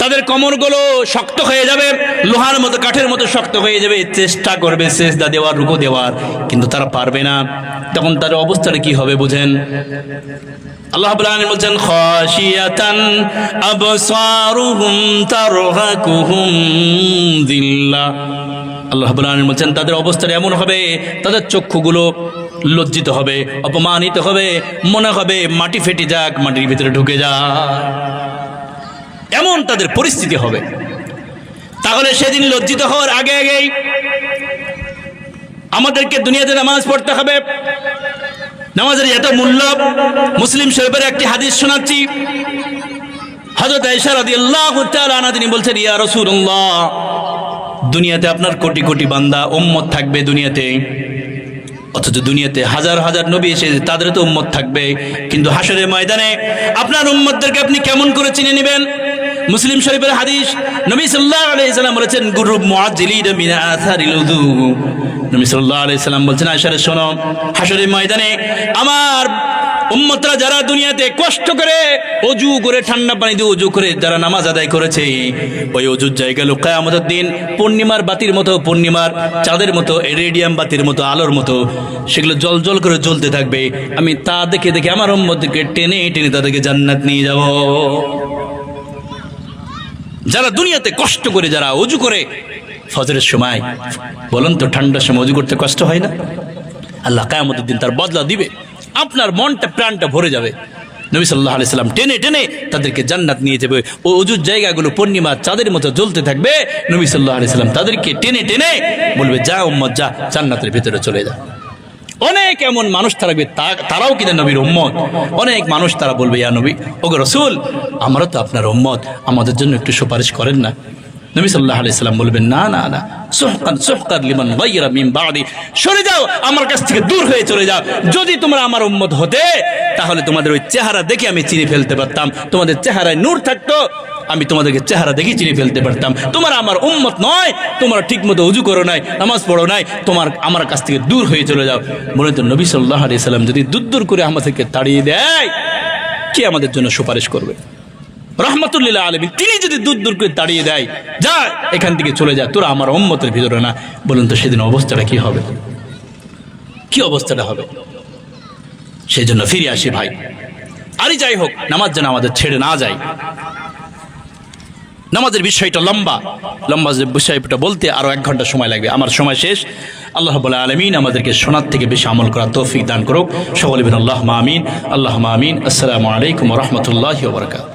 তাদের কোমরগুলো শক্ত হয়ে যাবে, লোহার মতো কাঠের মতো শক্ত হয়ে যাবে। চেষ্টা করবে সিজদা দেওয়ার, রুকু দেওয়ার, কিন্তু তারা পারবে না। তখন তার অবস্থাটা কি হবে বুঝেন? আল্লাহ রাব্বুল আলামিন বলছেন, খাশিয়াতান আবসারুহুম তারহাকুহুম যিল্লাহ। আল্লাহ রাব্বুল আলামিন বলছেন, তাদের অবস্থাটা এমন হবে, তাদের চক্ষুগুলো লজ্জিত হবে, অপমানিত হবে, মনে হবে মাটি ফেটে যাক, মাটির ভিতরে ঢুকে যাক, এমন তাদের পরিস্থিতি হবে। তাহলে সেদিন লজ্জিত হওয়ার আগে আগেই আমাদেরকে দুনিয়াতে নামাজ পড়তে হবে। নামাজের এত মূল্য। মুসলিম শরীফের একটি হাদিস শোনাচ্ছি। হযরত আয়েশা রাদিয়াল্লাহু তাআলা আনহা তিনি বলছেন, ইয়া রাসূলুল্লাহ, দুনিয়াতে আপনার কোটি কোটি বান্দা উম্মত থাকবে দুনিয়াতে, অথচ দুনিয়াতে হাজার হাজার নবী এসে তাদের তো উম্মত থাকবে, কিন্তু হাশরের ময়দানে আপনার উম্মতদেরকে আপনি কেমন করে চিনে নেবেন? মুসলিম শরীফের হাদিস, নবী সাল্লাল্লাহু আলাইহি সাল্লাম বলেছেন, গুরুব মুআজ্জিলিনা মিন আথারিল উযু। নবী সাল্লাল্লাহু আলাইহি সাল্লাম বলছেন, আয়েশা রে শোনো, হাশরের ময়দানে আমার উম্মতরা যারা দুনিয়াতে কষ্ট করে ওযু করে, ঠান্ডা পানি দিয়ে ওযু করে যারা নামাজ আদায় করেছে, ওই ওযুর জায়গা কিয়ামতের দিন পূর্ণিমার বাতির মতো, পূর্ণিমার চাঁদের মতো, রেডিয়াম বাতির মতো, আলোর মতো সেগুলো জল জল করে জ্বলতে থাকবে। আমি তা দেখে দেখে আমার উম্মতকে টেনে টেনে তাদেরকে জান্নাত নিয়ে যাব। যারা দুনিয়াতে কষ্ট করে যারা ওযু করে ফজরের সময়, বলুন তো ঠান্ডার সময় ওযু করতে কষ্ট হয় না? আল্লাহ কিয়ামতের দিন তার বদলা দিবে, আপনার মনটা প্রাণটা ভরে যাবে। নবী সাল্লাল্লাহু আলাইহি সাল্লাম টেনে টেনে তাদেরকে জান্নাত নিয়ে যাবে। ও ওযুর জায়গাগুলো পূর্ণিমা চাঁদের মতো জ্বলতে থাকবে। নবী সাল্লাল্লাহু আলাইহি সাল্লাম তাদেরকে টেনে টেনে বলবে, যা উম্মত যা, জান্নাতের ভিতরে চলে যা। অনেক এমন মানুষ থাকবে, তারাও কিনা নবীর উম্মত। অনেক মানুষ তারা বলবে, ইয়া নবী, ওগো রাসূল, আমরা তো আপনার উম্মত, আমাদের জন্য একটু সুপারিশ করেন না। নবী সাল্লাল্লাহু আলাইহি সাল্লাম বলবেন, না না না, সুহকান সুহকান লিমান গায়রা মিন বাদি, সরে যাও, আমার কাছ থেকে দূর হয়ে চলে যাও। যদি তোমরা আমার উম্মত হতে, তাহলে তোমাদের ওই চেহারা দেখে আমি চিনে ফেলতে পারতাম। তোমাদের চেহারায় নূর থাকতো, আমি তোমাদেরকে চেহারা দেখে চিনে ফেলতে পারতাম। তোমরা আমার উম্মত নয়, তোমরা ঠিকমতো ওযু করো নাই, নামাজ পড়ো নাই, তোমার আমার কাছ থেকে দূর হয়ে চলে যাও। বলে তো নবী সাল্লাল্লাহু আলাইহি সাল্লাম যদি দূর করে আমাদেরকে তাড়িয়ে দেয়, কে আমাদের জন্য সুপারিশ করবে? রাহমাতুল লিল আলামিন তিনি যদি দূর করে তাড়িয়ে দেয়, যা এখান থেকে চলে যা, তোরা আমার উম্মতের ভিতরে না, বলুন তো সেদিন অবস্থাটা কি হবে? কি অবস্থাটা হবে? সেই জন্য ফিরে আসি ভাই। আরই যাই হোক, নামাজ যেন আমাদের ছেড়ে না যায়। নামাজের বিষয়টা লম্বা, যে বিষয়টা বলতে আরো 1 ঘন্টা সময় লাগবে। আমার সময় শেষ। আল্লাহ রাব্বুল আলামিন আমাদেরকে শোনার থেকে বেশি আমল করার তৌফিক দান করুক। সকলে বলেন আল্লাহুম্মা আমিন, আল্লাহুম্মা আমিন। আসসালামু আলাইকুম ওয়া রাহমাতুল্লাহি ওয়া বারাকাতুহু।